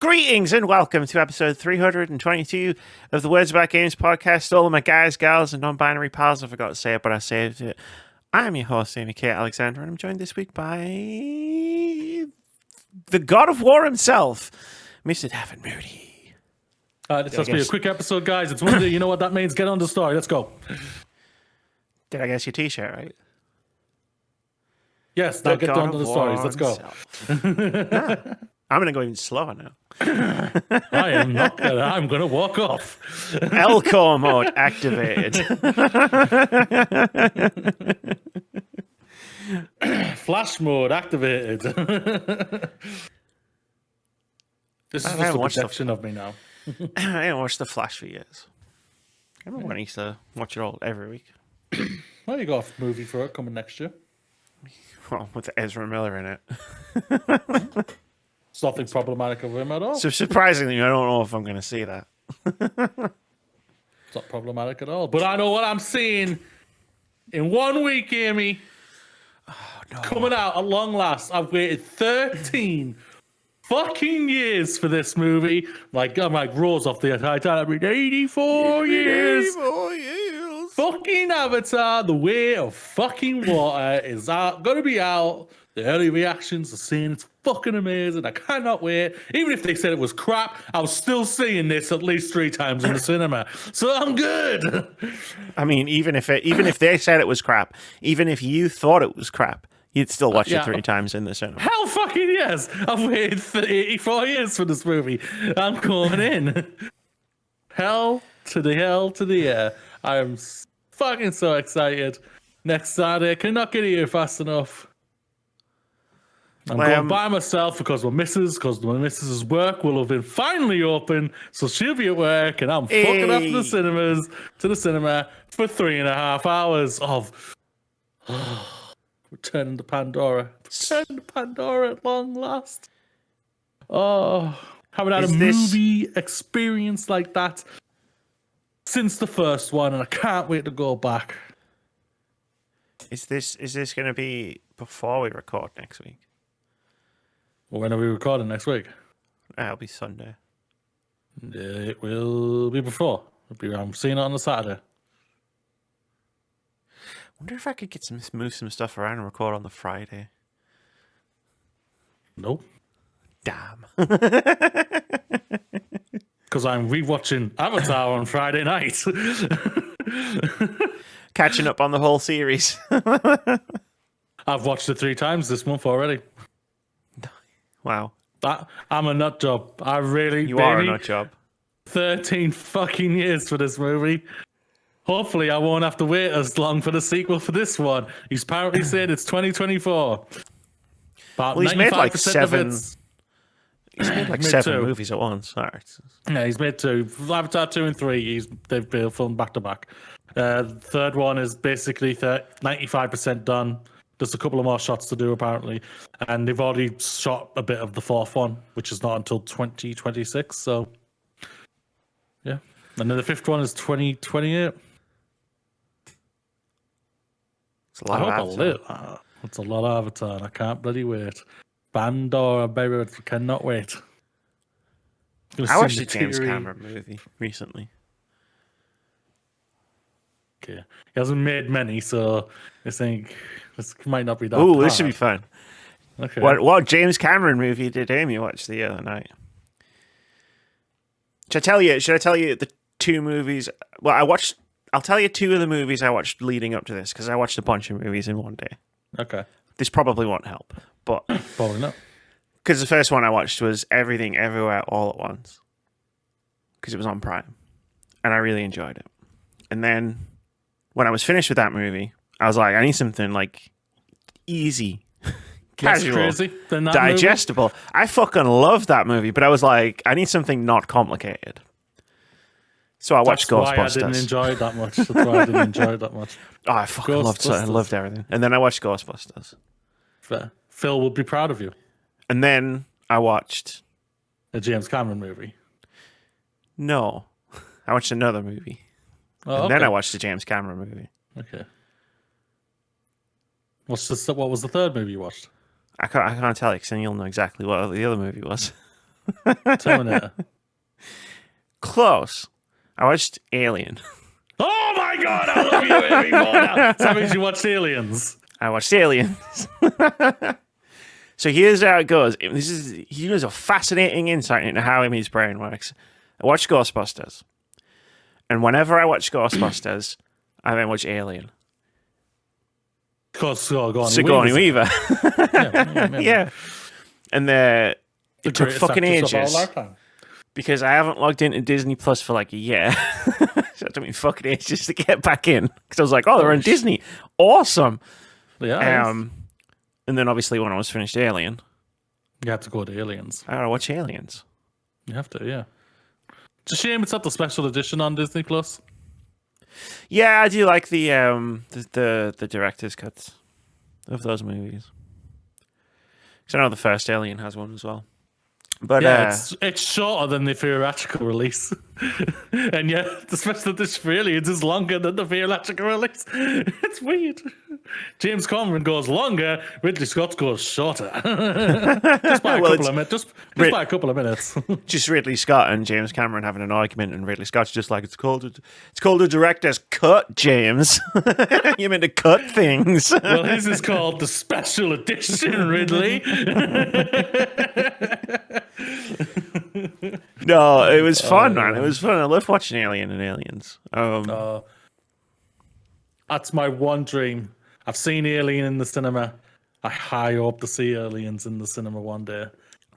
Greetings and welcome to episode 322 of the Words About Games podcast. All of my guys, gals, and non-binary pals. I forgot to say it, but I saved it. I am your host, Amy Kate Alexander, and I'm joined this week by the God of War himself, Mr. Davin Moody. This must be a quick episode, guys. It's Monday. You know what that means. Get on the story. Let's go. Did I guess your t-shirt right? Yes, now get on to the stories. Let's go. I'm going to go even slower now. I am not going to. I'm going to walk off. L-core mode activated. Flash mode activated. This is just a projection of me now. I haven't watched The Flash for years. I remember when I used to watch it all every week. Well, you got a movie for it coming next year. Well, with Ezra Miller in it. It's nothing problematic of him at all. So surprisingly, I don't know if I'm going to see that. It's not problematic at all. But I know what I'm seeing in 1 week, Amy. Oh, no. Coming out at long last. I've waited 13 fucking years for this movie. I'm like Rose off the Titanic. 84 years. 84 years. Fucking Avatar, The Way of Fucking Water is going to be out. The early reactions are saying it's fucking amazing. I cannot wait. Even if they said it was crap, I was still seeing this at least 3 times in the cinema. So I'm good. I mean, even if they said it was crap, even if you thought it was crap, you'd still watch it 3 times in the cinema. Hell fucking yes. I've waited 84 years for this movie. I'm going in. Hell to the air. I am fucking so excited. Next Saturday, cannot get here fast enough. I'm going by myself because my missus's work will have been finally open, so she'll be at work, and I'm fucking off to the cinema for 3.5 hours of returning to Pandora. Returning to Pandora at long last. Oh, haven't had a movie experience like that since the first one, and I can't wait to go back. Is this going to be before we record next week? Well, when are we recording next week? It'll be Sunday. It will be before. I'm seeing it on the Saturday. Wonder if I could move some stuff around and record on the Friday. Nope. Damn. Because I'm rewatching Avatar on Friday night. Catching up on the whole series. I've watched it 3 times this month already. Wow. I'm a nut job. You are a nut job. 13 fucking years for this movie. Hopefully I won't have to wait as long for the sequel for this one. He's apparently said it's 2024. He's made like 7. He's made like 7 movies at once. All right. Yeah, he's made 2. Avatar 2 and 3. They've been filmed back to back. Third one is basically 95% done. There's a couple of more shots to do apparently, and they've already shot a bit of the 4th one, which is not until 2026. So, yeah, and then the 5th one is 2028. It's a lot of Avatar. It's a lot of Avatar, and I can't bloody wait. Pandora, baby, I cannot wait. I watched a James Cameron movie recently. Okay, he hasn't made many, so I think this might not be that. Ooh, this should be fun. Okay. What James Cameron movie did Amy watch the other night? Should I tell you the 2 movies? Well, I'll tell you 2 of the movies I watched leading up to this, because I watched a bunch of movies in one day. Okay. This probably won't help, but probably not. Because the first one I watched was Everything Everywhere All at Once, because it was on Prime, and I really enjoyed it. And then when I was finished with that movie, I was like, I need something like easy, casual, crazy than that digestible. Movie? I fucking loved that movie, but I was like, I need something not complicated. So I watched Ghostbusters. That's why I didn't enjoy it that much. That's why I didn't enjoy it that much. Oh, I fucking loved it. I loved everything. And then I watched Ghostbusters. Fair. Phil would be proud of you. And then I watched a James Cameron movie. No, I watched another movie. Oh, and then I watched the James Cameron movie. Okay. What was the third movie you watched? I can't tell you because then you'll know exactly what the other movie was. Terminator. Close. I watched Alien. Oh my god, I love you even more now. So that means you watched Aliens. I watched Aliens. So here's how it goes. Here's a fascinating insight into how his brain works. I watched Ghostbusters. And whenever I watch Ghostbusters, I then watch Alien. Because Sigourney Weaver. Yeah. Yeah. And it took fucking ages. Because I haven't logged into Disney Plus for like a year. So it took me fucking ages to get back in. Because I was like, oh, they're on Disney. Awesome. Yeah. And then obviously when I was finished Alien. You have to go to Aliens. I gotta watch Aliens. You have to, yeah. It's a shame it's not the special edition on Disney Plus. Yeah, I do like the director's cuts of those movies. Because I know the first Alien has one as well. But yeah, it's shorter than the theatrical release. And yeah, the special edition for Aliens is longer than the theatrical release. It's weird. James Cameron goes longer, Ridley Scott goes shorter. Just by a couple of minutes. Just by a couple of minutes. Just Ridley Scott and James Cameron having an argument, and Ridley Scott's just like, it's called a director's cut, James. You meant to cut things. Well, his is called the special edition, Ridley. No, it was fun, man. It was fun. I love watching Alien and Aliens. That's my one dream. I've seen Alien in the cinema. I high hope to see Aliens in the cinema one day.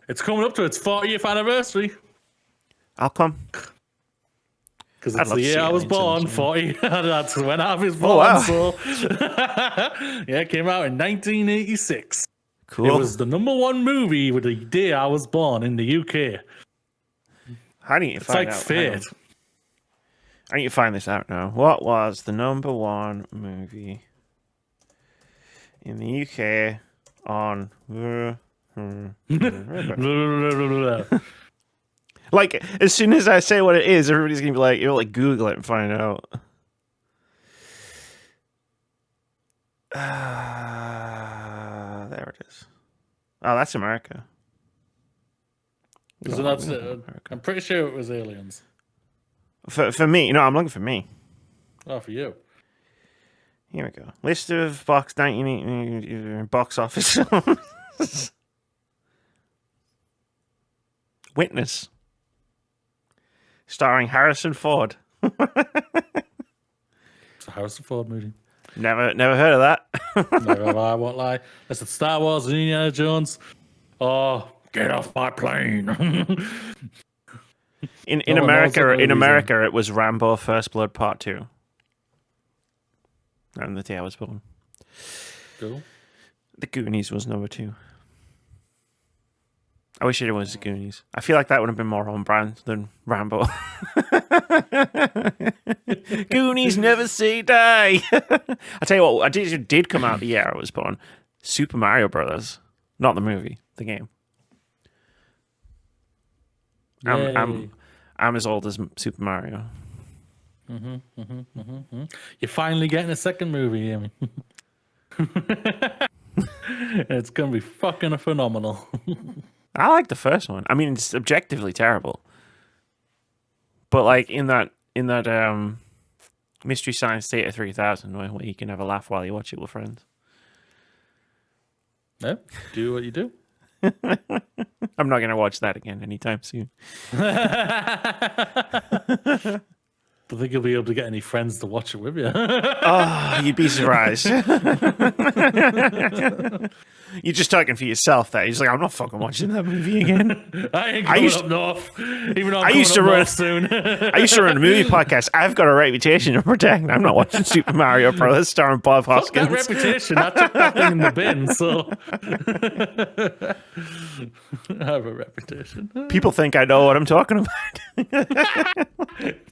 It's coming up to its 40th anniversary. I'll come. Because it's the year I was born, 40. That's when I was born. Oh, wow. So. Yeah, it came out in 1986. Cool. It was the #1 movie with the day I was born in the UK. How do you find out? It's like fate. I need to find this out now. What was the #1 movie in the UK on... Like, as soon as I say what it is, everybody's going to be like, you'll like Google it and find out. There it is. Oh, that's America. So that's it. I'm pretty sure it was Aliens. For me, no, I'm looking for me. Oh, for you. Here we go. List of box 1980 box office films. Witness. Starring Harrison Ford. It's a Harrison Ford movie. Never heard of that. No, I won't lie. That's a Star Wars and Indiana Jones. Oh, get off my plane. In America, it was Rambo: First Blood Part 2. And the day I was born. Cool. The Goonies was #2. I wish it was the Goonies. I feel like that would have been more on brand than Rambo. Goonies never say die. I tell you what, did come out the year I was born. Super Mario Brothers, not the movie, the game. I'm as old as Super Mario. You're finally getting a second movie, Amy. It's gonna be fucking phenomenal. I like the first one. I mean, it's objectively terrible, but like in that Mystery Science Theater 3000, where you can have a laugh while you watch it with friends. Yeah, do what you do. I'm not gonna watch that again anytime soon. Don't think you'll be able to get any friends to watch it with you. Oh, you'd be surprised. You're just talking for yourself there. He's like, I'm not fucking watching that movie again. I ain't going up north. Even though I'm going up north soon. I used to run a movie podcast. I've got a reputation to protect. I'm not watching Super Mario Brothers starring Bob Hoskins. Fuck that reputation. I took that thing in the bin, so I have a reputation. People think I know what I'm talking about.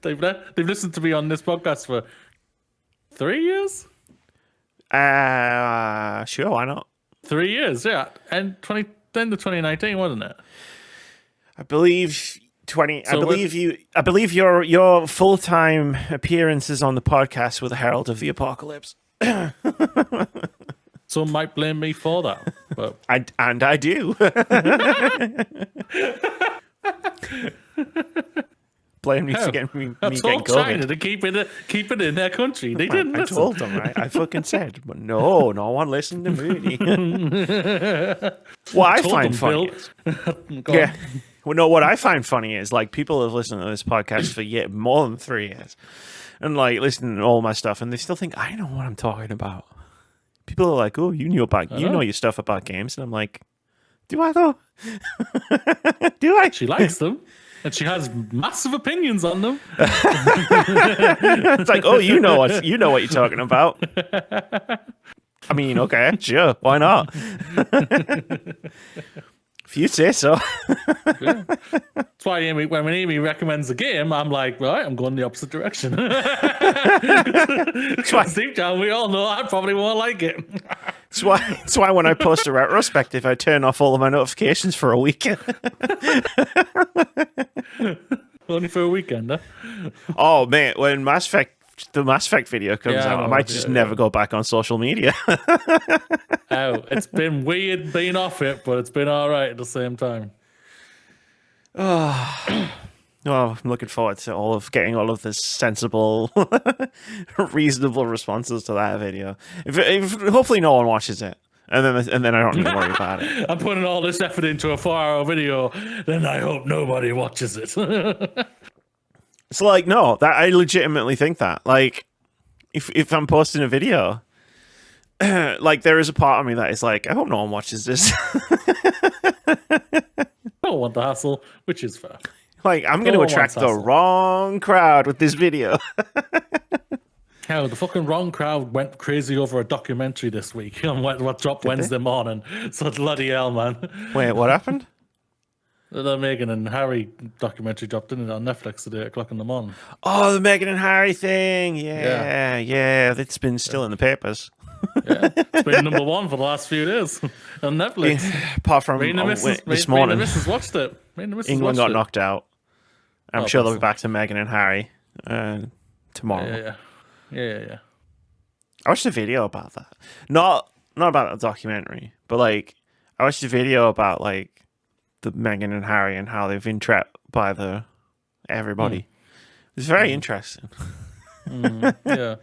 They've listened to me on this podcast for 3 years? Sure, why not? 3 years, yeah. And 2019, wasn't it? I believe your full-time appearances on the podcast were the Herald of the Apocalypse. Some might blame me for that, but I do. Blame me for getting me I getting told China COVID. to keep it in their country. They didn't I listen. told them, right? I fucking said, but no one listened to me. What I Told find them, funny Bill. is, Go yeah. on. Well, no, what I find funny is like people have listened to this podcast for more than 3 years, and like listening to all my stuff, and they still think I know what I'm talking about. People are like, "Oh, you know your stuff about games," and I'm like, "Do I though? Do I?" She likes them, and she has massive opinions on them. It's like, "Oh, you know what you're talking about." I mean, okay, sure, why not? If you say so. Yeah. That's why when Amy recommends a game, I'm like, right, I'm going the opposite direction. Because deep down, we all know I probably won't like it. That's why when I post a retrospective, I turn off all of my notifications for a week. Only for a weekend, huh? Oh man, when the Mass Effect video comes Yeah, I out, I know, might just never go back on social media. Oh, it's been weird being off it, but it's been all right at the same time. Oh, I'm looking forward to getting all of this sensible, reasonable responses to that video. If hopefully no one watches it, and then I don't need to worry about it. I'm putting all this effort into a 4-hour video, then I hope nobody watches it. It's like, no, that I legitimately think that. Like, if I'm posting a video, like there is a part of me that is like, I hope no one watches this. I don't want the hassle, which is fair. Like, I'm going to attract the wrong crowd with this video. Hell, the fucking wrong crowd went crazy over a documentary this week on what dropped Wednesday morning. So bloody hell, man. Wait, what happened? The Meghan and Harry documentary dropped in on Netflix at 8 o'clock in the morning. Oh, the Meghan and Harry thing. Yeah. It's been still in the papers. Yeah, it's been number one for the last few days on Netflix. Apart from this morning. Me and the missus watched it. England got knocked out. I'm sure they'll be back to Meghan and Harry tomorrow. Yeah. I watched a video about that. Not about the documentary, but like I watched a video about like the Meghan and Harry and how they've been trapped by everybody. It's very interesting. Yeah.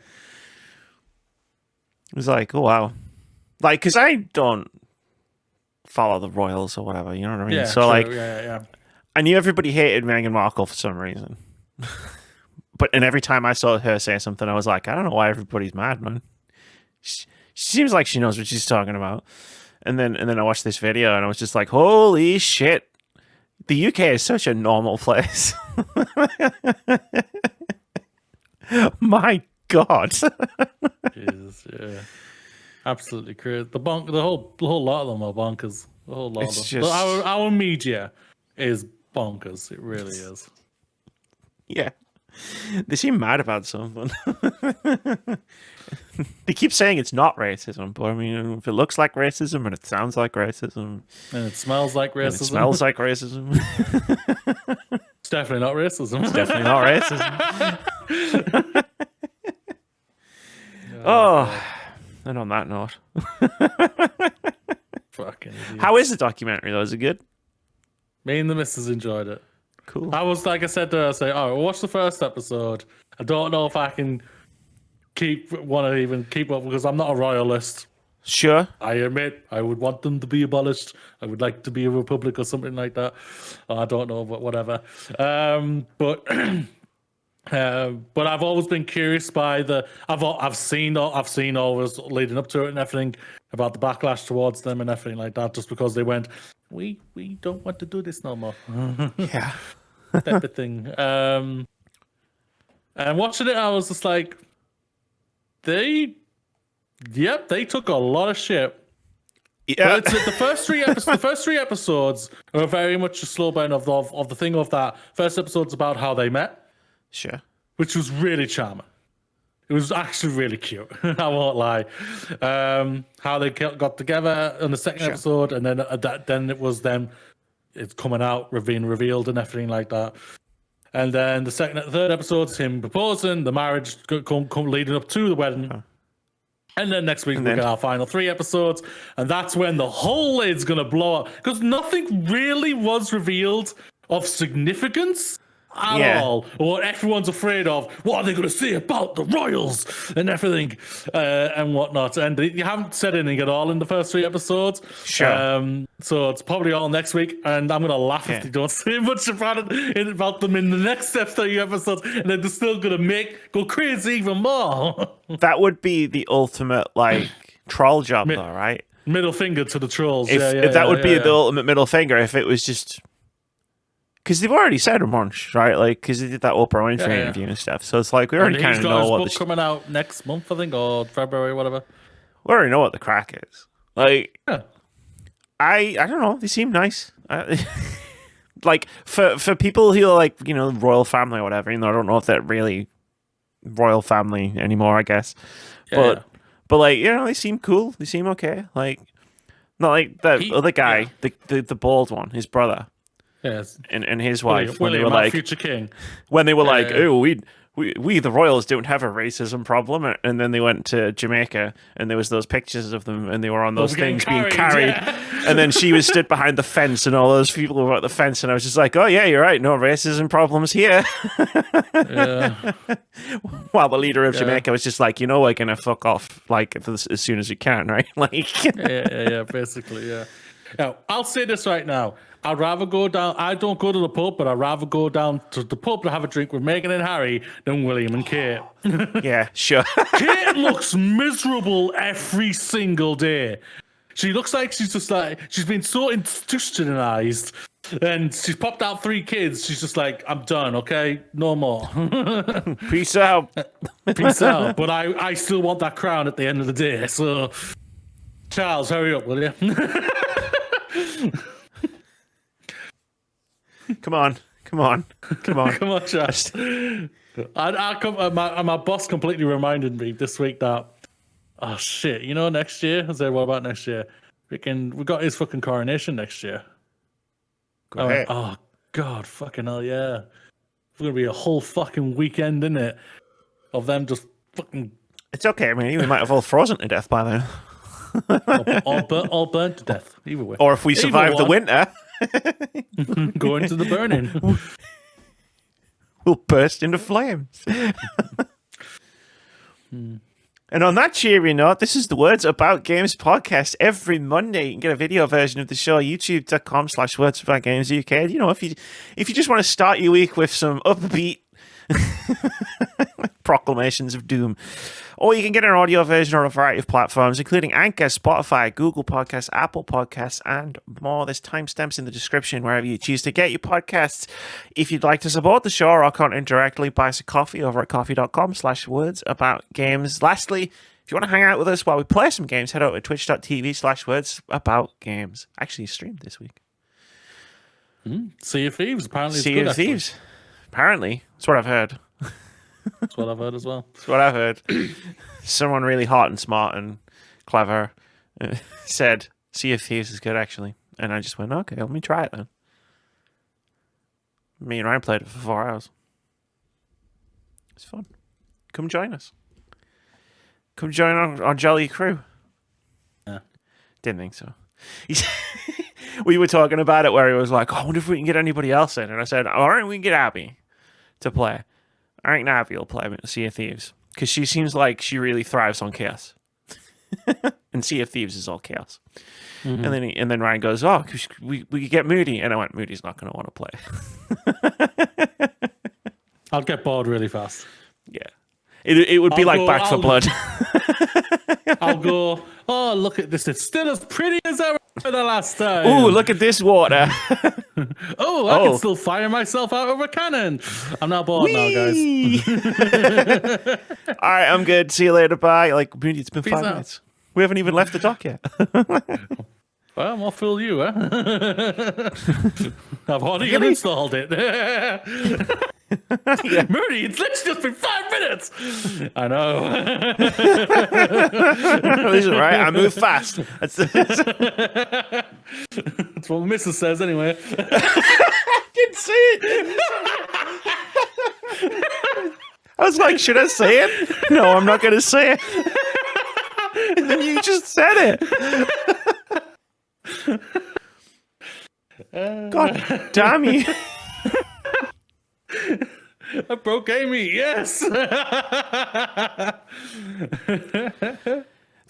It was like, oh wow, like because I don't follow the royals or whatever, you know what I mean? Yeah, so true. like, Yeah. I knew everybody hated Meghan Markle for some reason, and every time I saw her say something, I was like, I don't know why everybody's mad, man. She seems like she knows what she's talking about. And then I watched this video and I was just like, holy shit, the UK is such a normal place. My God. Jesus, yeah. Absolutely crazy. The whole lot of them are bonkers. The whole lot It's of them. just- Our media is bonkers. It really is. Yeah. They seem mad about something. They keep saying it's not racism, but I mean, if it looks like racism and it sounds like racism And it smells like and racism. it smells like racism, It's definitely not racism. it's definitely not racism. Oh, and on that note, Fucking idiot. how is the documentary though? Is it good? Me and the missus enjoyed it. Cool. I was like I said to her, all right, watch the first episode. I don't know if I can want to even keep up because I'm not a royalist. Sure. I admit I would want them to be abolished. I would like to be a republic or something like that. I don't know, but whatever. But I've always been curious by I've seen all this leading up to it and everything about the backlash towards them and everything like that, just because they went, we don't want to do this no more. Yeah. Type of thing. And watching it, I was just like, they took a lot of shit. Yeah. But it's the first three episodes are very much a slow burn of the thing of that. First episode's about how they met, Sure. which was really charming. It was actually really cute. I won't lie. How they got together in the second episode, and then it was them. It's coming out, being revealed, and everything like that. And then the third episode's him proposing, the marriage come leading up to the wedding. Oh. And then next week we get our final 3 episodes, and that's when the whole lid's gonna blow up because nothing really was revealed of significance at Yeah. all, or what everyone's afraid of. What are they going to say about the royals and everything and whatnot? And you haven't said anything at all in the first 3 episodes. Sure. So it's probably all next week, and I'm going to laugh Yeah. if they don't say much about them in the next 3 episodes, and then they're still going to go crazy even more. That would be the ultimate like troll job, though, right? Middle finger to the trolls. If that would be the ultimate middle finger, if it was just because they've already said a bunch, right? Like because they did that Oprah Winfrey interview and stuff, so it's like we already kind of know what the book coming out next month, I think, or February, whatever. We already know what the crack is. Like, Yeah. I don't know. They seem nice. Like for people who are like royal family or whatever. I don't know if they're really royal family anymore. I guess, but like they seem cool. They seem okay. Like not like that other guy, the bald one, his brother. Yes. And his wife, William, when they were like future king. When they were like, oh, we the royals don't have a racism problem, and then they went to Jamaica and there was those pictures of them and they were on those things being carried. And then she was stood behind the fence and all those people were at the fence, and I was just like, oh yeah, you're right, no racism problems here. While the leader of Jamaica was just like, we're gonna fuck off like as soon as we can, right? Like basically. Now, I'll say this right now. I'd rather go down. I don't go to the pub, but I'd rather go down to the pub to have a drink with Meghan and Harry than William and Kate. Yeah, sure. Kate looks miserable every single day. She looks like she's been so institutionalized, and she's popped out 3 kids. She's just like, I'm done. Okay, no more. Peace out. Peace out. But I still want that crown at the end of the day. So, Charles, hurry up, will you? Come on, Charles. My boss completely reminded me this week that, oh shit, next year. I said, what about next year? We got his fucking coronation next year. Go ahead. Oh god, fucking hell, yeah. It's gonna be a whole fucking weekend, isn't it? Of them just fucking. It's okay. I mean, we might have all frozen to death by then. all burnt to death. Either way. Or if we survive the winter. Go into the burning. We'll burst into flames. And on that cheery note, this is the Words About Games podcast. Every Monday, you can get a video version of the show, youtube.com/WordsAboutGamesUK. If you just want to start your week with some upbeat proclamations of doom. Or you can get an audio version on a variety of platforms, including Anchor, Spotify, Google Podcasts, Apple Podcasts, and more. There's timestamps in the description wherever you choose to get your podcasts. If you'd like to support the show or our content directly, buy us a coffee over at coffee.com/wordsaboutgames. Lastly, if you want to hang out with us while we play some games, head over to twitch.tv/wordsaboutgames. Actually streamed this week. Sea of Thieves, apparently. Sea of Thieves. Apparently. That's what I've heard. That's what I've heard as well. That's what I've heard. Someone really hot and smart and clever said Sea of Thieves is good, actually. And I just went, okay, let me try it then. Me and Ryan played it for 4 hours. It's fun. Come join us. Come join our jolly crew. Yeah. Didn't think so. We were talking about it where he was like, I wonder if we can get anybody else in. And I said, all right, we can get Abby to play. I think Abby will play Sea of Thieves because she seems like she really thrives on chaos. And Sea of Thieves is all chaos. Mm-hmm. And then Ryan goes, oh, we could get Moody. And I went, Moody's not going to want to play. I'll get bored really fast. Yeah. It would be like Back 4 Blood. I'll go, oh, look at this. It's still as pretty as ever the last time. Ooh, look at this water. I can still fire myself out of a cannon. I'm not bored now, guys. All right, I'm good. See you later. Bye. Like, it's been Peace 5 out. minutes. We haven't even left the dock yet. Well, I'll fool you, huh? I've already installed it. Yeah. Moody, it's literally just been 5 minutes. I know. Listen, right? I move fast. That's what Mrs. says, anyway. I didn't say it. I was like, should I say it? No, I'm not going to say it. And then you just said it. God damn you. I broke Amy. Yes. The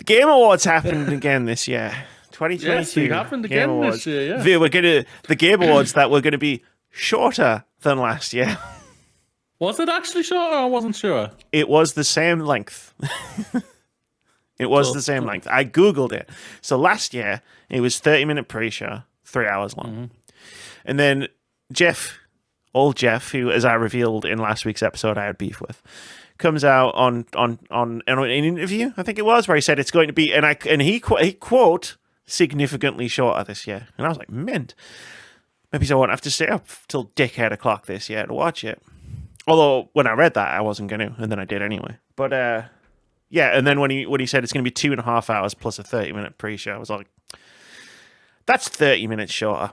Game Awards happened again this year. 2022. Yes, it happened Game again Awards. this year. Yeah. The Game Awards that were going to be shorter than last year. Was it actually shorter? I wasn't sure. It was the same length. It was the same length. I Googled it. So last year, it was 30-minute pre-show, 3 hours long. Mm-hmm. And then old Jeff, who, as I revealed in last week's episode, I had beef with, comes out on an interview, I think it was, where he said it's going to be, and he quote, significantly shorter this year. And I was like, mint. Maybe I won't have to stay up till dickhead o'clock this year to watch it. Although, when I read that, I wasn't going to, and then I did anyway. But, yeah, and then when he said it's going to be 2.5 hours plus a 30-minute pre-show, I was like, that's 30 minutes shorter.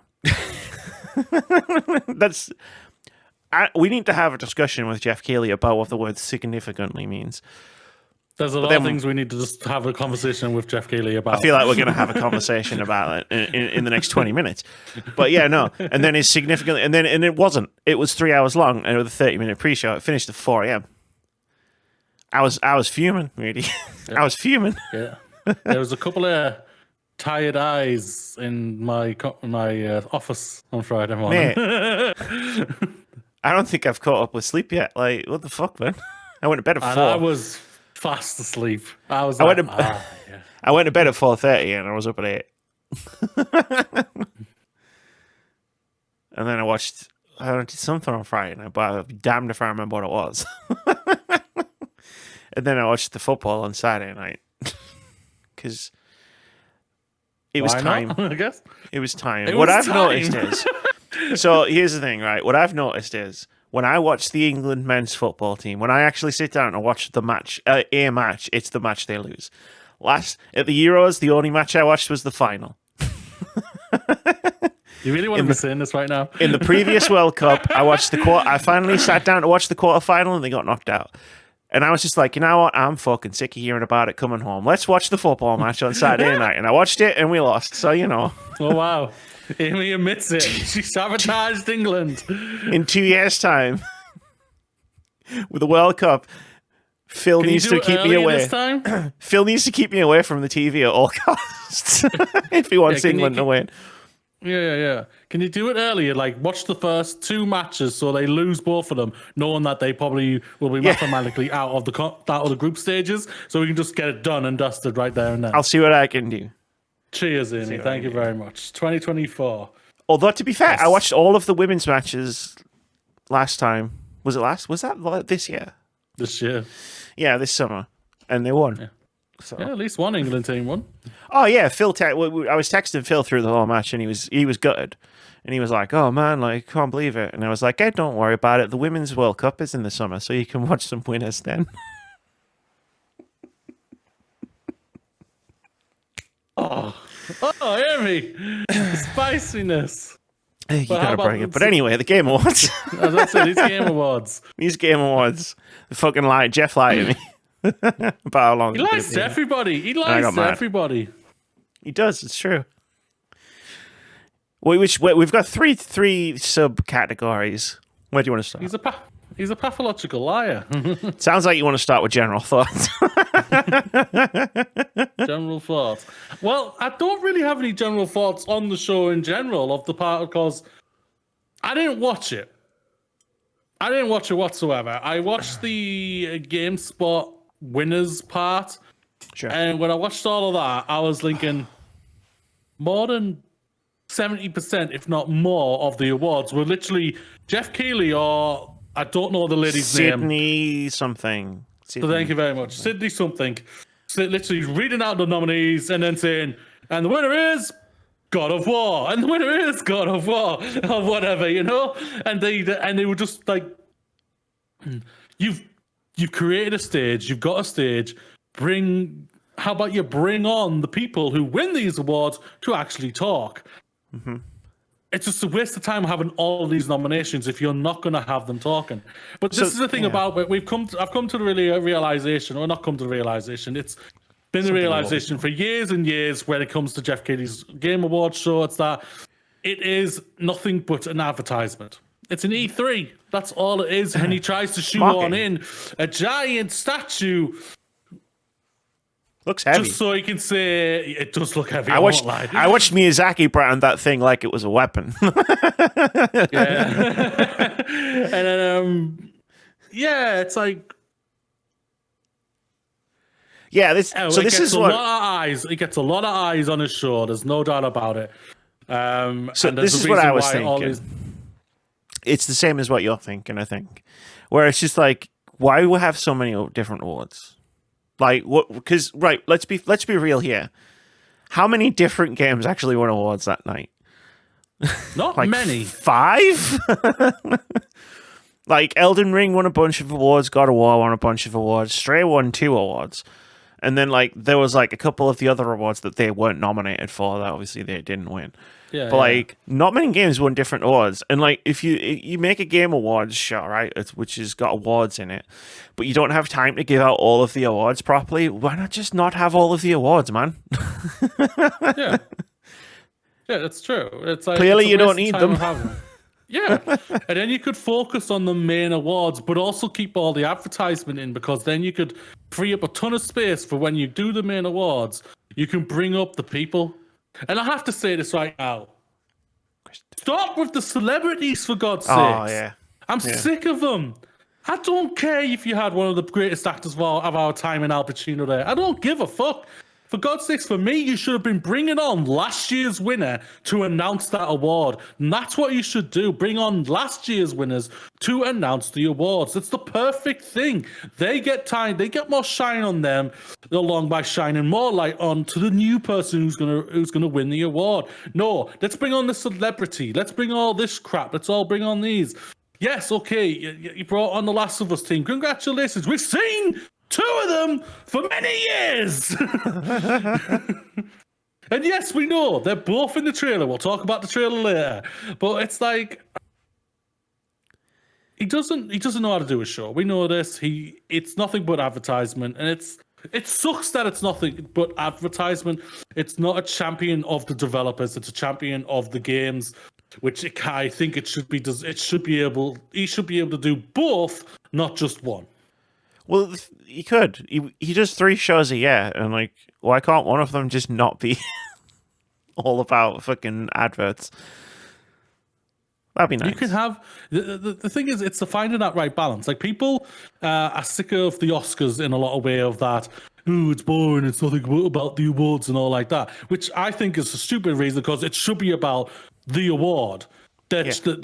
We need to have a discussion with Jeff Keighley about what the word significantly means. There's a lot of things we need to just have a conversation with Jeff Keighley about. I feel like we're going to have a conversation about it in the next 20 minutes. But yeah, no. And then it's significantly, and it wasn't. It was 3 hours long, and with a 30-minute pre-show, it finished at 4 a.m. I was fuming, really. Yeah. I was fuming. Yeah. There was a couple of tired eyes in my office on Friday morning. Mate, I don't think I've caught up with sleep yet. Like, what the fuck, man? I went to bed at 4. And I was fast asleep. I went to bed at 4:30 and I was up at 8. And then I did something on Friday night, but I'm damned if I remember what it was. And then I watched the football on Saturday night because it was time. I guess it was time. What I've noticed is, so here's the thing, right? What I've noticed is when I watch the England men's football team, when I actually sit down and watch the match, it's the match they lose. At the Euros, the only match I watched was the final. You really want to be saying this right now? In the previous World Cup, I finally sat down to watch the quarterfinal and they got knocked out. And I was just like, you know what? I'm fucking sick of hearing about it coming home. Let's watch the football match on Saturday night. And I watched it and we lost. So, you know. Oh, wow. Amy admits it. She sabotaged England. In 2 years' time, with the World Cup, Phil needs to keep me away. Phil needs to keep me away from the TV at all costs if he wants England to win. Yeah. Can you do it earlier? Like, watch the first 2 matches so they lose both of them, knowing that they probably will be mathematically out of the group stages, so we can just get it done and dusted right there and then. I'll see what I can do. Cheers, Amy. Thank you very much. 2024. Although, to be fair, I watched all of the women's matches last time. Was it last? Was that this year? This year. Yeah, this summer. And they won. Yeah. So. Yeah, at least one England team won. Oh yeah, Phil. I was texting Phil through the whole match, and he was gutted, and he was like, "Oh man, like can't believe it." And I was like, "Hey, don't worry about it. The Women's World Cup is in the summer, so you can watch some winners then." Oh, Amy, spiciness. You gotta bring it. But anyway, the Game Awards. As I said, these Game Awards. These Game Awards. The fucking lie. Jeff lied to me. About how long he lies to everybody. He lies to everybody. He does. It's true. We've got three subcategories. Where do you want to start? He's a pathological liar. Sounds like you want to start with general thoughts. General thoughts. Well, I don't really have any general thoughts on the show in general of the part because I didn't watch it. I didn't watch it whatsoever. I watched the GameSpot winners part. Sure. And when I watched all of that, I was thinking more than 70%, if not more, of the awards were literally Jeff Keighley or I don't know the lady's name. Sydney something. So thank you very much. Sydney something. So literally reading out the nominees and then saying, and the winner is God of War, and the winner is God of War, or whatever, you know? And they were just like, you've created a stage, you've got a stage, how about you bring on the people who win these awards to actually talk? Mm-hmm. It's just a waste of time having all of these nominations if you're not going to have them talking. But this is the thing about it. I've come to the realization, or not come to the realization. It's been the realization for years and years when it comes to Jeff Keighley's Game Awards show. It's that it is nothing but an advertisement. It's an E3. That's all it is. And he tries to shoehorn in a giant statue. Looks heavy. Just so he can say it does look heavy. I watched Miyazaki brand that thing like it was a weapon. Yeah. And then it's like this is what a lot of eyes. He gets a lot of eyes on his show. There's no doubt about it. So this is what I was thinking. It's the same as what you're thinking, I think. Where it's just like, why do we have so many different awards? Like what? Because let's be real here. How many different games actually won awards that night? Not like many. 5. Like Elden Ring won a bunch of awards. God of War won a bunch of awards. Stray won 2 awards, and then like there was like a couple of the other awards that they weren't nominated for. That obviously they didn't win. Yeah, but like not many games won different awards, and like if you make a game awards show, right, which has got awards in it, but you don't have time to give out all of the awards properly, why not just not have all of the awards, man? Yeah, that's true. It's like clearly you don't need them. Yeah, and then you could focus on the main awards, but also keep all the advertisement in, because then you could free up a ton of space for when you do the main awards. You can bring up the people. And I have to say this right now. Stop with the celebrities, for God's sakes. Oh, yeah. I'm sick of them. I don't care if you had one of the greatest actors of our time in Al Pacino there. I don't give a fuck. For God's sakes, for me, you should have been bringing on last year's winner to announce that award. And that's what you should do. Bring on last year's winners to announce the awards. It's the perfect thing. They get time. They get more shine on them, along by shining more light on to the new person who's gonna win the award. No, let's bring on the celebrity. Let's bring all this crap. Let's all bring on these. Yes, okay, you brought on the Last of Us team. Congratulations. We've seen 2 of them for many years. And yes, we know they're both in the trailer. We'll talk about the trailer later. But it's like he doesn't know how to do a show. We know this. It's nothing but advertisement, and it sucks that it's nothing but advertisement. It's not a champion of the developers. It's a champion of the games, which I think it should be. He should be able to do both, not just one. Well, he could. He does 3 shows a year, and like, why can't one of them just not be all about fucking adverts? That'd be nice. You can have the thing is, it's finding that right balance. Like, people are sick of the Oscars in a lot of way of that. Oh, it's boring. It's nothing about the awards and all like that, which I think is a stupid reason, because it should be about the award. That's of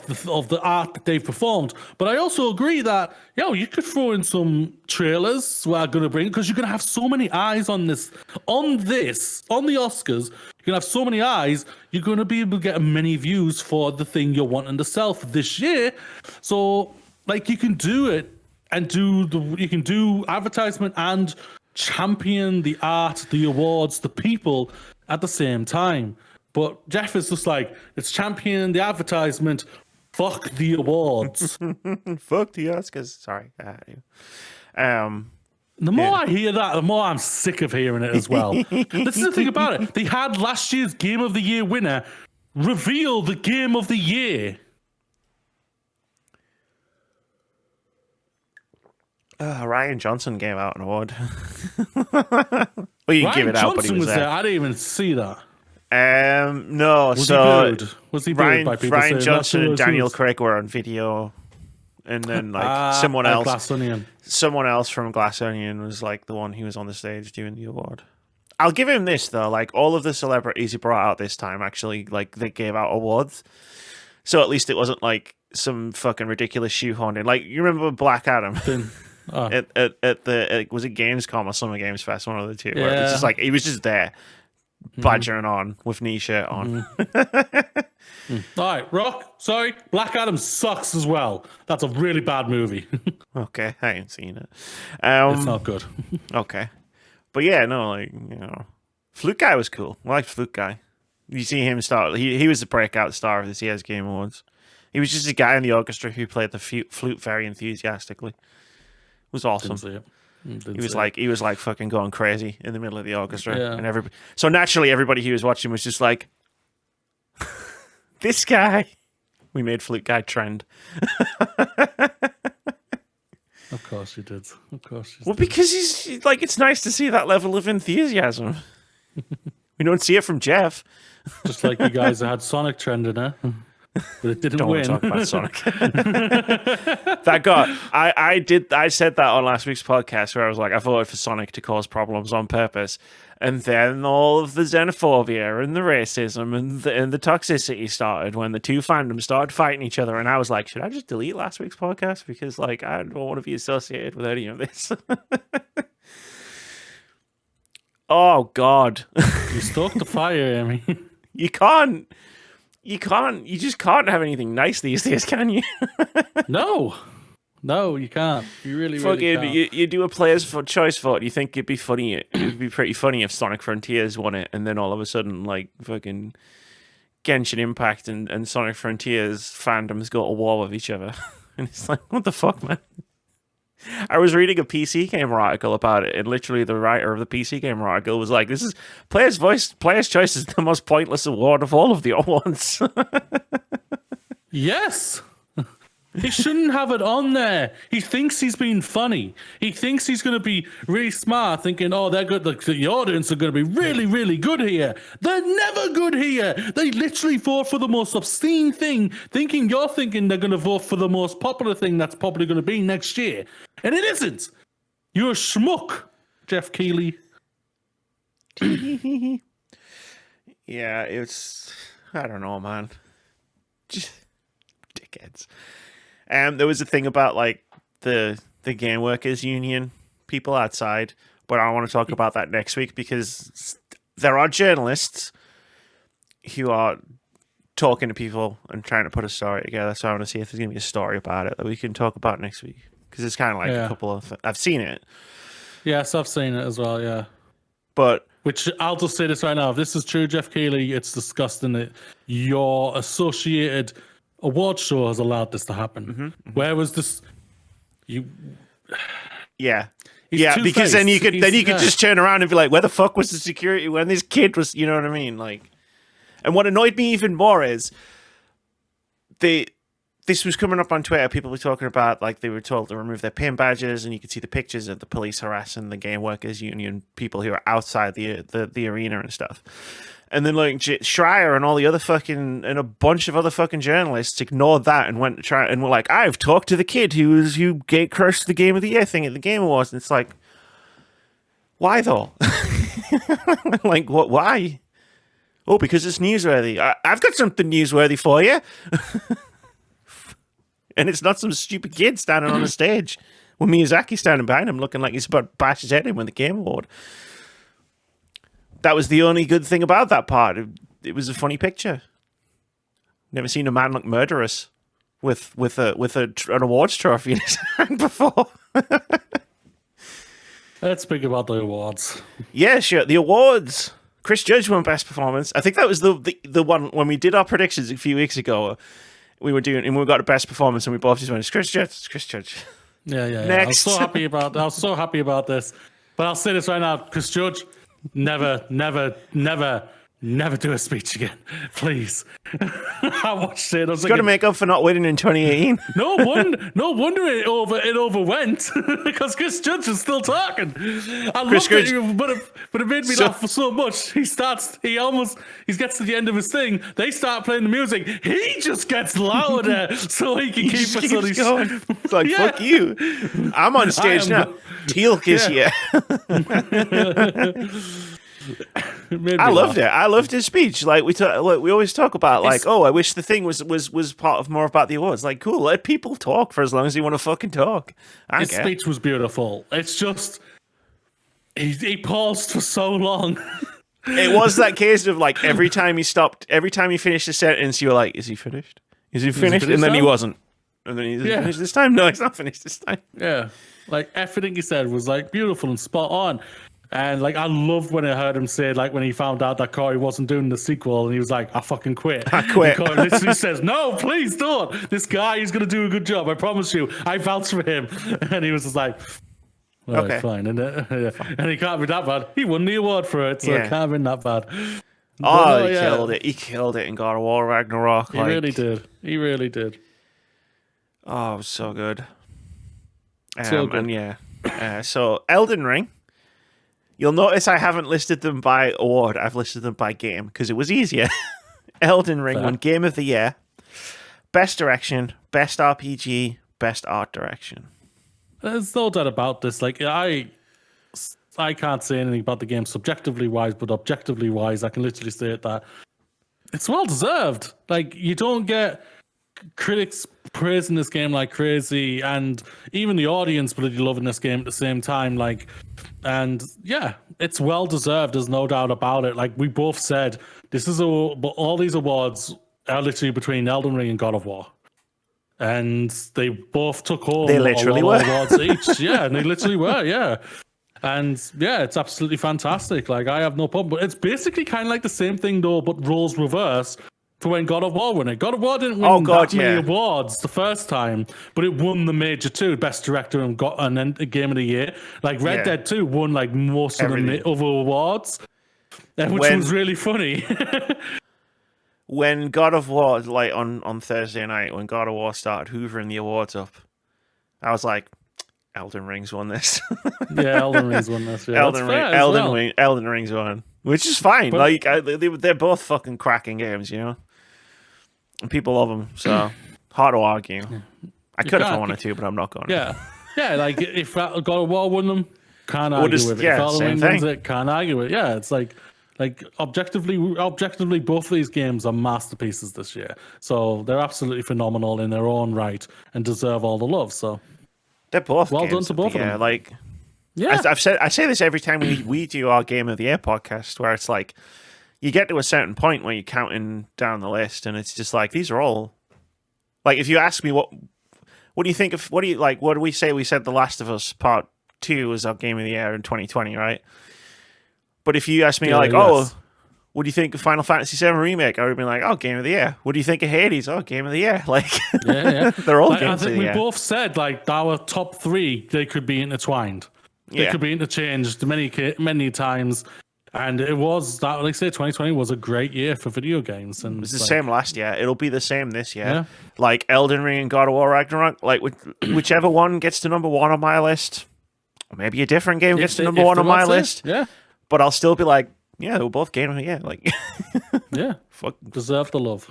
the art that they've performed. But I also agree that you could throw in some trailers we're going to bring, because you're going to have so many eyes on the Oscars. You're going to have so many eyes. You're going to be able to get many views for the thing you're wanting to sell for this year. So like, you can do it and you can do advertisement and champion the art, the awards, the people at the same time. But Jeff is just like, it's championing the advertisement, fuck the awards. Fuck the Oscars. Sorry. The more I hear that, the more I'm sick of hearing it as well. This is the thing about it. They had last year's Game of the Year winner reveal the Game of the Year. Ryan Johnson gave out an award. Well, you can give it out, but he was there. I didn't even see that. No. Was he booed by people? Ryan Johnson and Daniel Craig were on video, and then like someone else from Glass Onion was like the one who was on the stage doing the award. I'll give him this though, like all of the celebrities he brought out this time actually, like, they gave out awards, so at least it wasn't like some fucking ridiculous shoehorned in. Like, you remember Black Adam? At the was it Gamescom or Summer Games Fest, one of the two, where it was just like he was just there badgering on with knee shirt on. All right, Rock. Sorry, Black Adam sucks as well. That's a really bad movie. Okay, I ain't seen it. It's not good. Okay, but yeah, no, like, Flute Guy was cool. I liked Flute Guy. You see him start. He was the breakout star of the CS Game Awards. He was just a guy in the orchestra who played the flute very enthusiastically. It was awesome. He was like fucking going crazy in the middle of the orchestra, and so naturally everybody he was watching was just like, this guy. We made Flute Guy trend. Of course you did. Of course you Well, did. because he's like, it's nice to see that level of enthusiasm. We don't see it from Jeff. Just like you guys had Sonic trending, huh? But it didn't Don't win. want to talk about Sonic. I said that on last week's podcast where I was like, I voted for Sonic to cause problems on purpose. And then all of the xenophobia and the racism and the toxicity started when the two fandoms started fighting each other. And I was like, should I just delete last week's podcast? Because like, I don't want to be associated with any of this. Oh, God. You stoked the fire, Amy. You just can't have anything nice these days, can you? No, you can't. You really Fucking, can't. you do a player's choice vote. You think it'd be funny? It'd be pretty funny if Sonic Frontiers won it, and then all of a sudden, like fucking Genshin Impact and Sonic Frontiers fandoms go to war with each other, and it's like, what the fuck, man? I was reading a PC Gamer article about it, and literally the writer of the PC Gamer article was like, "This is Player's Choice is the most pointless award of all of the awards." Yes. He shouldn't have it on there. He thinks he's being funny. He thinks he's going to be really smart, thinking, oh, they're good. The audience are going to be really, really good here. They're never good here. They literally vote for the most obscene thing, thinking you're thinking they're going to vote for the most popular thing that's probably going to be next year. And it isn't. You're a schmuck, Jeff Keighley. Yeah, it's... I don't know, man. Just dickheads. There was a thing about like the game workers union people outside, but I want to talk about that next week because there are journalists who are talking to people and trying to put a story together. So I want to see if there's going to be a story about it that we can talk about next week because it's kind of like a couple of. I've seen it. Yes, I've seen it as well. Yeah, but. Which I'll just say this right now: if this is true, Jeff Keighley, it's disgusting that your associated award show has allowed this to happen. Mm-hmm. Where was this? Yeah, because then you could just turn around and be like, where the fuck was the security when this kid was? You know what I mean? Like, and what annoyed me even more is this was coming up on Twitter. People were talking about like they were told to remove their pin badges, and you could see the pictures of the police harassing the game workers union people who are outside the arena and stuff. And then like Schreier and all the other fucking and a bunch of other fucking journalists ignored that and went to try and were like, I've talked to the kid who crushed the Game of the Year thing at the Game Awards, and it's like, why though? Like what? Why? Oh, because it's newsworthy. I've got something newsworthy for you. And it's not some stupid kid standing on a stage with Miyazaki standing behind him looking like he's about to bash his head in with the Game Award. That was the only good thing about that part. It was a funny picture. Never seen a man look murderous with an awards trophy in his hand before. Let's speak about the awards. Yeah, sure. The awards. Chris Judge won Best Performance. I think that was the one when we did our predictions a few weeks ago. We got a Best Performance, and we both just went, "It's Chris Judge. It's Chris Judge." Yeah. Next. I was so happy about this. But I'll say this right now, Chris Judge, never do a speech again, please. I watched it. I was got to make up for not winning in 2018. No wonder it overwent because Chris Judge is still talking. I love it, but it made me laugh so much. He gets to the end of his thing. They start playing the music. He just gets louder so he can keep it. So going. It's like fuck you. I'm on stage now. Teal'c is here. I loved it. I loved his speech. Like we always talk about, like, I wish the thing was part of more about the awards. Like, cool, let people talk for as long as they want to fucking talk. His speech was beautiful. It's just he paused for so long. It was that case of like every time he finished a sentence, you were like, "Is he finished? Is he finished?" And then he wasn't. And then he's finished this time. No, he's not finished this time. Yeah, like everything he said was like beautiful and spot on. And like I loved when I heard him say, like when he found out that Corey wasn't doing the sequel, and he was like, "I fucking quit." I quit. And Corey literally says, "No, please don't. This guy is gonna do a good job. I promise you. I vouch for him." And he was just like, "Okay, fine." And he can't be that bad. He won the award for it, so it can't have been that bad. Oh, he killed it. He killed it in God of War Ragnarok. He really did. He really did. Oh, it was so good. So good. And yeah. So Elden Ring. You'll notice I haven't listed them by award. I've listed them by game because it was easier. Elden Ring won Game of the Year, Best Direction, Best RPG, Best Art Direction. There's no doubt about this. Like I can't say anything about the game subjectively wise, but objectively wise, I can literally say that it's well deserved. Like you don't get critics praising this game like crazy, and even the audience bloody loving this game at the same time. Like, and yeah, it's well deserved. There's no doubt about it. Like we both said, but all these awards are literally between Elden Ring and God of War. And they both took home They literally a lot of were. awards each. Yeah, and they literally were, yeah. And yeah, it's absolutely fantastic. Like, I have no problem. But it's basically kind of like the same thing, though, but roles reverse for when God of War won it. God of War didn't win that many awards the first time, but it won the major two, Best Director and then Game of the Year. Like, Red Dead 2 won, like, most of the other awards, which was really funny. When God of War, like on Thursday night, when God of War started hoovering the awards up, I was like, Elden Ring's won this. Yeah, Elden Ring's won this. Yeah, Elden Ring's won, which is fine. But, like, they're both fucking cracking games, you know? And people love them, so hard to argue. Yeah. I could if I wanted to, but I'm not going to. Yeah, like, if God of War won them, can't argue with it. Yeah, if Elden Ring wins it, can't argue with it. Yeah, it's like objectively, both of these games are masterpieces this year. So they're absolutely phenomenal in their own right and deserve all the love. So they're both well done to both of them. Like, I say this every time we do our Game of the Year podcast, where it's like you get to a certain point where you're counting down the list, and it's just like these are all like. If you ask me what do you think of what do you like? What do we say? We said The Last of Us Part 2 was our Game of the Year in 2020, right? But if you ask me, what do you think of Final Fantasy VII Remake? I would be like, Game of the Year. What do you think of Hades? Game of the Year. Like, they're all games of the year. I think we both said, like, our top three, they could be intertwined. They could be interchanged many times. And it was, like I say, 2020 was a great year for video games. And it was the same last year. It'll be the same this year. Yeah. Like, Elden Ring and God of War Ragnarok, like, whichever one gets to number one on my list, or maybe a different game gets to number one on my list. Yeah. But I'll still be like, yeah, they were both Game of the Year. Like, yeah, deserve the love.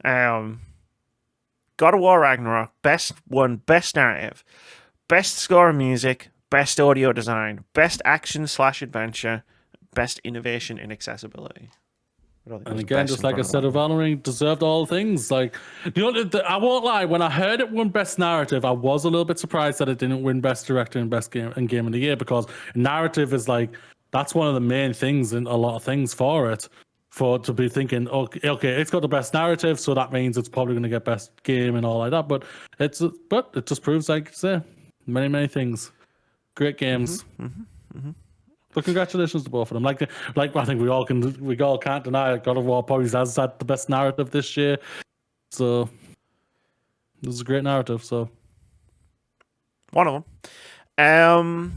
God of War Ragnarok, best narrative, best score and music, best audio design, best action/adventure, best innovation in accessibility. And again, just like I said, Elden Ring deserved all things. Like, I won't lie, when I heard it won Best Narrative, I was a little bit surprised that it didn't win Best Director and Best Game and Game of the Year, because narrative is like, that's one of the main things in a lot of things for it. To be thinking, okay, it's got the best narrative, so that means it's probably going to get best game and all like that. But it just proves, like I say, many things. Great games. But congratulations to both of them. Like I think we all can't deny it. God of War probably has had the best narrative this year. So this is a great narrative. So one of them.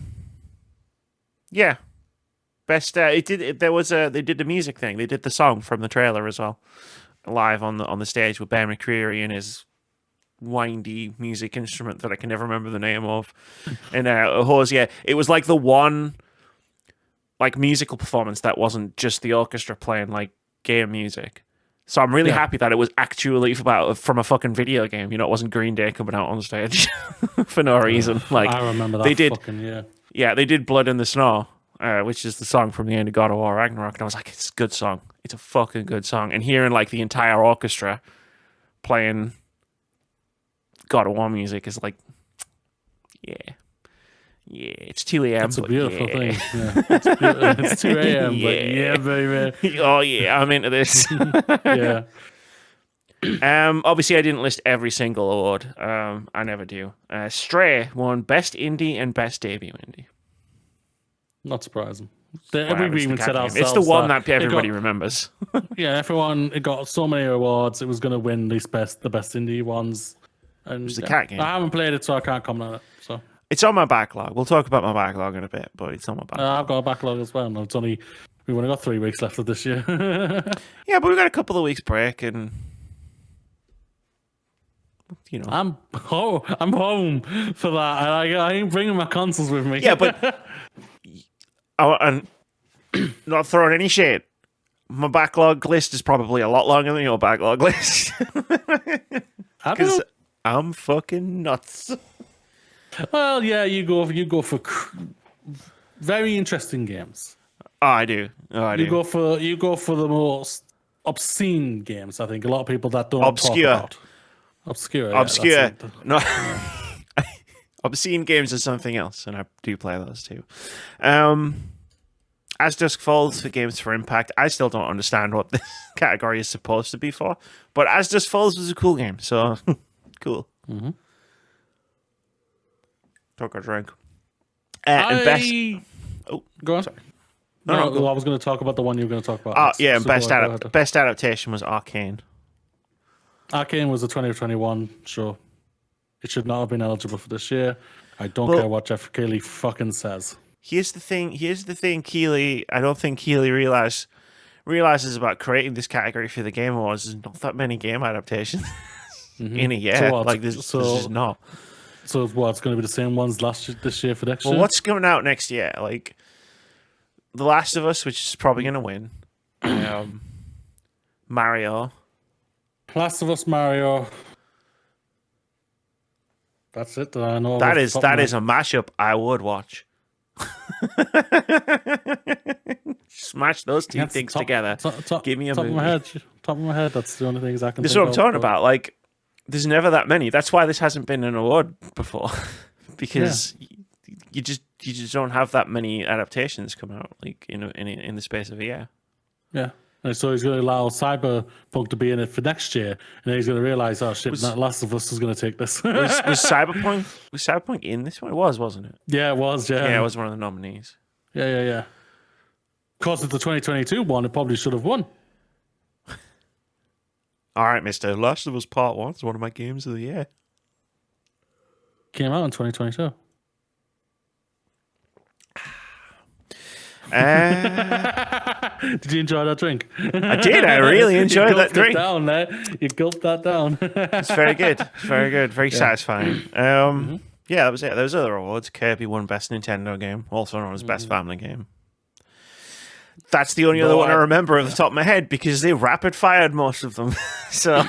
Yeah. Best. They did the music thing. They did the song from the trailer as well, live on the stage with Ben McCreary and his windy music instrument that I can never remember the name of. And a horse. Yeah, it was like the one like musical performance that wasn't just the orchestra playing like game music. So I'm really happy that it was actually from a fucking video game. You know, it wasn't Green Day coming out on stage for no reason. Like, I remember that. They did Blood in the Snow. Which is the song from the end of God of War Ragnarok. And I was like, it's a good song. It's a fucking good song. And hearing like the entire orchestra playing God of War music is like, yeah, it's 2 a.m. It's a beautiful thing. Yeah. It's 2 a.m. But yeah, baby. Oh yeah, I'm into this. Yeah. Obviously, I didn't list every single award. I never do. Stray won Best Indie and Best Debut Indie. Not surprising. We even said ourselves. It's the one that everybody remembers. Yeah, it got so many awards. It was going to win the best indie ones. And it's the cat game. I haven't played it, so I can't comment on it. So it's on my backlog. We'll talk about my backlog in a bit, but it's on my backlog. I've got a backlog as well. And it's only We've only got 3 weeks left of this year. Yeah, but we got a couple of weeks break, and you know. I'm home for that. I ain't bringing my consoles with me. Yeah, but and not throwing any shade. My backlog list is probably a lot longer than your backlog list. Because I'm fucking nuts. Well, yeah, you go for very interesting games. Oh, I do. You go for the most obscene games. I think a lot of people that don't Obscure. talk about. Obscure. Obscure. Yeah, No. Obscene games is something else, and I do play those too. As Dusk Falls for games for impact, I still don't understand what this category is supposed to be for, but As Dusk Falls was a cool game, so cool. Mm-hmm. Took a drink. And best. Oh, go on. Sorry. No, I was going to talk about the one you were going to talk about. Yeah, and best adaptation was Arcane. Arcane was a 2021 show. It should not have been eligible for this year. I don't care what Jeff Keighley fucking says. Here's the thing, Keighley. I don't think Keighley realizes about creating this category for the Game Awards. There's not that many game adaptations in a year. So this is not. So it's going to be the same ones this year for next year? Well, what's coming out next year? Like The Last of Us, which is probably going to win. Mario. Last of Us, Mario. That's it that I know. That is a mashup I would watch. Smash those two things together. Give me a movie. Top of my head. That's the only things I can. This is what I'm talking about. Like, there's never that many. That's why this hasn't been an award before, because you just don't have that many adaptations come out like in the space of a year. Yeah. And so he's going to allow Cyberpunk to be in it for next year, and then he's going to realize, oh shit, that Last of Us is going to take this. was Cyberpunk in this one? It was, wasn't it? Yeah, it was. Yeah, it was one of the nominees. Yeah. Because it's the 2022 one, it probably should have won. All right, Mister. Last of Us Part 1 is one of my games of the year. Came out in 2022. Did you enjoy that drink? I did. I really enjoyed that drink. Down there. You gulped that down. It's very good. It's very good. Very satisfying. Yeah, that was it. There was other awards. Kirby won Best Nintendo Game, also known as Best Family Game. That's the only other one I remember off the top of my head because they rapid fired most of them. So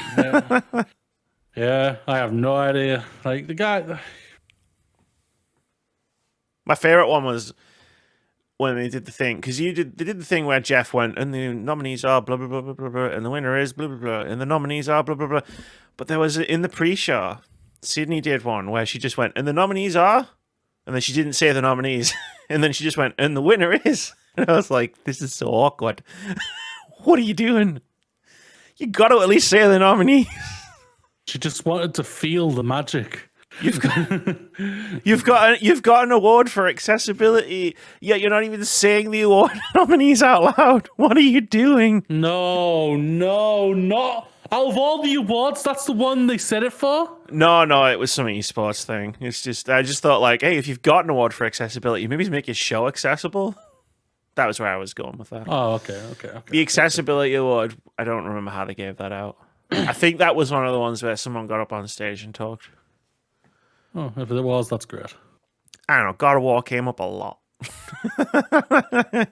yeah, I have no idea. Like the guy. My favorite one was when they did the thing, because they did the thing where Jeff went, and the nominees are blah, blah, blah, blah, blah, blah, and the winner is blah, blah, blah, and the nominees are blah, blah, blah. But there was, in the pre-show, Sydney did one where she just went, and the nominees are, and then she didn't say the nominees, and then she just went, and the winner is. And I was like, this is so awkward. What are you doing? You got to at least say the nominees. She just wanted to feel the magic. You've got an award for accessibility, yet you're not even saying the award nominees out loud. What are you doing? No, not out of all the awards, that's the one they said it for? No, it was some esports thing. It's just, I just thought like, hey, if you've got an award for accessibility, maybe make your show accessible. That was where I was going with that. Oh, okay. The accessibility award, I don't remember how they gave that out. I think that was one of the ones where someone got up on stage and talked. Oh, if it was, that's great. I don't know. God of War came up a lot.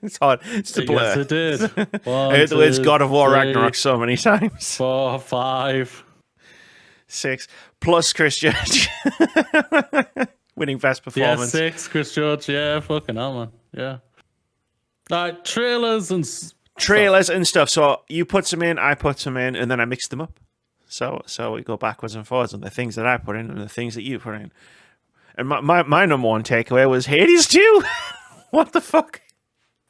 It's hard. It's a blur. Yes, it did. I heard the words God of War Ragnarok so many times. 4, 5, 6. Plus Chris Judge. Winning best performance. Yeah, 6. Chris Judge. Yeah, fucking hell, man. Yeah. Trailers and stuff. So you put some in, I put some in, and then I mix them up. So we go backwards and forwards on the things that I put in and the things that you put in. And my number one takeaway was Hades 2. What the fuck?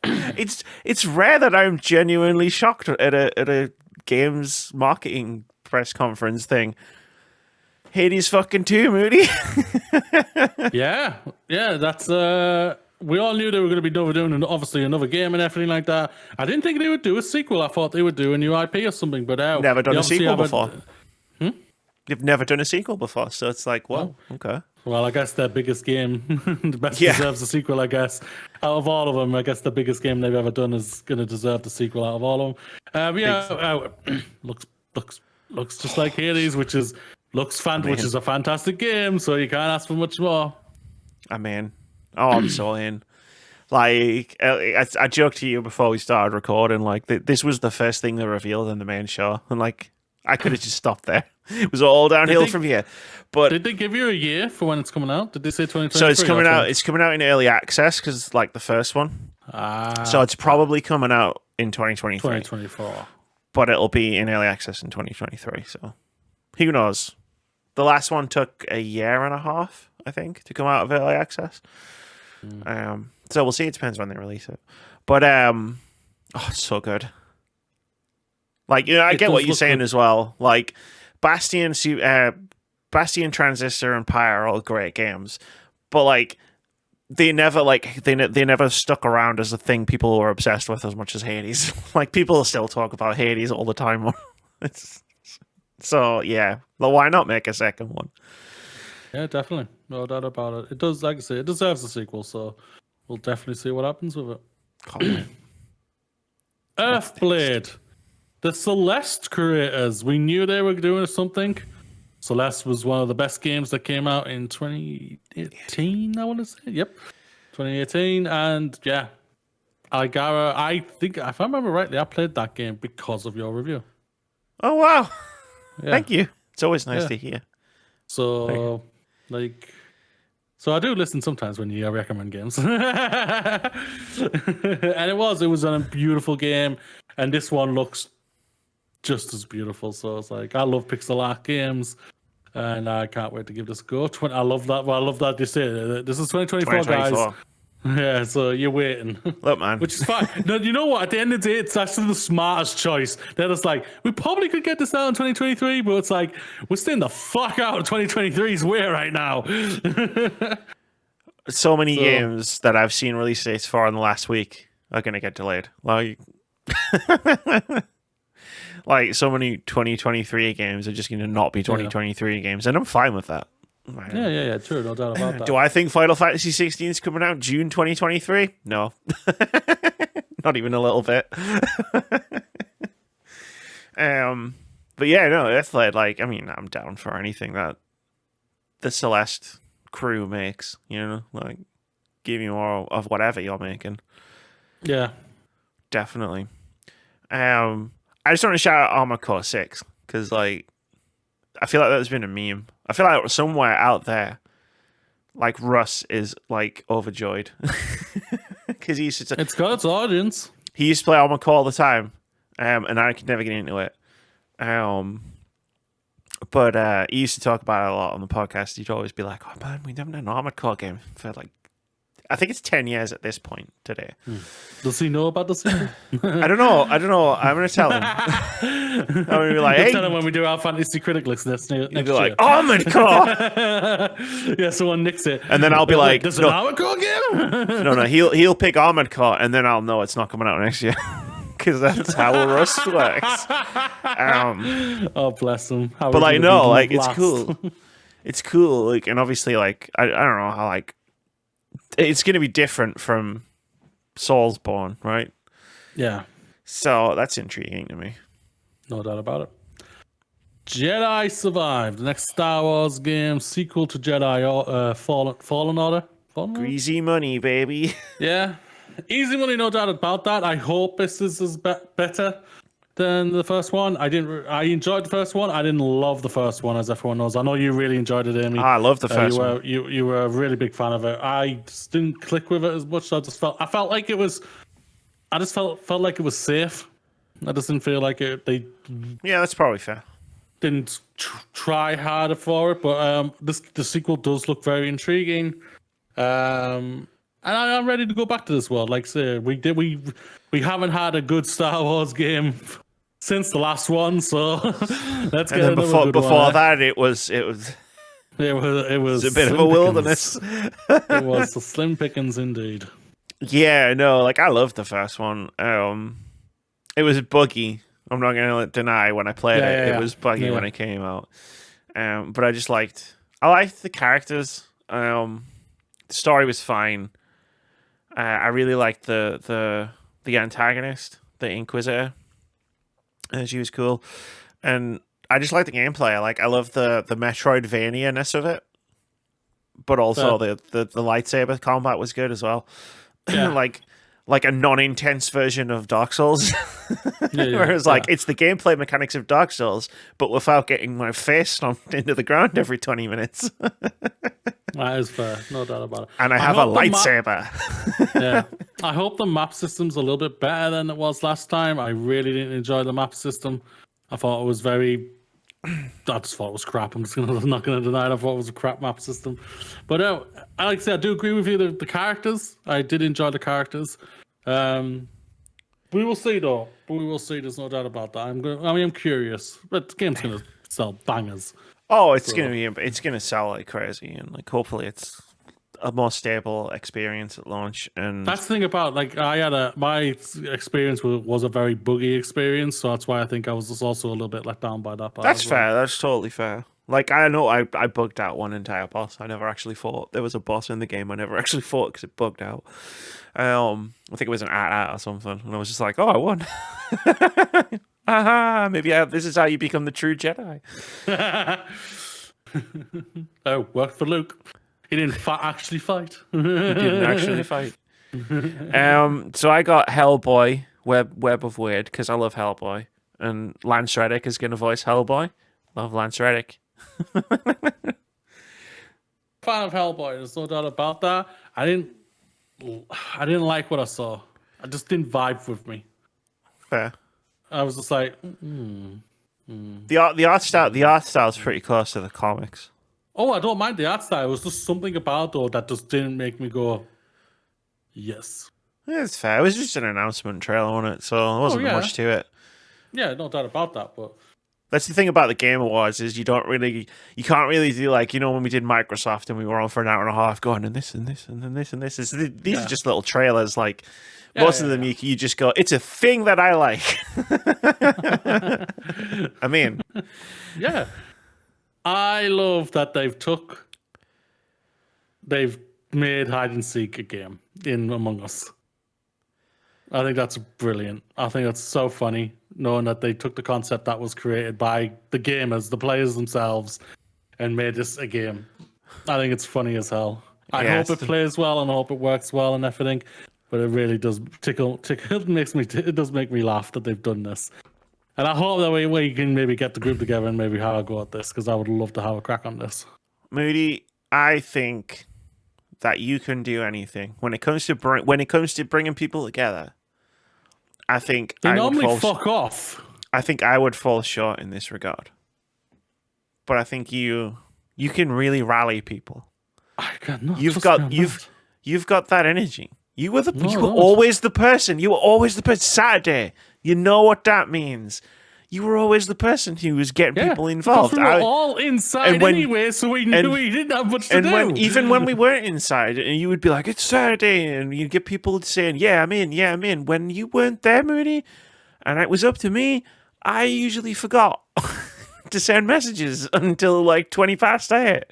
It's rare that I'm genuinely shocked at a games marketing press conference thing. Hades fucking 2, Moody. Yeah, that's we all knew they were going to be doing obviously another game and everything like that. I didn't think they would do a sequel. I thought they would do a new IP or something, but never done a sequel before. You've never done a sequel before, so it's like, well, okay. Well, I guess their biggest game, the best Yeah. deserves a sequel. I guess out of all of them, I guess the biggest game they've ever done is going to deserve the sequel out of all of them. Looks looks just like Hades, which is which is a fantastic game. So you can't ask for much more. I mean, oh, I'm so in. Like, I joked to you before we started recording, like, this was the first thing they revealed in the main show. And, like, I could have just stopped there. It was all downhill from here. But did they give you a year for when it's coming out? Did they say 2023? So it's coming out in early access, because, like, the first one. So it's probably coming out in 2023. 2024. But it'll be in early access in 2023. So who knows? The last one took a year and a half, I think, to come out of early access. So we'll see. It depends when they release it. But it's so good. Like, you know, I get what you're saying as well. Like, Bastion, Transistor, and Pyre are all great games, but like they never stuck around as a thing people were obsessed with as much as Hades. Like, people still talk about Hades all the time. So yeah, well, why not make a second one? Yeah, definitely, no doubt about it. It does, like I say, it deserves a sequel. So we'll definitely see what happens with it. Earthblade, the Celeste creators. We knew they were doing something. Celeste was one of the best games that came out in 2018, I want to say. Yep, 2018. And yeah, I think, if I remember rightly, I played that game because of your review. Oh, wow. Yeah. Thank you. It's always nice to hear. So, so I do listen sometimes when you recommend games. And it was a beautiful game. And this one looks just as beautiful. So it's like, I love pixel art games, and I can't wait to give this a go. I love that. Well, I love that you say this is 2024, guys. Yeah, so you're waiting. Look, man. Which is fine. No, you know what? At the end of the day, it's actually the smartest choice. They're just like, we probably could get this out in 2023, but it's like, we're staying the fuck out of 2023's way right now. So many games that I've seen release dates for in the last week are going to get delayed. Like, so many 2023 games are just going to not be 2023 games, and I'm fine with that. Yeah, true, no doubt about that. Do I think Final Fantasy 16 is coming out June 2023? No. Not even a little bit. But yeah, no, Earthblade, like, I mean, I'm down for anything that the Celeste crew makes, you know, like, give me more of whatever you're making. Yeah. Definitely. I just want to shout out Armored Core 6, because, like, I feel like that's been a meme. I feel like somewhere out there, like, Russ is, like, overjoyed. Because he used to... It's got its audience. He used to play Armored Core all the time, and I could never get into it. But he used to talk about it a lot on the podcast. He'd always be like, oh, man, we haven't had an Armored Core game for, like, I think it's 10 years at this point today. Does he know about the sequel? I don't know. I'm going to tell him. I'm going to be like, hey. Tell him when we do our Fantasy Critic list next year. He'll be like, Armored Core! Yeah, someone nicks it. And then I'll be like, there's an Armored Core game? No, he'll pick Armored Core, and then I'll know it's not coming out next year. Because that's how Rust works. Oh, bless him. But, like, no, like, it's cool. It's cool. Like, and obviously, like, I don't know how, like, it's going to be different from Soulsborne, right? Yeah. So that's intriguing to me. No doubt about it. Jedi Survived, the next Star Wars game, sequel to Jedi Fallen Order. Greasy money, baby. Yeah. Easy money, no doubt about that. I hope this is better than the first one. I enjoyed the first one. I didn't love the first one, as everyone knows. I know you really enjoyed it, Amy. I love the first one. You were a really big fan of it. I just didn't click with it as much. I felt like it was. I just felt like it was safe. I just didn't feel like it. Yeah, that's probably fair. Didn't try harder for it, but the sequel does look very intriguing. And I'm ready to go back to this world. Like I say, we haven't had a good Star Wars game since the last one, so let's get another good before one. that, it was it was a bit of a wilderness. It was the slim pickings indeed. Yeah, no, like I loved the first one. It was buggy. I'm not gonna deny when I played it. It was buggy when it came out. But I liked the characters. The story was fine. I really liked the antagonist, the Inquisitor. She was cool, and I just like the gameplay. I love the Metroidvania-ness of it, but also the lightsaber combat was good as well. Yeah. like a non-intense version of Dark Souls. Whereas it's the gameplay mechanics of Dark Souls, but without getting my face stomped into the ground every 20 minutes. That is fair, no doubt about it. And I have a lightsaber. Yeah, I hope the map system's a little bit better than it was last time. I really didn't enjoy the map system. I thought it was I just thought it was crap. I'm not going to deny it. I thought it was a crap map system. But like I said, I do agree with you. The characters, I did enjoy the characters. We will see, though. We will see. There's no doubt about that. I'm curious. But the game's going to sell bangers. Oh, it's gonna sell like crazy, and hopefully it's a more stable experience at launch. And that's the thing about my experience was a very buggy experience, so that's why I think I was just also a little bit let down by that part. That's fair. That's totally fair. I know I bugged out one entire boss. I never actually fought. There was a boss in the game I never actually fought because it bugged out. I think it was an at or something, and I was just like, oh, I won. Aha, maybe this is how you become the true Jedi. Oh, worked for Luke. He didn't actually fight. He didn't actually fight. So I got Hellboy, Web of Weird, because I love Hellboy. And Lance Reddick is going to voice Hellboy. Love Lance Reddick. Fan of Hellboy, there's no doubt about that. I didn't like what I saw. I just didn't vibe with me. Fair. I was just like, The art style is pretty close to the comics. Oh, I don't mind the art style. It was just something about though that just didn't make me go, yes. Yeah, it's fair. It was just an announcement trailer on it, so there wasn't much to it. Yeah, no doubt about that. But that's the thing about the Game Awards is you can't really do when we did Microsoft and we were on for an hour and a half going and this and this and then this and this. These are just little trailers. Most of them you just go, it's a thing that I like. I mean, yeah, I love that they've made hide and seek a game in Among Us. I think that's brilliant. I think that's so funny, knowing that they took the concept that was created by the gamers, the players themselves, and made this a game. I think it's funny as hell. I hope it plays well and I hope it works well and everything. But it really does tickle. It does make me laugh that they've done this. And I hope that we can maybe get the group together and maybe have a go at this, because I would love to have a crack on this. Moody, I think that you can do anything when it comes to bringing people together. I think they normally fuck off. I think I would fall short in this regard. But I think you can really rally people. I cannot. You've got that energy. You were always the person. You were always the person. Saturday. You know what that means. You were always the person who was getting people involved. We were all inside anyway, so we knew we didn't have much to do. Even when we weren't inside, and you would be like, it's Saturday, and you'd get people saying, yeah, I'm in. When you weren't there, Moody, and it was up to me, I usually forgot to send messages until 20 past 8.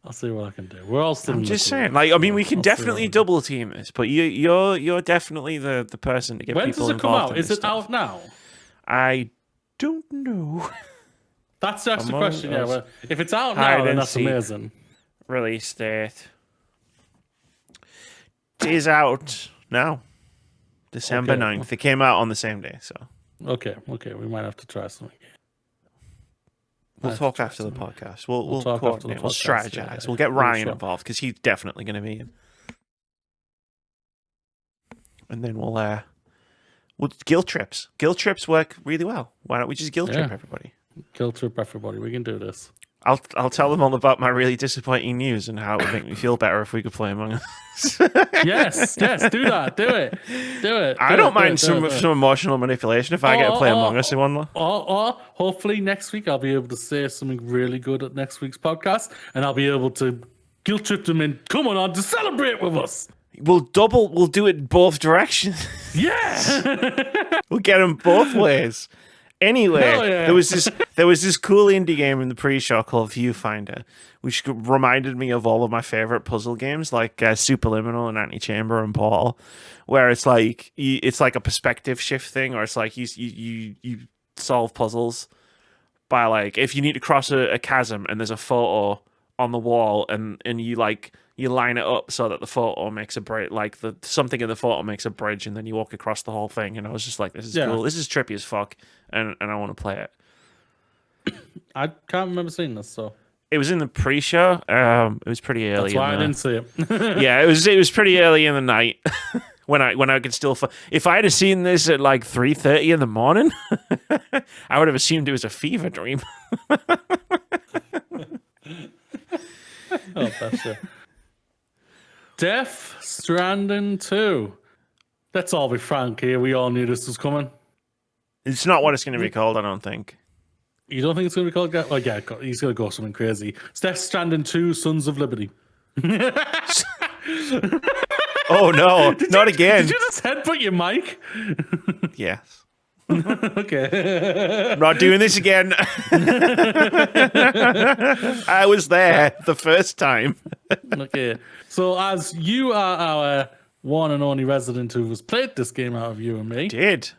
I'll see what I can do. We're all still. I'm just saying. We can definitely double team this, but you're definitely the person to get people involved. When does it come out? Is it out now? I don't know. That's the question. Yeah, well, if it's out now, then that's amazing. Release date. It is out now. December 9th. It came out on the same day, so. Okay. We might have to try something. We'll talk after the podcast. We'll coordinate. We'll strategize. Yeah. We'll get Ryan involved because he's definitely going to be in. And then we'll guilt trips. Guilt trips work really well. Why don't we just guilt trip everybody? Guilt trip everybody. We can do this. I'll tell them all about my really disappointing news and how it would make me feel better if we could play Among Us. yes, do that. Do it. I don't mind some emotional manipulation if I get to play Among Us in one. Or hopefully next week I'll be able to say something really good at next week's podcast, and I'll be able to guilt trip them in. Come on to celebrate with us. We'll do it both directions. Yeah. We'll get them both ways. Anyway, Hell yeah. there was this cool indie game in the pre-show called Viewfinder, which reminded me of all of my favorite puzzle games like Superliminal and Antichamber and Portal, where it's like it's like a perspective shift thing, or it's like you solve puzzles by like if you need to cross a chasm and there's a photo on the wall and you like you line it up so that the photo makes a bridge, like the something in the photo makes a bridge, and then you walk across the whole thing. And I was just like, this is cool. This is trippy as fuck, and I want to play it. I can't remember seeing this, so it was in the pre-show. It was pretty early. That's why I didn't see it. Yeah, it was pretty early in the night when I could still. If I had seen this at like 3:30 in the morning, I would have assumed it was a fever dream. Oh, that's it. Death Stranding 2. Let's all be frank here. We all knew this was coming. It's not what it's going to be called, I don't think. You don't think it's going to be called? Oh, yeah, he's going to go something crazy. It's Death Stranding 2, Sons of Liberty. Oh, no. Not again. Did you just headbutt your mic? Yes. Okay. I'm not doing this again. I was there the first time. Okay. So, as you are our one and only resident who has played this game out of you and me. Did.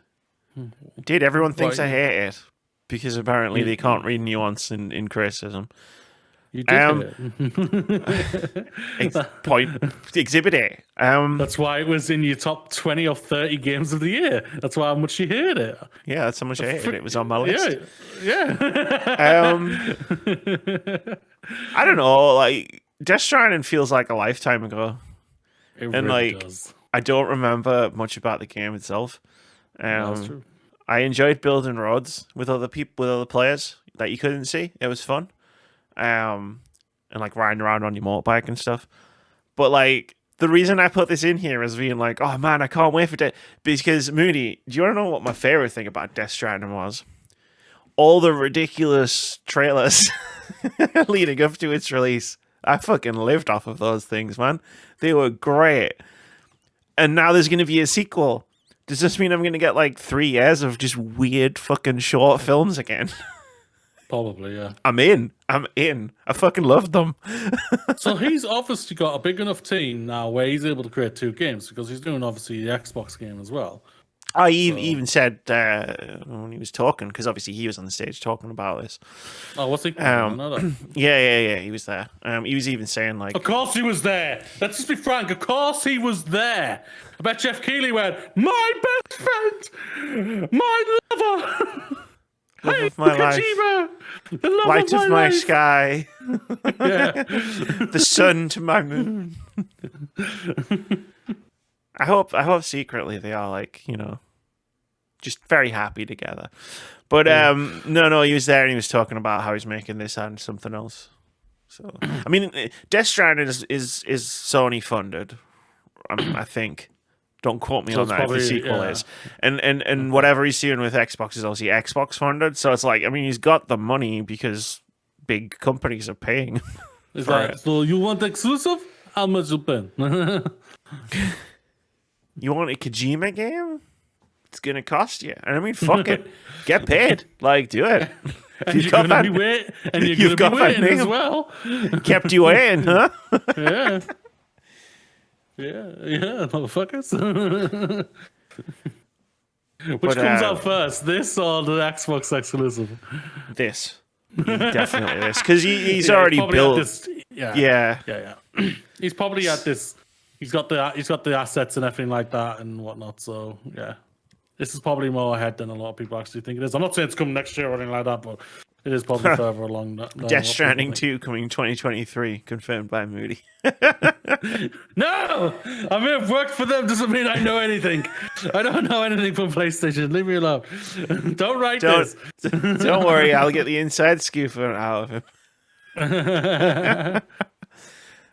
Everyone thinks Right. I hate it because apparently they can't read nuance in criticism. You did it. Point. Exhibit A. That's why it was in your top 20 or 30 games of the year. That's why how much you hated it. Yeah, that's how much I hated it. It was on my list. Yeah. I don't know. Like, Death Stranding feels like a lifetime ago. It And really like, does. I don't remember much about the game itself. That's true. I enjoyed building roads with other people, with other players that you couldn't see. It was fun, and like riding around on your motorbike and stuff. But like, the reason I put this in here is being like, oh man, I can't wait for Death. Because Moody, do you want to know what my favorite thing about Death Stranding was? All the ridiculous trailers leading up to its release. I fucking lived off of those things, man. They were great. And now there's going to be a sequel. Does this mean I'm going to get like 3 years of just weird fucking short films again? Probably, yeah. I'm in. I fucking love them. So he's obviously got a big enough team now where he's able to create 2 games because he's doing obviously the Xbox game as well. I even said when he was talking, because obviously he was on the stage talking about this. Oh, what's he? I know that. Yeah, he was there. He was even saying like, Of course he was there. Let's just be frank. Of course he was there. I bet Jeff Keighley went, my best friend, my lover. love of my life, Kojima, the love light of my life. sky, Yeah. the sun to my moon. I hope secretly they are like, just very happy together. But no, he was there and he was talking about how he's making this and something else. So I mean, Death Stranding is Sony funded, I think. Don't quote me So on it's that if the probably- sequel yeah. is. And whatever he's doing with Xbox is obviously Xbox funded. So it's like, I mean, he's got the money because big companies are paying. Is for that, it. so you want exclusive? How much you pay? You want a Kojima game? It's gonna cost you. And I mean, fuck it. Get paid. Like, do it. And You've you're got going to that- be waiting. And you're you've going to got be that waiting as name. well. Kept you in, huh? Yeah. Yeah, motherfuckers. Which comes out first, this or the Xbox exclusive? This. Definitely this. Because he's Yeah, already probably built. had this, Yeah. yeah. He's probably at this. He's got the assets and everything like that and whatnot. So yeah, this is probably more ahead than a lot of people actually think it is. I'm not saying it's coming next year or anything like that, but it is probably further along. Than what Death people Stranding think. 2 coming 2023, confirmed by Moody. No, I may have worked for them. Doesn't mean I know anything. I don't know anything from PlayStation. Leave me alone. Don't write this. Don't worry, I'll get the inside scoop out of him.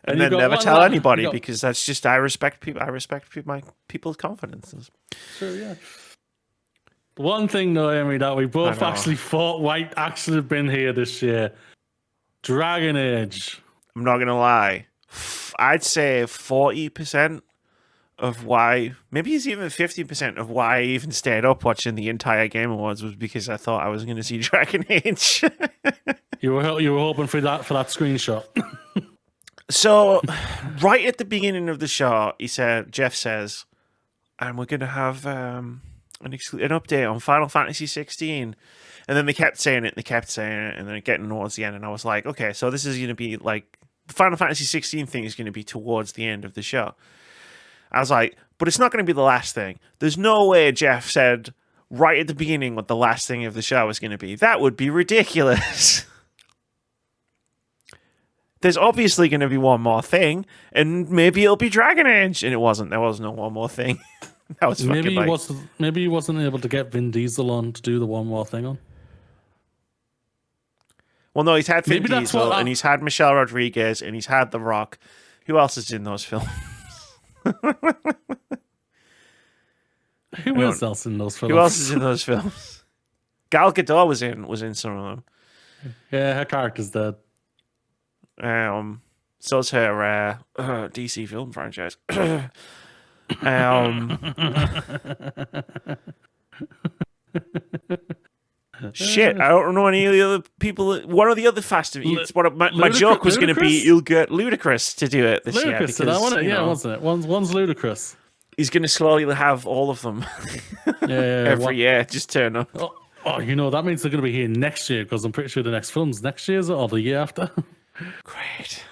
And you then got never one tell left. anybody You got- because that's just I respect people. I respect my people's confidences. Sure, yeah. One thing though, Amy, that we both know. actually thought might actually have been here this year. Dragon Age. I'm not gonna lie. I'd say 40% of why, maybe it's even 50% of why I even stayed up watching the entire Game Awards was because I thought I was going to see Dragon Age. You were hoping for that screenshot. So, right at the beginning of the show, Jeff says, and we're going to have an update on Final Fantasy 16. And then they kept saying it, and then getting towards the end, and I was like, okay, so this is going to be like, the Final Fantasy 16 thing is going to be towards the end of the show. I was like, but it's not going to be the last thing. There's no way Jeff said right at the beginning what the last thing of the show was going to be. That would be ridiculous. There's obviously going to be one more thing, and maybe it'll be Dragon Age. And it wasn't. There was no one more thing. That was maybe he wasn't able to get Vin Diesel on to do the one more thing on. Well, no, he's had Vin Diesel, and he's had Michelle Rodriguez, and he's had The Rock. Who else is in those films? Who else in those films? Who else is in those films? Gal Gadot was in some of them. Yeah, her character's dead. So's her DC film franchise. Shit, I don't know any of the other people. One of the other Fast and Furious. My joke was going to be you'll get Ludacris to do it this year. Ludacris, wasn't it? One's Ludacris. He's going to slowly have all of them every year. Just turn up. Oh, that means they're going to be here next year because I'm pretty sure the next film's next year or the year after. Great.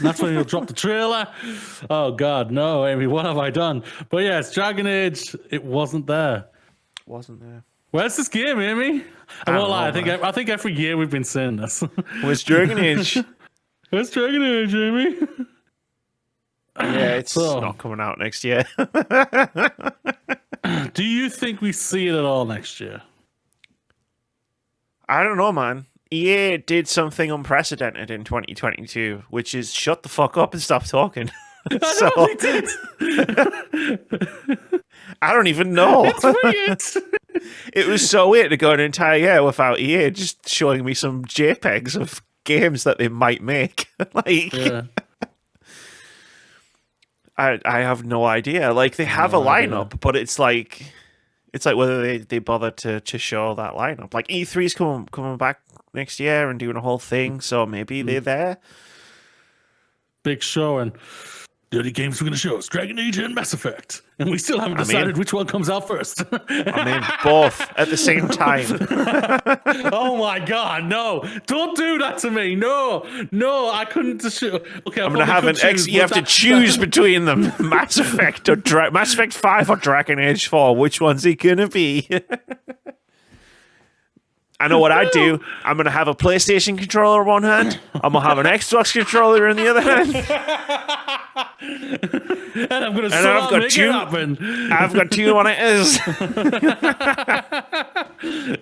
That's when he'll drop the trailer. Oh God, no, Amy, what have I done? But yeah, it's Dragon Age. It wasn't there. Where's this game, Amy? I won't lie. I think every year we've been saying this. Where's Dragon Age? Where's Dragon Age, Amy? Yeah, it's not coming out next year. Do you think we see it at all next year? I don't know, man. EA did something unprecedented in 2022, which is shut the fuck up and stop talking. I know they did. I don't even know. It's weird. It was so weird to go an entire year without EA just showing me some JPEGs of games that they might make. I have no idea. Like, they have a lineup, but it's like whether they bother to show that lineup. Like, E3's coming back next year and doing a whole thing, so maybe they're there. Big show, and the only games we're going to show is Dragon Age and Mass Effect. And we still haven't decided which one comes out first. Both at the same time. Oh my God, no. Don't do that to me. No, I couldn't just show. Okay, I'm going to have you have to choose between them. Mass Effect or Mass Effect 5 or Dragon Age 4. Which one's it going to be? I know what I'd do. I'm going to have a PlayStation controller in one hand. I'm going to have an Xbox controller in the other hand. And I'm going to make it happen. I've got two monitors.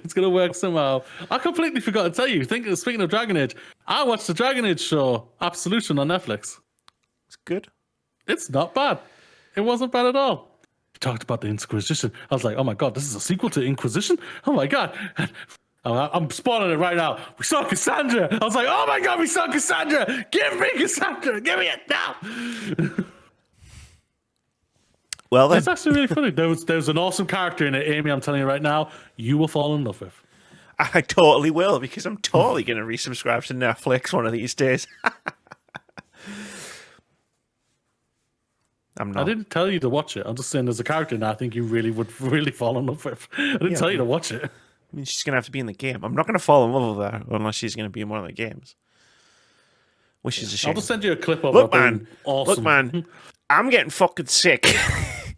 It's going to work somehow. I completely forgot to tell you. Speaking of Dragon Age, I watched the Dragon Age show, Absolution, on Netflix. It's good. It's not bad. It wasn't bad at all. We talked about the Inquisition. I was like, oh my God, this is a sequel to Inquisition? Oh my God. I'm spoiling it right now. We saw Cassandra. I was like, oh my God, we saw Cassandra. Give me Cassandra. Give me it now. Well, then. It's actually really funny. There's an awesome character in it, Amy, I'm telling you right now, you will fall in love with. I totally will, because I'm totally going to resubscribe to Netflix one of these days. I'm not. I didn't tell you to watch it. I'm just saying there's a character in it I think you really would fall in love with. I didn't tell you to watch it. I mean, she's going to have to be in the game. I'm not going to fall in love with her unless she's going to be in one of the games. Which is a shame. I'll just send you a clip of her being awesome. Look, man, I'm getting fucking sick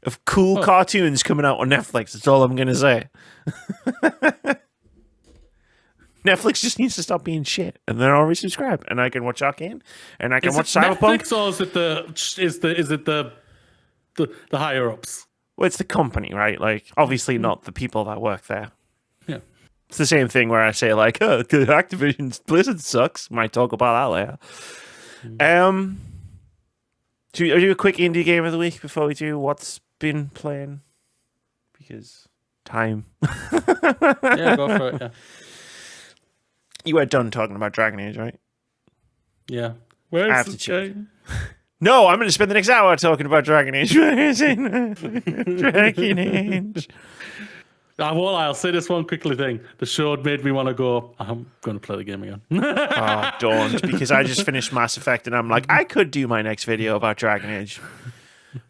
of cool cartoons coming out on Netflix. That's all I'm going to say. Netflix just needs to stop being shit, and then I'll resubscribe, and I can watch Arcane, and I can watch Cyberpunk. Netflix, or is it the higher ups? Well, it's the company, right? Like, obviously not the people that work there. Yeah. It's the same thing where I say, like, oh, Activision Blizzard sucks. Might talk about that later. Do we do a quick indie game of the week before we do what's been playing? Because time. Yeah, go for it, yeah. You were done talking about Dragon Age, right? Yeah. I have to choose. No, I'm going to spend the next hour talking about Dragon Age. Dragon Age. I'll say this one quickly thing. The show made me want to go, I'm going to play the game again. Oh, don't, because I just finished Mass Effect and I'm like, I could do my next video about Dragon Age.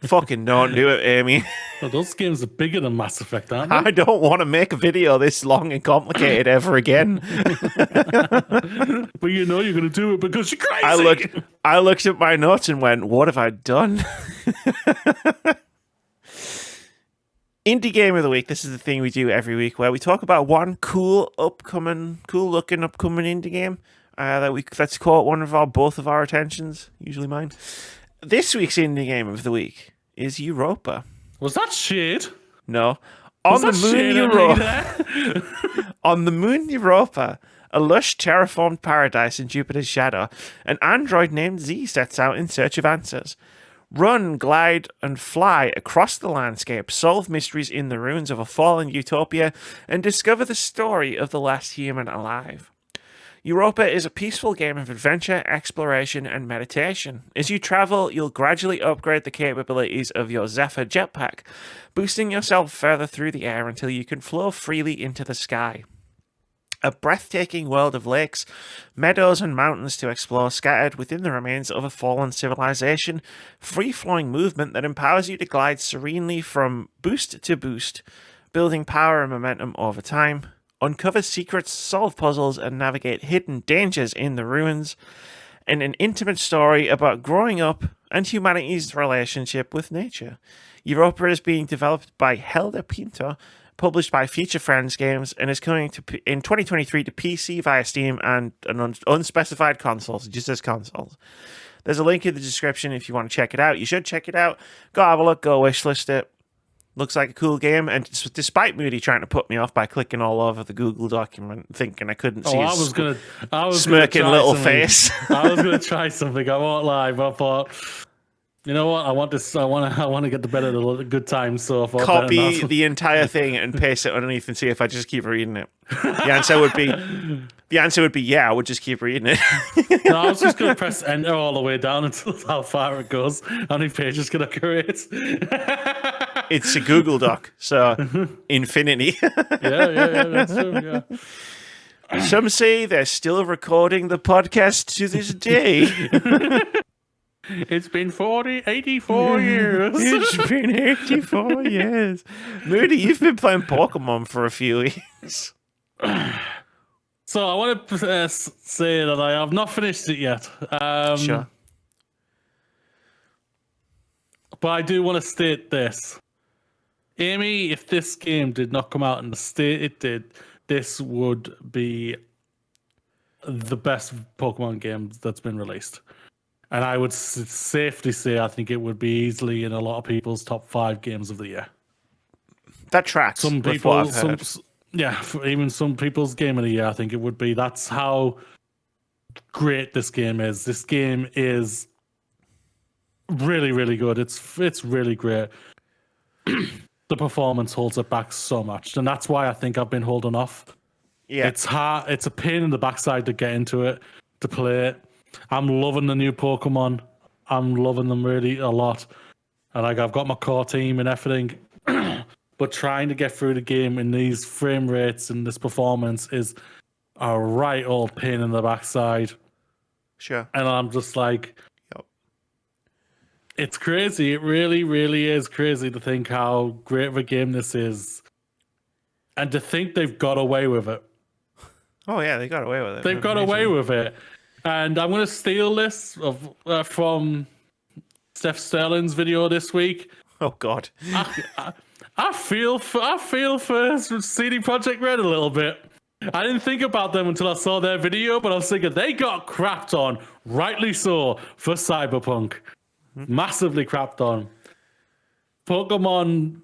Fucking don't do it, Amy. Well, those games are bigger than Mass Effect, aren't they? I don't want to make a video this long and complicated ever again. But you know you're going to do it because you're crazy. I looked at my notes and went, what have I done? Indie Game of the Week. This is the thing we do every week where we talk about one cool looking upcoming indie game that's caught both of our attentions, usually mine. This week's Indie Game of the Week is Europa. Was that shit? No. On the moon Europa, a lush terraformed paradise in Jupiter's shadow, an android named Z sets out in search of answers. Run, glide, and fly across the landscape, solve mysteries in the ruins of a fallen utopia, and discover the story of the last human alive. Europa is a peaceful game of adventure, exploration, and meditation. As you travel, you'll gradually upgrade the capabilities of your Zephyr jetpack, boosting yourself further through the air until you can flow freely into the sky. A breathtaking world of lakes, meadows, and mountains to explore scattered within the remains of a fallen civilization, free-flowing movement that empowers you to glide serenely from boost to boost, building power and momentum over time. Uncover secrets, solve puzzles, and navigate hidden dangers in the ruins, and an intimate story about growing up and humanity's relationship with nature. Europa is being developed by Helder Pinto, published by Future Friends Games, and is coming in 2023 to PC via Steam and an unspecified consoles. It just says consoles. There's a link in the description if you want to check it out. You should check it out. Go have a look, go wishlist it. Looks like a cool game, and despite Moody trying to put me off by clicking all over the Google document, thinking I couldn't see his smirking little face. I was going to try something. I won't lie, but I thought, you know what? I want to get the better of the good times. So I thought copy the entire thing and paste it underneath and see if I just keep reading it. The answer would be yeah. I would just keep reading it. No, I was just going to press enter all the way down until how far it goes. How many pages can I create? It's a Google Doc, so infinity. Yeah, that's true, yeah. Some say they're still recording the podcast to this day. It's been 84 years. It's been 84 years. Moody, you've been playing Pokemon for a few weeks. So I want to say that I have not finished it yet. Sure. But I do want to state this. Amy, if this game did not come out in the state it did, this would be the best Pokemon game that's been released. And I would safely say I think it would be easily in a lot of people's top 5 games of the year. That tracks. Some people, even some people's game of the year, I think it would be. That's how great this game is. This game is really, really good. It's really great. The performance holds it back so much, and that's why I think I've been holding off. Yeah, it's hard. It's a pain in the backside to get into it, to play it. I'm loving the new Pokemon. I'm loving them really a lot, and I've got my core team and everything. But trying to get through the game in these frame rates and this performance is a right old pain in the backside. Sure. And I'm just like, it's crazy. It really, really is crazy to think how great of a game this is. And to think they've got away with it. Oh, yeah, they got away with it. They've got away with it. And I'm going to steal this from Steph Sterling's video this week. Oh, God. I feel for CD Projekt Red a little bit. I didn't think about them until I saw their video, but I was thinking they got crapped on, rightly so, for Cyberpunk. Massively crapped on. Pokemon,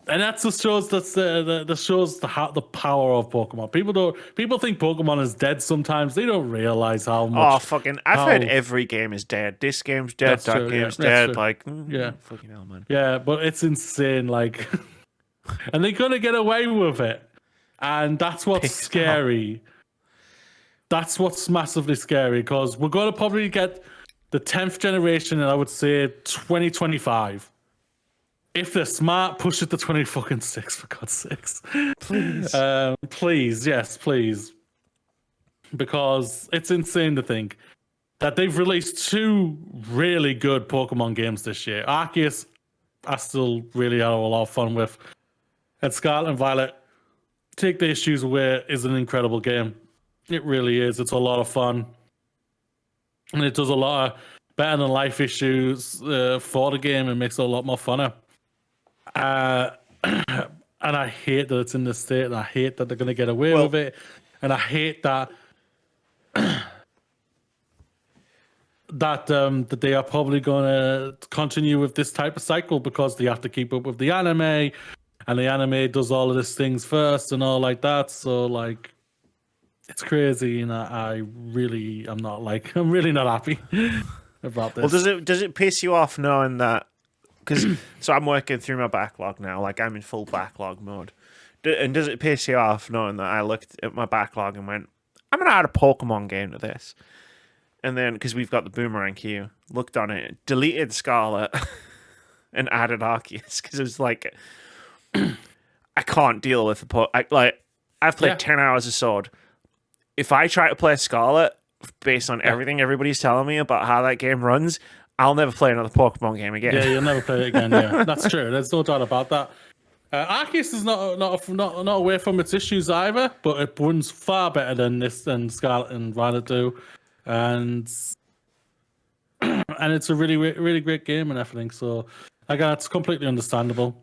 and that just shows the power of Pokemon. People think Pokemon is dead sometimes. They don't realize how much. Oh, I've heard every game is dead. This game's dead. That game's dead. Like, fucking hell, man. Yeah, but it's insane. Like, and they're gonna get away with it, and that's what's scary. That's what's massively scary, because we're gonna probably get the 10th generation, and I would say 2025. If they're smart, push it to 2026 for God's sakes. Please. Please, yes, please. Because it's insane to think that they've released 2 really good Pokemon games this year. Arceus, I still really have a lot of fun with. And Scarlet and Violet, take the issues away, is an incredible game. It really is. It's a lot of fun. And it does a lot of better than life issues for the game and makes it a lot more funner. And I hate that it's in this state, and I hate that they're going to get away with it. And I hate that that they are probably going to continue with this type of cycle because they have to keep up with the anime, and the anime does all of these things first and all like that. So like, it's crazy, and I'm really not happy about this. Well, does it piss you off knowing that? Because so I'm working through my backlog now, like I'm in full backlog mode. And does it piss you off knowing that I looked at my backlog and went, I'm gonna add a Pokemon game to this? And then, because we've got the Boomerang queue, looked on it, deleted Scarlet, and added Arceus, because it was like, I can't deal with the I've played 10 hours of Sword. If I try to play Scarlet, based on everything everybody's telling me about how that game runs, I'll never play another Pokemon game again. Yeah, you'll never play it again. Yeah, that's true. There's no doubt about that. Arceus is not away from its issues either, but it runs far better than Scarlet and Violet do, and it's a really really great game and everything. So again, it's completely understandable.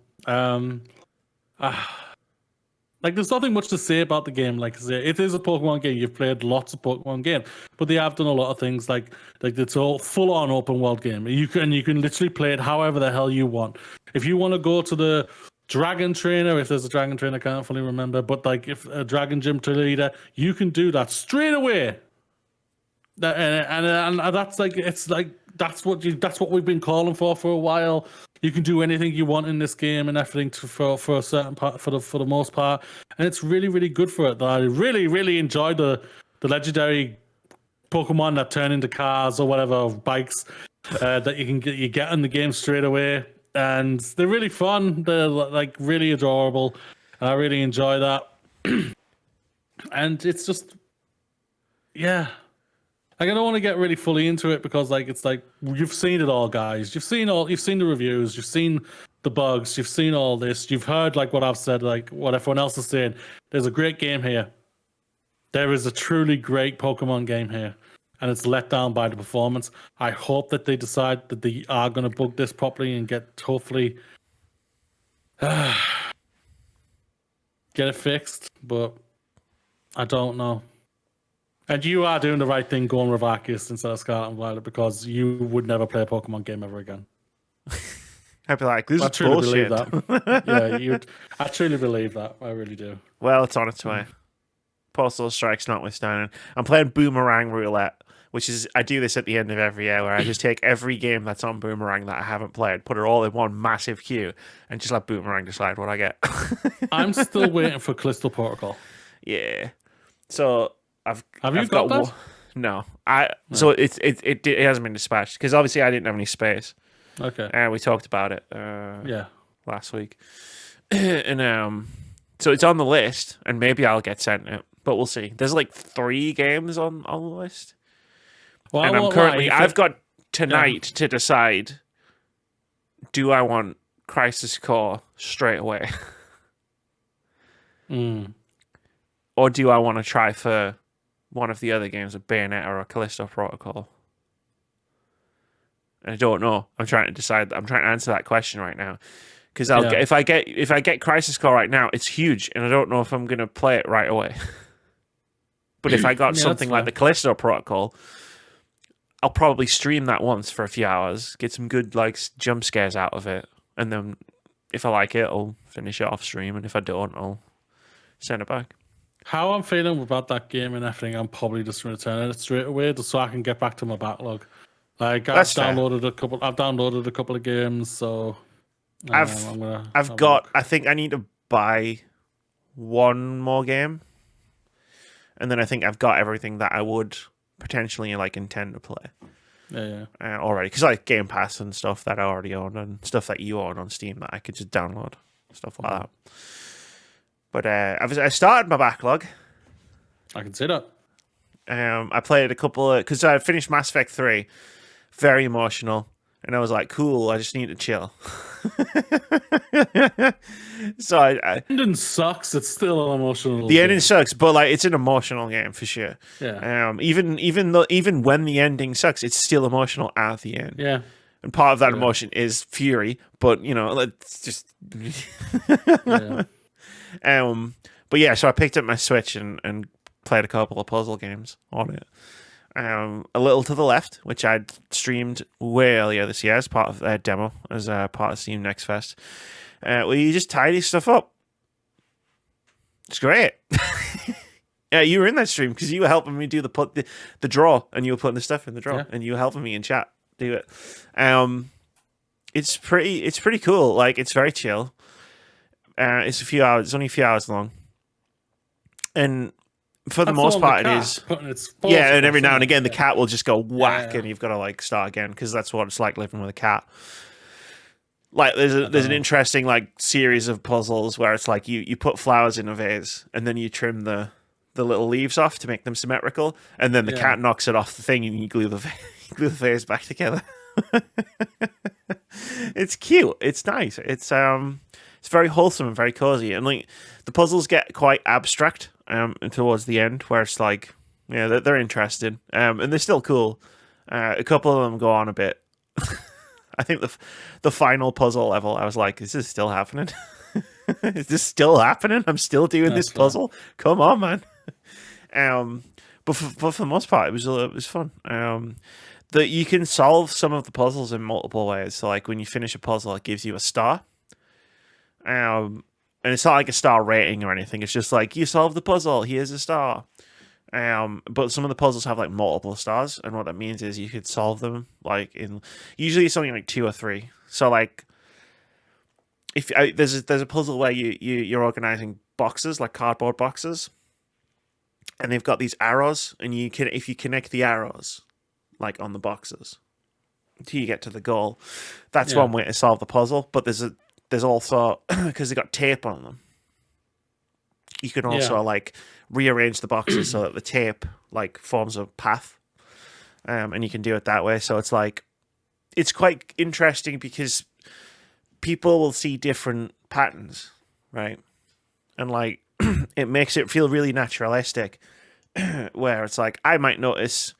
Like, there's nothing much to say about the game. Like I say, it is a Pokemon game. You've played lots of Pokemon games, but they have done a lot of things like it's a full-on open world game. You can literally play it however the hell you want. If you want to go to the Dragon Trainer, if there's a Dragon Trainer, I can't fully remember, but like if a Dragon Gym leader, you can do that straight away. And that's like, it's like that's what we've been calling for a while. You can do anything you want in this game and everything for a certain part, for the most part, and it's really really good for it. I really really enjoyed the legendary Pokemon that turn into cars or whatever, or bikes that you get in the game straight away, and they're really fun. They're like really adorable, and I really enjoy that. And it's just, yeah. Like, I don't want to get really fully into it because like it's like you've seen it all, guys. You've seen the reviews, you've seen the bugs, you've seen all this, you've heard like what I've said, like what everyone else is saying. There's a great game here. There is a truly great Pokemon game here, and it's let down by the performance. I hope that they decide that they are going to bug this properly and hopefully get it fixed, but I don't know. And you are doing the right thing going with Arceus instead of Scarlet and Violet, because you would never play a Pokemon game ever again. I'd be like, this is truly bullshit. believe that. Yeah, I truly believe that. I really do. Well, it's on its way. Postal strikes notwithstanding. I'm playing Boomerang Roulette, which is, I do this at the end of every year where I just take every game that's on Boomerang that I haven't played, put it all in one massive queue, and just let Boomerang decide what I get. I'm still waiting for Callisto Protocol. Yeah. So Have you got that? No. So it hasn't been dispatched because obviously I didn't have any space. Okay. And we talked about it. Last week. And so it's on the list, and maybe I'll get sent it, but we'll see. There's like 3 games on the list. Well, and I've got tonight to decide, do I want Crisis Core straight away? Or do I want to try for one of the other games, of Bayonetta or Callisto Protocol? And I don't know. I'm trying to decide. I'm trying to answer that question right now. Because if I get Crisis Core right now, it's huge, and I don't know if I'm gonna play it right away. But if I got something like the Callisto Protocol, I'll probably stream that once for a few hours, get some good like jump scares out of it, and then if I like it, I'll finish it off stream, and if I don't, I'll send it back. How I'm feeling about that game and everything, I'm probably just returning it straight away, just so I can get back to my backlog. Like I've downloaded a couple of games, so I think I need to buy one more game, and then I think I've got everything that I would potentially like intend to play. already, because like Game Pass and stuff that I already own and stuff that you own on Steam that I could just download, stuff like that. But I started my backlog. I can see that. I played a couple of, because I finished Mass Effect 3, very emotional, and I was like, cool, I just need to chill. So the ending sucks. It's still an emotional. The ending sucks, but like it's an emotional game for sure. Yeah. Even when the ending sucks, it's still emotional at the end. Yeah. And part of that emotion is fury, but you know, let's just. But yeah, so I picked up my Switch and played a couple of puzzle games on it. A Little to the Left, which I'd streamed way earlier this year as part of their demo, as part of Steam Next Fest, where you just tidy stuff up. It's great. Yeah, you were in that stream because you were helping me do the draw, and you were putting the stuff in the draw, and you were helping me in chat do it. It's pretty cool. Like, it's very chill. It's a few hours. It's only a few hours long, and for the most part, it is. Yeah, and every now and again, the cat will just go whack, and you've got to like start again because that's what it's like living with a cat. Like, there's an interesting like series of puzzles where it's like you put flowers in a vase, and then you trim the little leaves off to make them symmetrical, and then the cat knocks it off the thing, and you glue the vase back together. It's cute. It's nice. It's very wholesome and very cozy, and like the puzzles get quite abstract towards the end, where it's like, yeah, they're interesting, and they're still cool. A couple of them go on a bit. I think the final puzzle level, I was like, is this still happening? Is this still happening? I'm still doing this puzzle. Come on, man. But for the most part, it was fun. That you can solve some of the puzzles in multiple ways. So like when you finish a puzzle, it gives you a star. And it's not like a star rating or anything. It's just like, you solved the puzzle, here's a star. But some of the puzzles have like multiple stars, and what that means is you could solve them like in usually something like 2 or 3. So like, if there's a puzzle where you're organizing boxes, like cardboard boxes, and they've got these arrows, and if you connect the arrows like on the boxes until you get to the goal, that's one way to solve the puzzle. But there's also, because they got tape on them, you can also like rearrange the boxes so that the tape like forms a path, and you can do it that way. So it's like, it's quite interesting because people will see different patterns, right? And like it makes it feel really naturalistic, where it's like, I might notice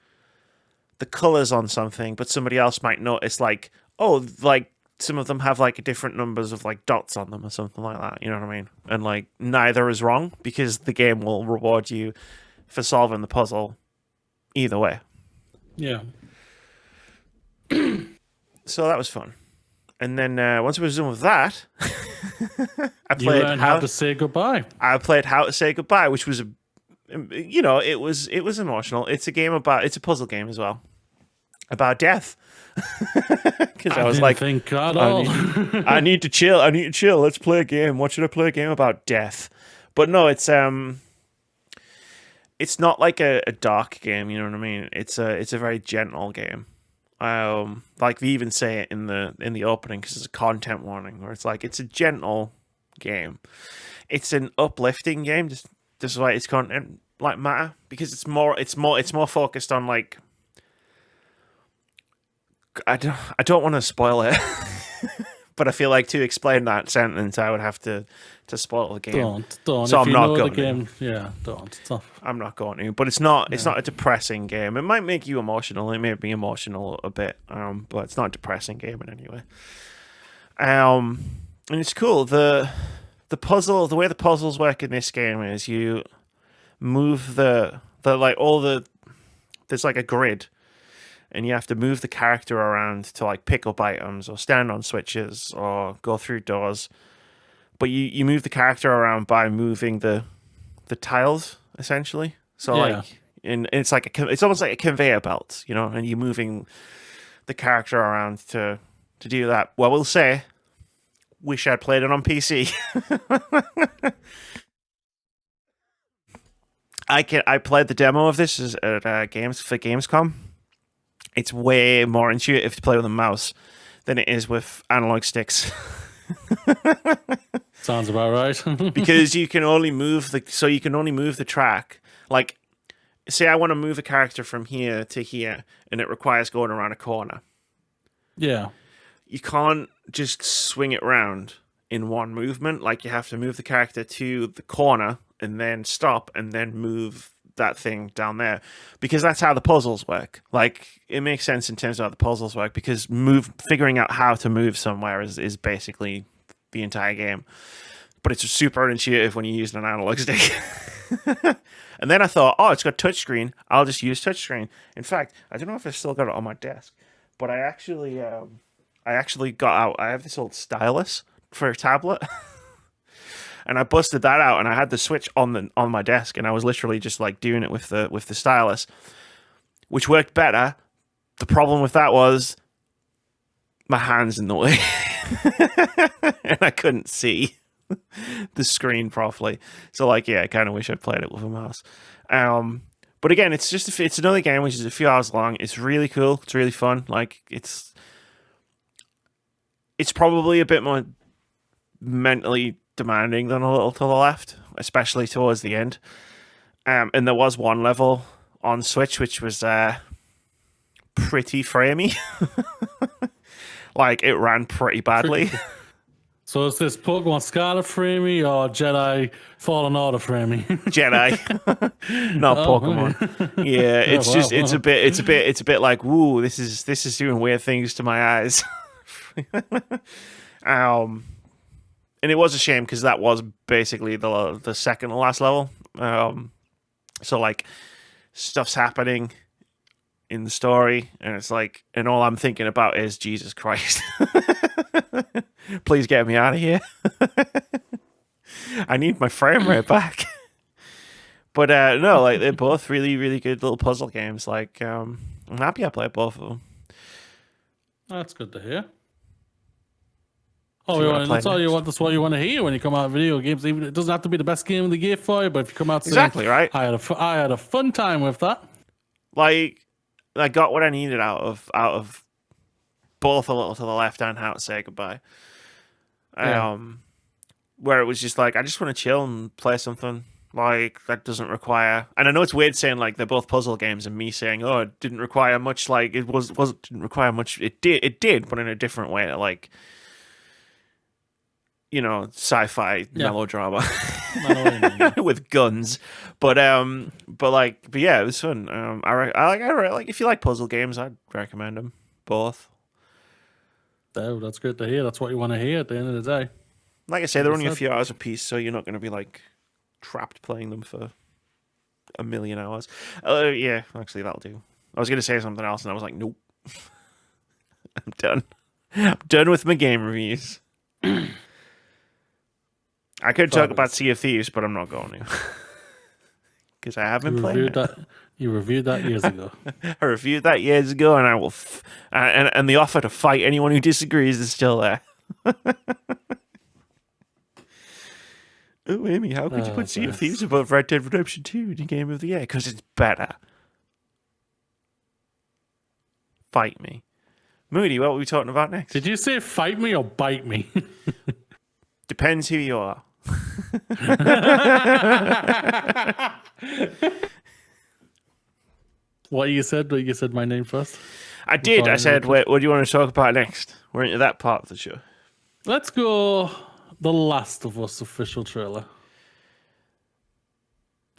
the colors on something, but somebody else might notice like, oh, like some of them have like different numbers of like dots on them or something like that. You know what I mean? And like, neither is wrong because the game will reward you for solving the puzzle either way. Yeah. So that was fun. And then once we was done with that, I played you learned how to say goodbye. I played How to Say Goodbye, which was, you know, it was emotional. It's a puzzle game as well, about death. Because I was like, I need to chill. Let's play a game. What should I play a game about? Death. But no, it's not like a dark game. You know what I mean? It's a very gentle game. Like they even say it in the opening, because it's a content warning, where it's like, it's a gentle game. It's an uplifting game. Just why its content like matter, because it's more focused on like, I don't want to spoil it, but I feel like to explain that sentence, I would have to spoil the game. Don't. So if I'm not know going the game, don't. Stop. I'm not going to. But it's not a depressing game. It might make you emotional. It may be emotional a bit, but it's not a depressing game in any way. And it's cool. The way the puzzles work in this game is you move there's like a grid, and you have to move the character around to like pick up items or stand on switches or go through doors. But you move the character around by moving the tiles, essentially. So like, it's like it's almost like a conveyor belt, you know, and you're moving the character around to do that. Well, we'll say, wish I'd played it on PC. I played the demo of this at Gamescom. it's way more intuitive to play with a mouse than it is with analog sticks. Sounds about right. Because you can only move the track. Like, say I want to move a character from here to here, and it requires going around a corner. Yeah. You can't just swing it round in one movement. Like, you have to move the character to the corner and then stop and then move that thing down there, because that's how the puzzles work. Like, it makes sense in terms of how the puzzles work, because figuring out how to move somewhere is basically the entire game. But it's super intuitive when you use an analog stick. And then I thought, oh, it's got touchscreen. I'll just use touchscreen. In fact, I don't know if I've still got it on my desk, but I actually got out. I have this old stylus for a tablet. And I busted that out, and I had the Switch on my desk, and I was literally just like doing it with the stylus, which worked better. The problem with that was my hand's in the way, and I couldn't see the screen properly. So, like, yeah, I kind of wish I'd played it with a mouse. But again, it's another game which is a few hours long. It's really cool. It's really fun. Like, it's probably a bit more mentally demanding than A Little to the Left, especially towards the end. And there was one level on Switch which was pretty framey. Like, it ran pretty badly. So is this Pokemon Scarlet framey or Jedi Fallen Order framey? Jedi, not Pokemon. Okay. Yeah, it's a bit like, ooh, this is doing weird things to my eyes. And it was a shame, because that was basically the second to last level. So, like, stuff's happening in the story, and it's like, and all I'm thinking about is, Jesus Christ. Please get me out of here. I need my frame rate back. But no, like, they're both really, really good little puzzle games. Like, I'm happy I played both of them. That's good to hear. That's all you want. That's what you want to hear when you come out with video games. Even it doesn't have to be the best game of the year for you, but if you come out saying, exactly right, I had a fun time with that. Like, I got what I needed out of both A Little to the Left and How to Say Goodbye. Yeah. Where it was just like, I just want to chill and play something like that doesn't require. And I know it's weird saying like they're both puzzle games, and me saying, oh, it didn't require much. Like, it didn't require much. It did, but in a different way. Like, you know, sci-fi melodrama with guns, but yeah, it was fun. I like if you like puzzle games, I'd recommend them both. Oh, that's good to hear. That's what you want to hear at the end of the day. Like I say, they're only a few hours a piece, so you're not going to be like trapped playing them for a million hours. Yeah, actually, that'll do. I was going to say something else, and I was like, nope, I'm done. I'm done with my game reviews. I could talk about Sea of Thieves, but I'm not going to. Because I haven't played it. You reviewed that years ago. I reviewed that years ago, and I will. And the offer to fight anyone who disagrees is still there. Oh, Amy, how could you put Sea of Thieves above Red Dead Redemption 2 in Game of the Year? Because it's better. Fight me. Moody, what were we talking about next? Did you say fight me or bite me? Depends who you are. What you said? You said my name first. I did. I said, wait, what do you want to talk about next? We're into that part of the show. Let's go. The Last of Us official trailer.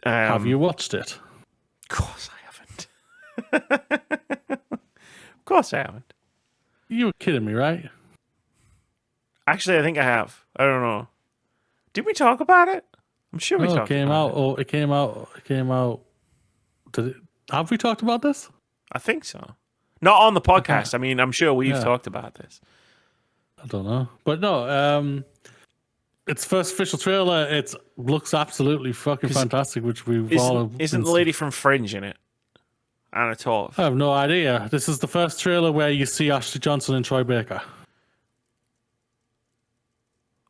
Have you watched it? Of course I haven't. Of course I haven't. You were kidding me, right? Actually, I think I have. I don't know. Did we talk about it? I'm sure we talked about it. Oh, it came out. Did it? Have we talked about this? I think so. Not on the podcast. I mean, I'm sure we've talked about this. I don't know. But no, it's first official trailer. It looks absolutely fucking fantastic, which we've all... Isn't the lady from Fringe in it? Anna Torv. I have no idea. This is the first trailer where you see Ashley Johnson and Troy Baker.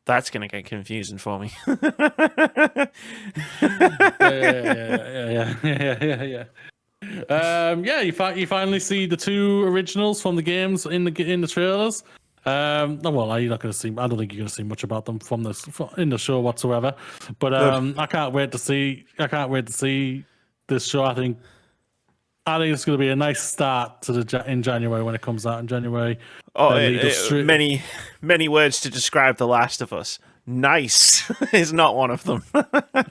That's going to get confusing for me. Yeah. Yeah, you finally see the two originals from the games in the trailers. Well, you're not going to see. I don't think you're going to see much about them in the show whatsoever. But Good. I can't wait to see. I can't wait to see this show. I think it's going to be a nice start to in January when it comes out in January. Oh, many words to describe The Last of Us. Nice is not one of them.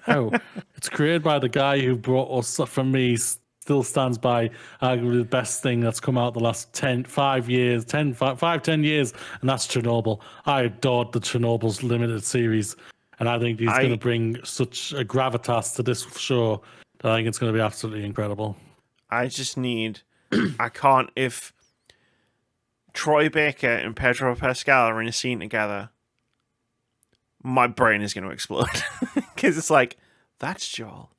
Oh, it's created by the guy who brought us from me. Still stands by arguably the best thing that's come out the last 10 years, and that's Chernobyl. I adored the Chernobyl's limited series, and I think he's going to bring such a gravitas to this show that I think it's going to be absolutely incredible. I just need... if Troy Baker and Pedro Pascal are in a scene together, my brain is going to explode. Because it's like, that's Joel.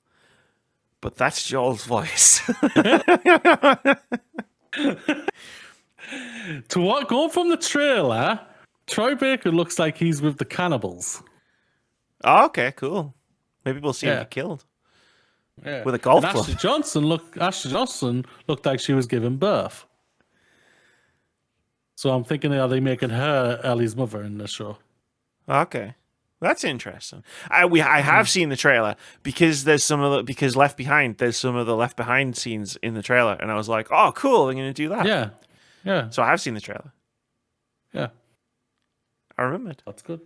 But that's Joel's voice. To what going from the trailer, Troy Baker looks like he's with the cannibals. Oh, okay, cool. Maybe we'll see him get killed. Yeah. With a golf and club. Ashley Johnson looked like she was giving birth. So I'm thinking, are they making her Ellie's mother in the show? Okay. That's interesting. I have seen the trailer because Left Behind. There's some of the Left Behind scenes in the trailer, and I was like, "Oh, cool! They're going to do that." Yeah. So I have seen the trailer. Yeah, I remembered. That's good.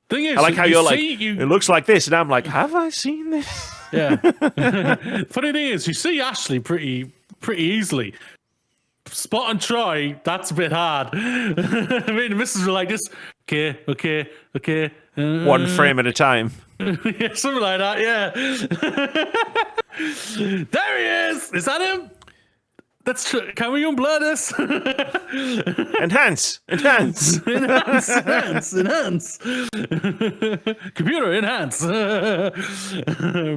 Thing is, I like how you're like, it looks like this, and I'm like, have I seen this? Yeah. Funny thing is, you see Ashley pretty easily. Spot and Troy, that's a bit hard. I mean, the missus were like this. Okay. One frame at a time. Yeah, something like that. Yeah. There he is. Is that him? That's true. Can we unblur this? Enhance. Computer enhance.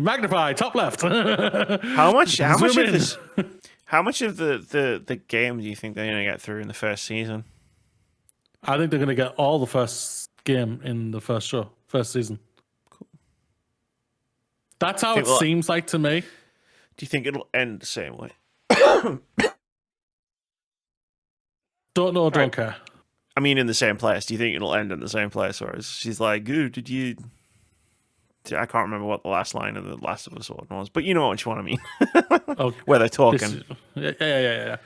Magnify. Top left. How much of this? How much of the game do you think they're going to get through in the first season? I think they're going to get all the first game in the first season. Cool. That's how it seems like to me. Do you think it'll end the same way? Don't know, don't care. I mean, in the same place. Do you think it'll end in the same place? Or is she's like, did you... I can't remember what the last line of The Last of Us was, but you know what I mean. Where they're talking. Yeah.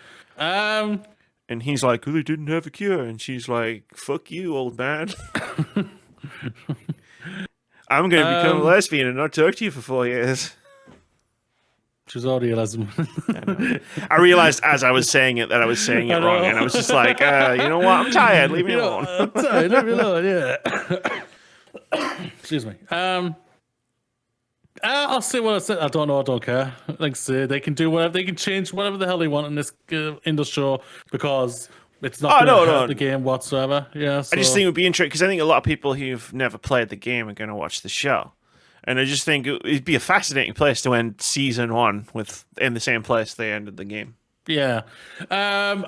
And he's like, they didn't have a cure. And she's like, fuck you, old man. I'm going to become a lesbian and not talk to you for 4 years. She's already a lesbian. I realized as I was saying it that I was saying it wrong. And I was just like, you know what? I'm tired. Leave me alone. I'm tired. Leave me alone, yeah. Excuse me. I'll say what I said. I don't know. I don't care. Like I say, they can do whatever. They can change whatever the hell they want in the show because it's not going to hurt the game whatsoever. Yeah. So. I just think it would be interesting because I think a lot of people who've never played the game are going to watch the show, and I just think it'd be a fascinating place to end season 1 in the same place they ended the game. Yeah. I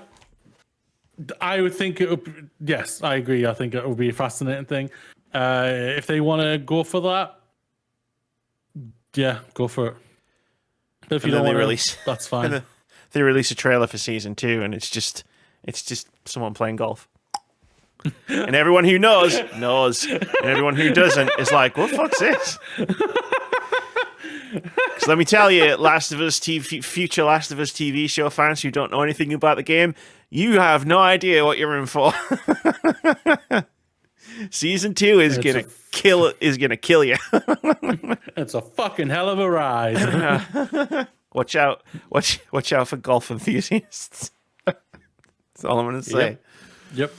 would think it would. Yes, I agree. I think it would be a fascinating thing. If they want to go for that. Yeah, go for it. If you don't want to, that's fine. They release a trailer for season 2, and it's just someone playing golf. And everyone who knows, and everyone who doesn't is like, "What the fuck's this?" Because let me tell you, future Last of Us TV show fans who don't know anything about the game, you have no idea what you're in for. Season 2 is gonna kill you. It's a fucking hell of a ride. Watch out for golf enthusiasts. That's all I'm gonna say. Yep.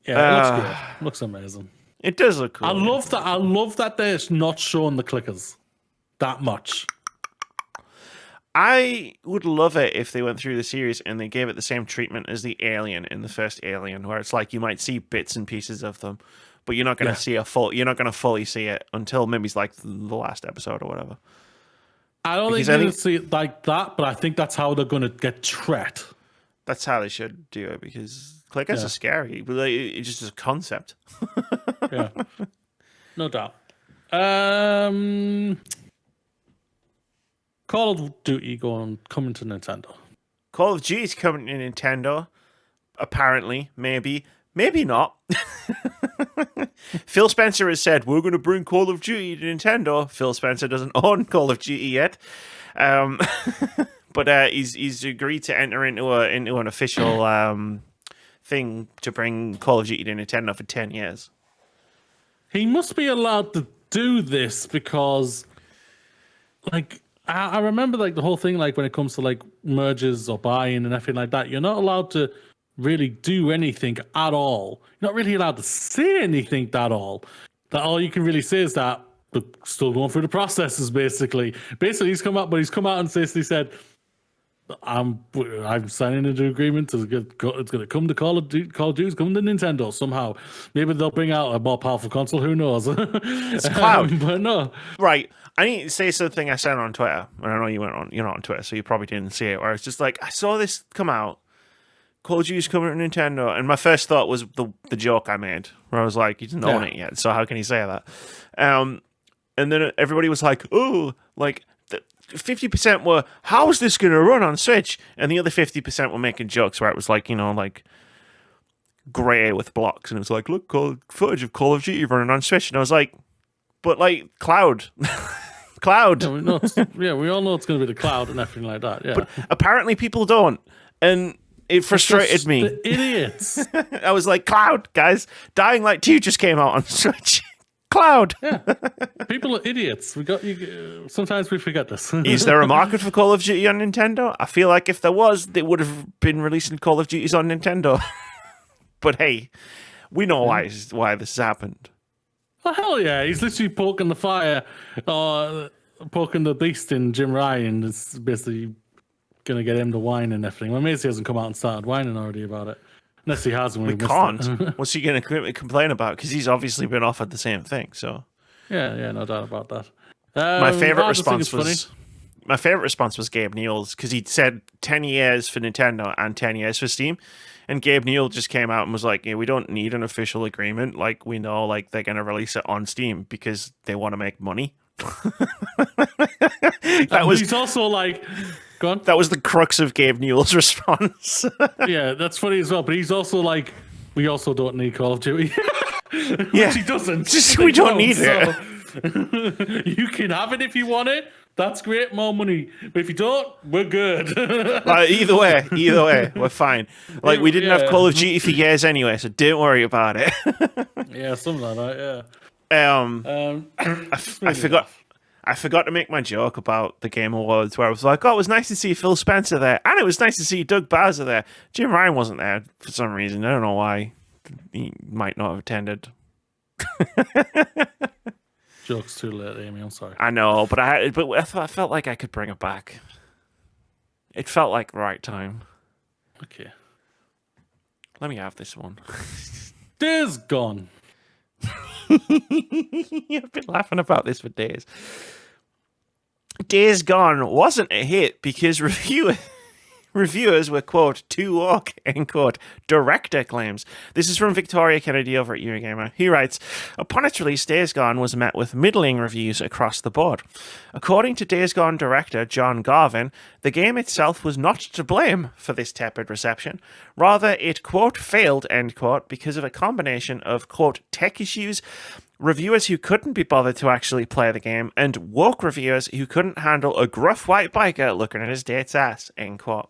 Yeah, it looks good. Looks amazing. It does look cool. I love that they're not showing the clickers that much. I would love it if they went through the series and they gave it the same treatment as the Alien in the first Alien, where it's like you might see bits and pieces of them, but you're not going to see you're not going to fully see it until maybe it's like the last episode or whatever. I don't think they're going to see it like that, but I think that's how they're going to get Tret. That's how they should do it because clickers are scary, but it's just a concept. Yeah, no doubt. Call of Duty coming to Nintendo. Call of Duty's coming to Nintendo. Apparently, maybe not. Phil Spencer has said we're going to bring Call of Duty to Nintendo. Phil Spencer doesn't own Call of Duty yet, but he's agreed to enter into an official thing to bring Call of Duty to Nintendo for 10 years. He must be allowed to do this because, like, I remember like the whole thing, like when it comes to like mergers or buying and everything like that, you're not allowed to really do anything at all. You're not really allowed to say anything at all. That all you can really say is that we're still going through the processes. Basically, he's come out and basically said, I'm signing into agreement. It's going to come to Call of Duty. Call of Duty's coming to Nintendo somehow. Maybe they'll bring out a more powerful console. Who knows? It's cloud, but no. Right. I need to say something I said on Twitter, and I know you're not on Twitter, so you probably didn't see it. Where it's just like I saw this come out. Call of Duty's coming to Nintendo, and my first thought was the joke I made, where I was like, "He doesn't own it yet, so how can he say that?" And then everybody was like, "Oh, like." 50% were, how is this going to run on Switch? And the other 50% were making jokes where it was like, like grey with blocks. And it was like, look, footage of Call of Duty running on Switch. And I was like, but like, cloud. Cloud. Yeah, we all know it's going to be the cloud and everything like that. Yeah. But apparently people don't. And it frustrated me. The idiots. I was like, cloud, guys. Dying Light 2 just came out on Switch. Cloud. Yeah, people are idiots. Sometimes we forget this. Is there a market for Call of Duty on Nintendo? I feel like if there was, they would have been releasing Call of Duties on Nintendo. But hey, we know why this has happened. Well, hell yeah, he's literally poking the fire, or poking the beast in Jim Ryan. It's basically gonna get him to whine and everything. I'm amazed he hasn't come out and started whining already about it. Unless he has, we can't. What's he going to complain about? Because he's obviously been offered the same thing. So yeah, no doubt about that. My favorite response was Gabe Neal's, because he said 10 years for Nintendo and 10 years for Steam, and Gabe Neal just came out and was like, "Yeah, we don't need an official agreement. Like we know, like they're going to release it on Steam because they want to make money." He's also like. That was the crux of Gabe Newell's response. Yeah, that's funny as well. But he's also like, we also don't need Call of Duty. Yeah, he doesn't. We don't need it. You can have it if you want it. That's great, more money. But if you don't, we're good. Either way, we're fine. Like we didn't have Call of Duty for years anyway, so don't worry about it. Yeah, something like that. Yeah. I forgot to make my joke about the Game Awards, where I was like, "Oh, it was nice to see Phil Spencer there, and it was nice to see Doug Bowser there." Jim Ryan wasn't there for some reason. I don't know why. He might not have attended. Joke's too late, Amy. I'm sorry. I know, but I felt like I could bring it back. It felt like the right time. Okay. Let me have this one. Days Gone. You've been laughing about this for days. Days Gone wasn't a hit because reviewers were, quote, too woke, end quote, director claims. This is from Victoria Kennedy over at Eurogamer. He writes, upon its release, Days Gone was met with middling reviews across the board. According to Days Gone director John Garvin, the game itself was not to blame for this tepid reception. Rather, it, quote, failed, end quote, because of a combination of, quote, tech issues, reviewers who couldn't be bothered to actually play the game, and woke reviewers who couldn't handle a gruff white biker looking at his date's ass, end quote.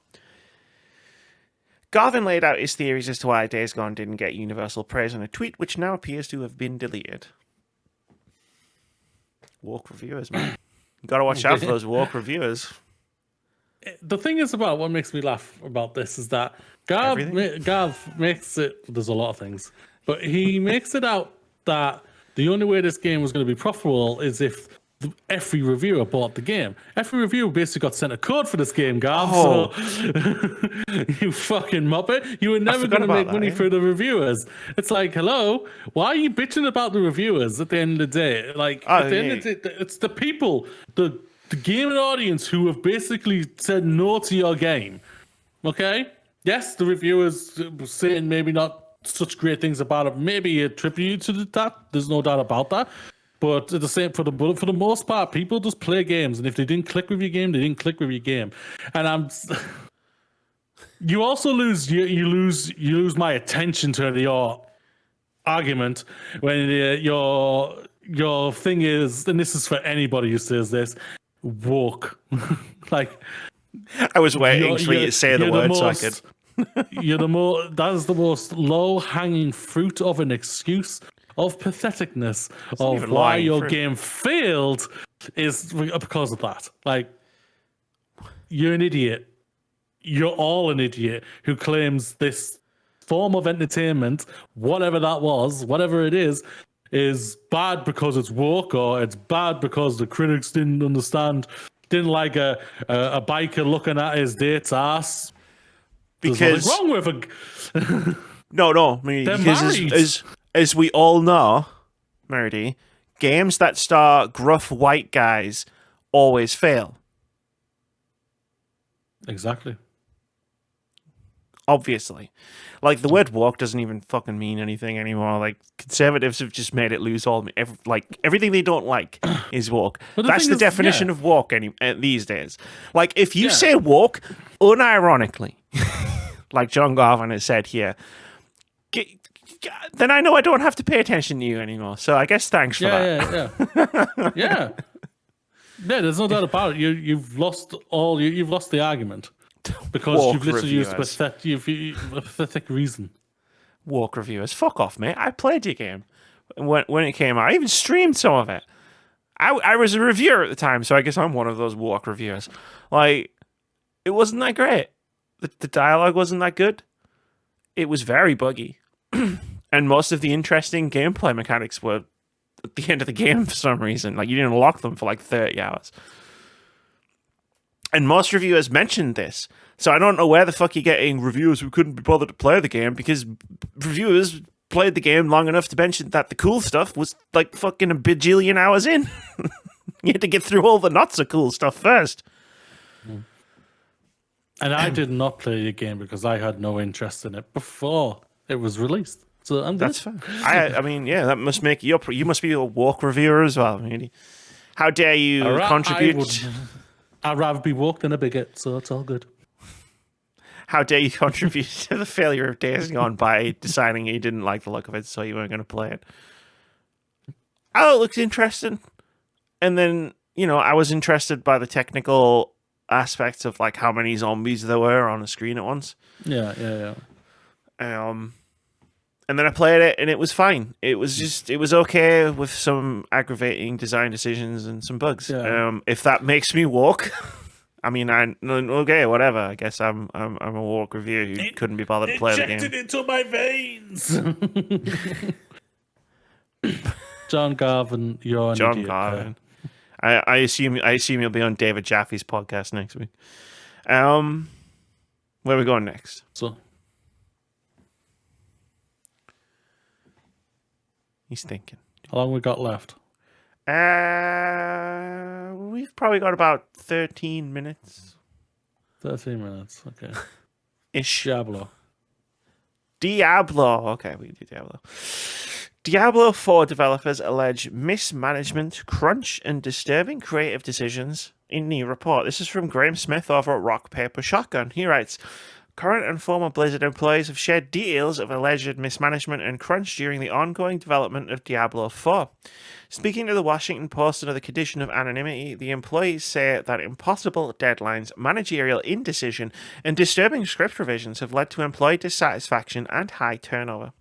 Garvin laid out his theories as to why Days Gone didn't get universal praise in a tweet, which now appears to have been deleted. Woke reviewers, man. You gotta watch out for those woke reviewers. The thing is about what makes me laugh about this is that Gav makes it, there's a lot of things, but he makes it out that the only way this game was going to be profitable is if every reviewer bought the game. Every reviewer basically got sent a code for this game, Gav. Oh. So, you fucking muppet. You were never going to make money for the reviewers. It's like, hello, why are you bitching about the reviewers at the end of the day? Like, at the end of the day, it's the people, the gaming audience who have basically said no to your game. Okay? Yes, the reviewers were saying maybe not such great things about it, maybe attribute to that. There's no doubt about that. But at the same, for the most part, people just play games, and if they didn't click with your game, they didn't click with your game. And you also lose you lose my attention to your argument when your thing is, and this is for anybody who says this, woke. Like, I was waiting for you to say the word so I could. That is the most low-hanging fruit of an excuse of patheticness of why your game failed is because of that. Like, you're an idiot. You're all an idiot who claims this form of entertainment, whatever that was, whatever it is bad because it's woke, or it's bad because the critics didn't like a biker looking at his date's ass. There's nothing wrong with a... No. Because as we all know, Merdy, games that star gruff white guys always fail. Exactly. Obviously. Like, the word woke doesn't even fucking mean anything anymore. Like, conservatives have just made it lose everything they don't like is woke. That's the definition of woke these days. Like, if you say woke, unironically, like John Garvin has said here, then I know I don't have to pay attention to you anymore. So I guess thanks for that. Yeah. There's no doubt about it. You've lost the argument because you've literally used a pathetic reason. Woke reviewers, fuck off, mate. I played your game when it came out. I even streamed some of it. I was a reviewer at the time, so I guess I'm one of those woke reviewers. Like, it wasn't that great. The dialogue wasn't that good. It was very buggy. And most of the interesting gameplay mechanics were at the end of the game for some reason. Like, you didn't unlock them for like 30 hours. And most reviewers mentioned this. So I don't know where the fuck you're getting reviewers who couldn't be bothered to play the game, because reviewers played the game long enough to mention that the cool stuff was like fucking a bajillion hours in. You had to get through all the not so cool stuff first. And I did not play the game because I had no interest in it before it was released. So that's fair. I mean, yeah, that must make you must be a woke reviewer as well, really. How dare you contribute? I'd rather be woke than a bigot, so it's all good. How dare you contribute to the failure of Days Gone by deciding you didn't like the look of it, so you weren't going to play it? Oh, it looks interesting. And then, I was interested by the technical aspects of like how many zombies there were on the screen at once. Yeah. And then I played it, and it was fine. It was okay with some aggravating design decisions and some bugs. Yeah. If that makes me woke, I mean, okay, whatever. I guess I'm a woke reviewer who couldn't be bothered to play the game. Injected into my veins. John Garvin, you're an John idiot. Garvin. I assume you'll be on David Jaffe's podcast next week. Where are we going next? So. He's thinking. How long we got left? We've probably got about 13 minutes. 13 minutes, okay. Ish. Diablo. Okay, we can do Diablo. Diablo 4 developers allege mismanagement, crunch, and disturbing creative decisions in the report. This is from Graham Smith over at Rock, Paper, Shotgun. He writes, current and former Blizzard employees have shared details of alleged mismanagement and crunch during the ongoing development of Diablo 4. Speaking to the Washington Post under the condition of anonymity, the employees say that impossible deadlines, managerial indecision, and disturbing script revisions have led to employee dissatisfaction and high turnover.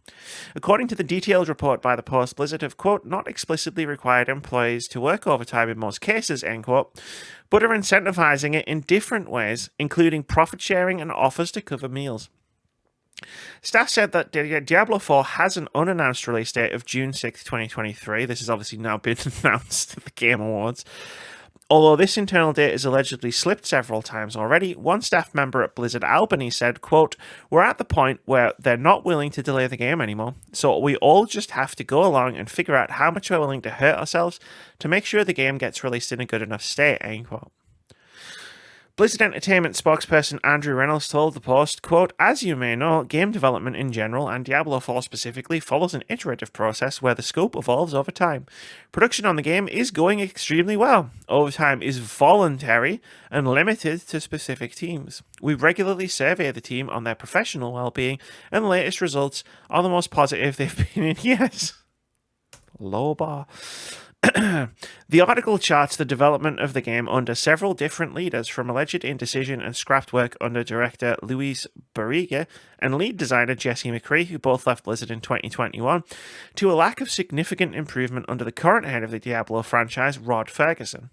According to the detailed report by the Post, Blizzard have, quote, not explicitly required employees to work overtime in most cases, end quote, but are incentivizing it in different ways, including profit sharing and offers to cover meals. Staff said that Diablo 4 has an unannounced release date of June 6, 2023. This has obviously now been announced at the Game Awards. Although this internal date has allegedly slipped several times already, one staff member at Blizzard Albany said, quote, we're at the point where they're not willing to delay the game anymore, so we all just have to go along and figure out how much we're willing to hurt ourselves to make sure the game gets released in a good enough state, end quote. Blizzard Entertainment spokesperson Andrew Reynolds told the Post, quote, "As you may know, game development in general, and Diablo IV specifically, follows an iterative process where the scope evolves over time. Production on the game is going extremely well. Overtime is voluntary and limited to specific teams. We regularly survey the team on their professional well-being, and the latest results are the most positive they've been in years." Low bar. The article charts the development of the game under several different leaders, from alleged indecision and scrapped work under director Luis Barriga and lead designer Jesse McCree, who both left Blizzard in 2021, to a lack of significant improvement under the current head of the Diablo franchise, Rod Ferguson.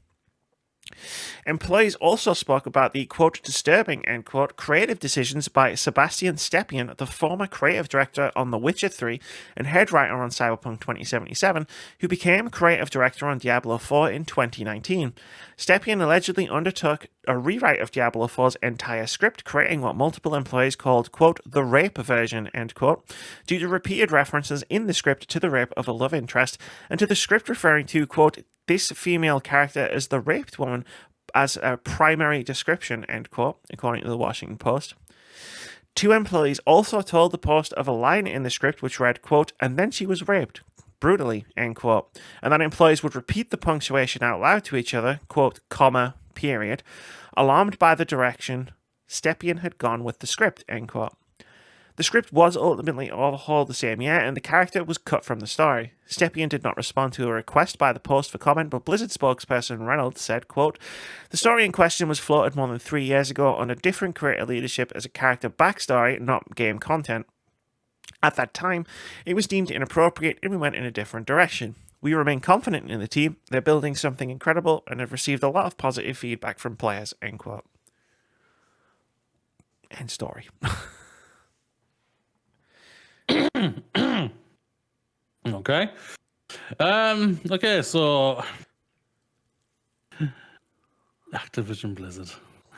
Employees also spoke about the, quote, "disturbing," end quote, creative decisions by Sebastian Stepien, the former creative director on The Witcher 3 and head writer on Cyberpunk 2077, who became creative director on Diablo IV in 2019. Stepien allegedly undertook a rewrite of Diablo IV's entire script, creating what multiple employees called, quote, "the rape version," end quote, due to repeated references in the script to the rape of a love interest, and to the script referring to, quote, "this female character as the raped woman as a primary description," end quote, according to the Washington Post. Two employees also told the Post of a line in the script which read, quote, "and then she was raped brutally," end quote, and that employees would repeat the punctuation out loud to each other, quote, "comma, period," alarmed by the direction Stepien had gone with the script, end quote. The script was ultimately overhauled the same year, and the character was cut from the story. Stepien did not respond to a request by the Post for comment, but Blizzard spokesperson Reynolds said, quote, "the story in question was floated more than 3 years ago under different creative leadership as a character backstory, not game content. At that time, it was deemed inappropriate and we went in a different direction. We remain confident in the team. They're building something incredible and have received a lot of positive feedback from players," end quote. End story. Okay. Okay, so Activision Blizzard.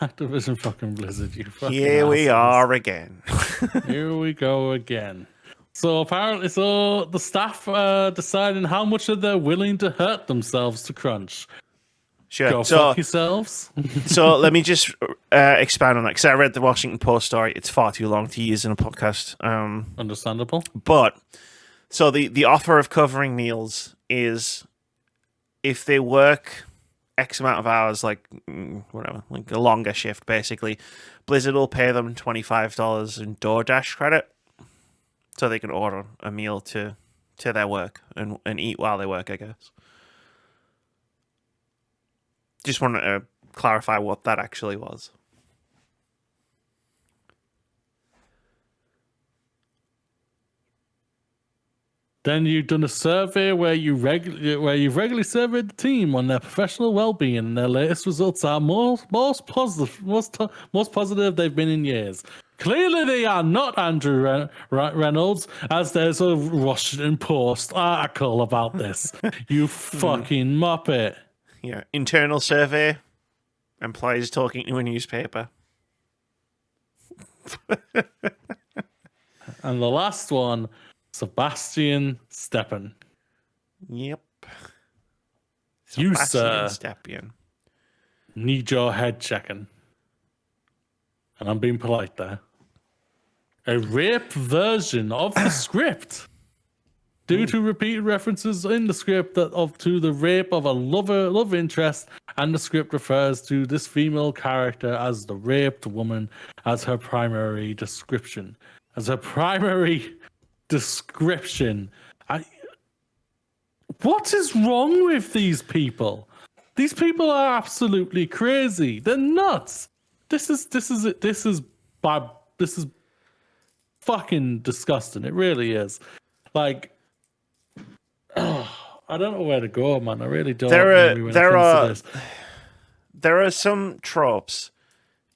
Activision fucking Blizzard, you fucking Here we assholes. are again. Here we go again. So apparently, the staff deciding how much are they willing to hurt themselves to crunch. Sure. Go fuck yourselves. So let me just expand on that, because I read the Washington Post story. It's far too long to use in a podcast. Understandable. But so the offer of covering meals is if they work X amount of hours, like whatever, like a longer shift, basically, Blizzard will pay them $25 in DoorDash credit, so they can order a meal to their work and eat while they work, I guess. Just wanted to clarify what that actually was. Then you've done a survey where you've regularly surveyed the team on their professional well-being, and their latest results are most positive they've been in years. Clearly, they are not, Andrew Reynolds, as there's a Washington Post article about this. You fucking muppet. Yeah, internal survey. Employees talking to a newspaper. And the last one, Sebastian Stepien. Yep. You, Sebastian sir, Stepien. need your head checking. And I'm being polite there. A rape version of the script. Due to repeated references in the script to the rape of a love interest, and the script refers to this female character as the raped woman as her primary description. What is wrong with these people? These people are absolutely crazy. They're nuts. This is fucking disgusting. It really is. Like, I don't know where to go, man. I really don't. There are some tropes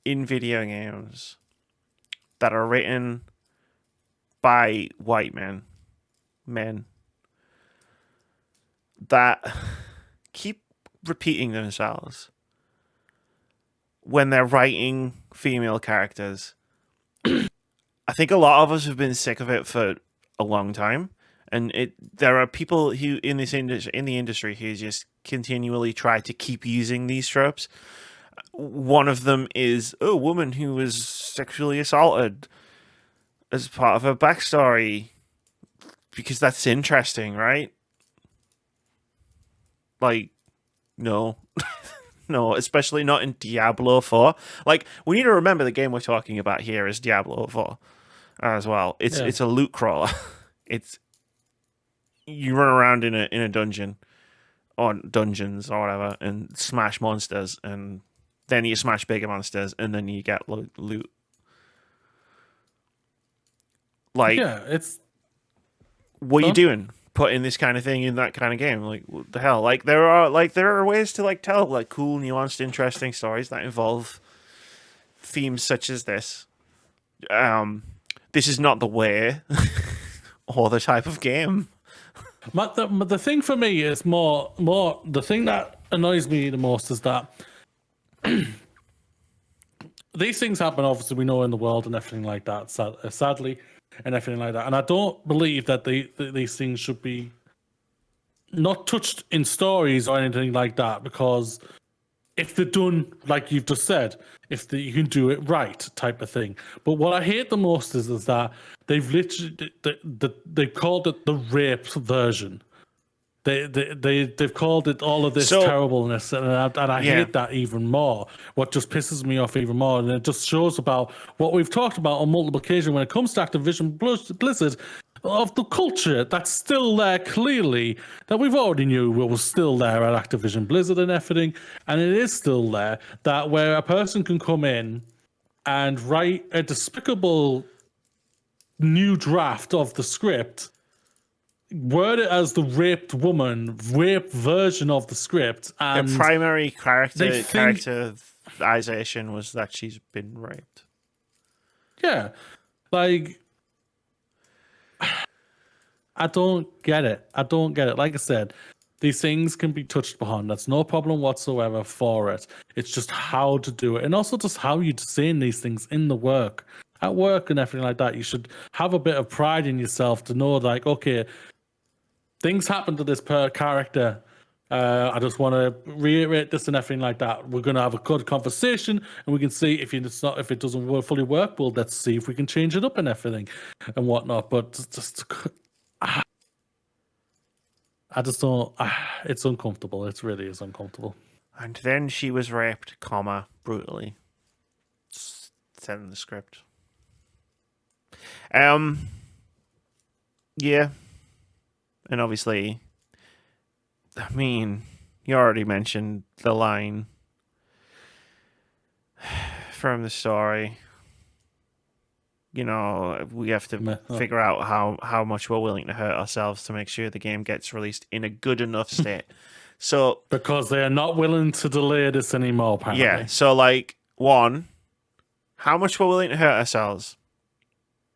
in video games that are written by white men that keep repeating themselves when they're writing female characters. I think a lot of us have been sick of it for a long time. And there are people who in the industry who just continually try to keep using these tropes. one of them is a woman who was sexually assaulted as part of her backstory because that's interesting, right? Like, no. No, especially not in Diablo 4. Like, we need to remember the game we're talking about here is Diablo 4 as well. It's a loot crawler. It's you run around in a dungeon or dungeons or whatever and smash monsters, and then you smash bigger monsters, and then you get loot. Like, it's what are you doing? Putting this kind of thing in that kind of game? Like, what the hell? Like, there are ways to like tell like cool, nuanced, interesting stories that involve themes such as this. This is not the way or the type of game. But the thing for me is more the thing that annoys me the most is that these things happen. Obviously, we know in the world and everything like that. Sadly, and everything like that. And I don't believe that these things should be not touched in stories or anything like that, because if they're done like you've just said, you can do it right, type of thing. But what I hate the most is that they've literally they've called it the rape version. They've called it all of this terribleness, and I hate that even more. What just pisses me off even more, and it just shows about what we've talked about on multiple occasions when it comes to Activision Blizzard, of the culture that's still there clearly, that we've already knew was still there at Activision Blizzard and everything, and it is still there, that where a person can come in and write a despicable new draft of the script, word it as the raped version of the script, and the primary characterization was that she's been raped. Yeah, like, I don't get it. Like I said, these things can be touched upon. That's no problem whatsoever for it. It's just how to do it, and also just how you're saying these things in the work, at work and everything like that. You should have a bit of pride in yourself to know, like, okay, things happen to this character. I just want to reiterate this and everything like that. We're going to have a good conversation, and we can see if it doesn't fully work. Well, let's see if we can change it up and everything and whatnot. But just, I just don't. It's uncomfortable. It really is uncomfortable. And then she was raped, brutally. Said in the script. Yeah. And obviously, I mean, you already mentioned the line from the story. You know, we have to figure out how much we're willing to hurt ourselves to make sure the game gets released in a good enough state. So, because they are not willing to delay this anymore, apparently. Yeah, so like, one, how much we're willing to hurt ourselves.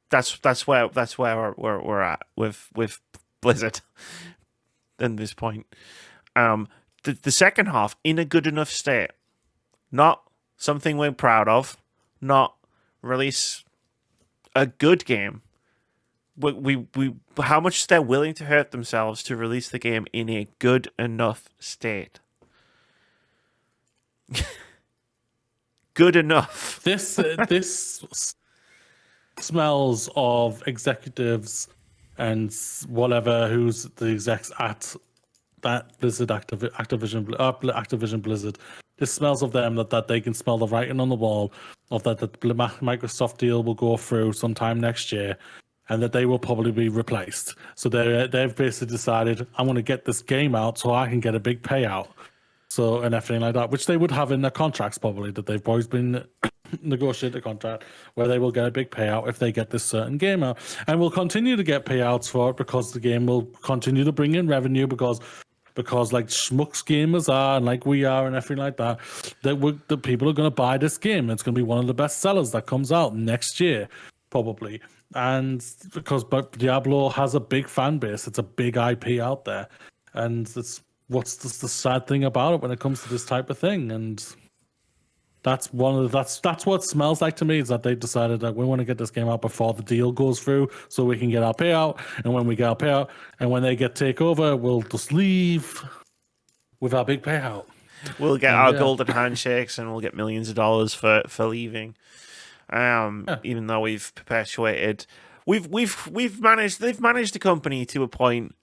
That's where we're at with Blizzard at this point. The second half, in a good enough state, not something we're proud of, not release a good game. We how much they're willing to hurt themselves to release the game in a good enough state. Good enough. This smells of executives and whatever who's the execs at that Blizzard Activision Blizzard. This smells of them that they can smell the writing on the wall of that the Microsoft deal will go through sometime next year, and that they will probably be replaced. So they've basically decided, I'm going to get this game out so I can get a big payout. So, and everything like that, which they would have in their contracts probably, that they've always been negotiated a contract where they will get a big payout if they get this certain game out, and will continue to get payouts for it because the game will continue to bring in revenue because like schmucks gamers are and like we are and everything like that, the people are going to buy this game. It's going to be one of the best sellers that comes out next year probably, and because Diablo has a big fan base, it's a big IP out there, and it's what's the sad thing about it when it comes to this type of thing. And that's that's what it smells like to me, is that they decided that we want to get this game out before the deal goes through so we can get our payout, and when we get our payout and when they get takeover, we'll just leave with our big payout. We'll get our golden handshakes and we'll get millions of dollars for leaving. Even though we've perpetuated, they've managed the company to a point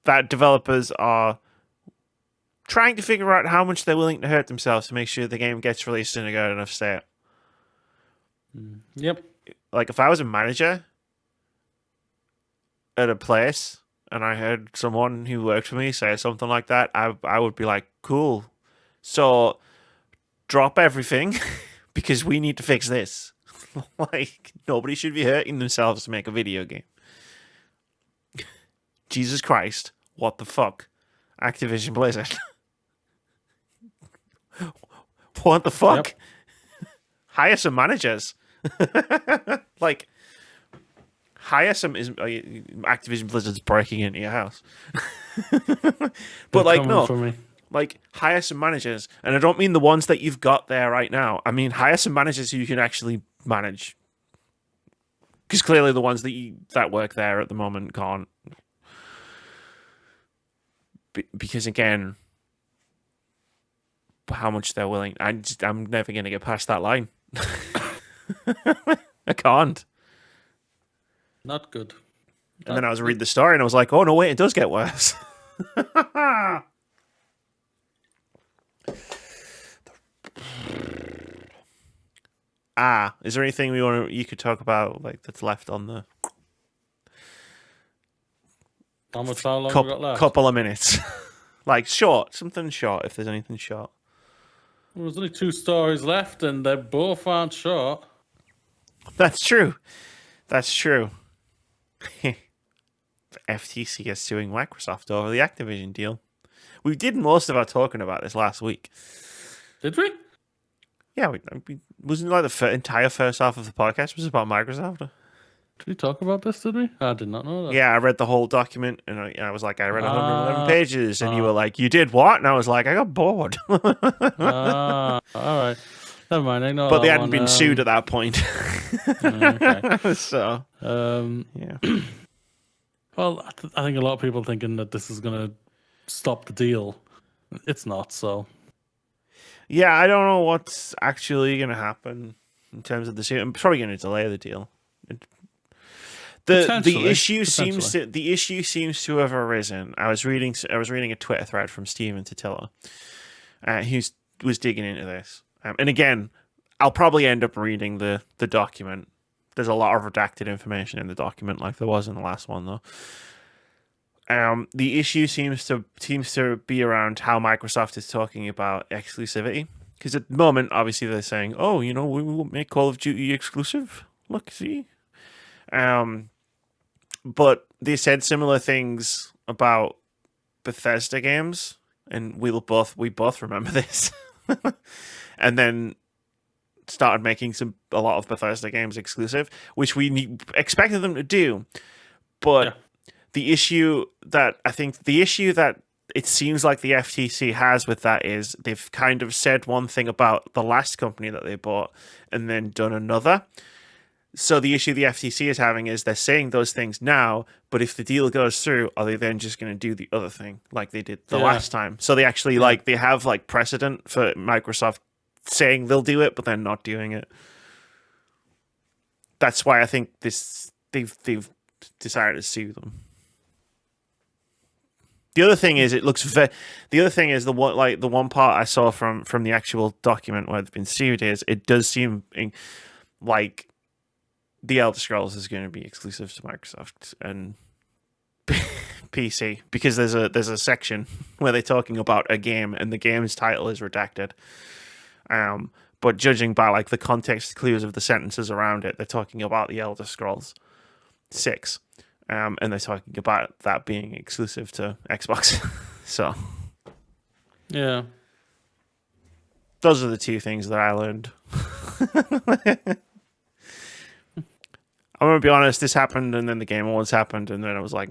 that developers are trying to figure out how much they're willing to hurt themselves to make sure the game gets released in a good enough state. Yep. Like, if I was a manager at a place and I heard someone who worked for me say something like that, I would be like, cool. So, drop everything because we need to fix this. Like, nobody should be hurting themselves to make a video game. Jesus Christ. What the fuck? Activision Blizzard. What the fuck? Yep. Hire some managers. Like, hire some Activision Blizzard's breaking into your house. But like, no, like, hire some managers, and I don't mean the ones that you've got there right now. I mean, hire some managers who you can actually manage, because clearly the ones that work there at the moment can't. Because again, how much they're willing. I'm never going to get past that line. I can't. Not good. And then I was reading the story and I was like, oh no, wait, it does get worse. Is there anything you could talk about, like, that's left on the how long we got left? Couple of minutes. Like, something short, if there's anything short. Well, there's only 2 stories left, and they both aren't short. That's true. The FTC is suing Microsoft over the Activision deal. We did most of our talking about this last week. Did we? Yeah, wasn't like the entire first half of the podcast was about Microsoft. Did we talk about this, did we? I did not know that. Yeah, I read the whole document, and I was like, I read 111 pages, and you were like, you did what? And I was like, I got bored. All right. Never mind. I know. But they hadn't been sued at that point. Okay. So, yeah. Well, I think a lot of people thinking that this is going to stop the deal. It's not, so. Yeah, I don't know what's actually going to happen in terms of the suit. I'm probably going to delay the deal. The issue seems to have arisen. I was reading a Twitter thread from Steven Totilo, who was digging into this. And again, I'll probably end up reading the document. There's a lot of redacted information in the document, like there was in the last one, though. The issue seems to be around how Microsoft is talking about exclusivity. Because at the moment, obviously, they're saying, "Oh, we will make Call of Duty exclusive. Look, see." But they said similar things about Bethesda games, and we both remember this. And then started making a lot of Bethesda games exclusive, which we expected them to do. But the issue that it seems like the FTC has with that is they've kind of said one thing about the last company that they bought and then done another. So the issue the FTC is having is they're saying those things now, but if the deal goes through, are they then just going to do the other thing like they did the last time? So they actually they have like precedent for Microsoft saying they'll do it, but then not doing it. That's why I think they've decided to sue them. The other thing is, the one part I saw from the actual document where they've been sued is it does seem like The Elder Scrolls is going to be exclusive to Microsoft and PC, because there's a section where they're talking about a game and the game's title is redacted. But judging by like the context clues of the sentences around it, they're talking about The Elder Scrolls 6. And they're talking about that being exclusive to Xbox. So, yeah, those are the 2 things that I learned. I'm gonna be honest. This happened, and then the Game Awards happened, and then I was like,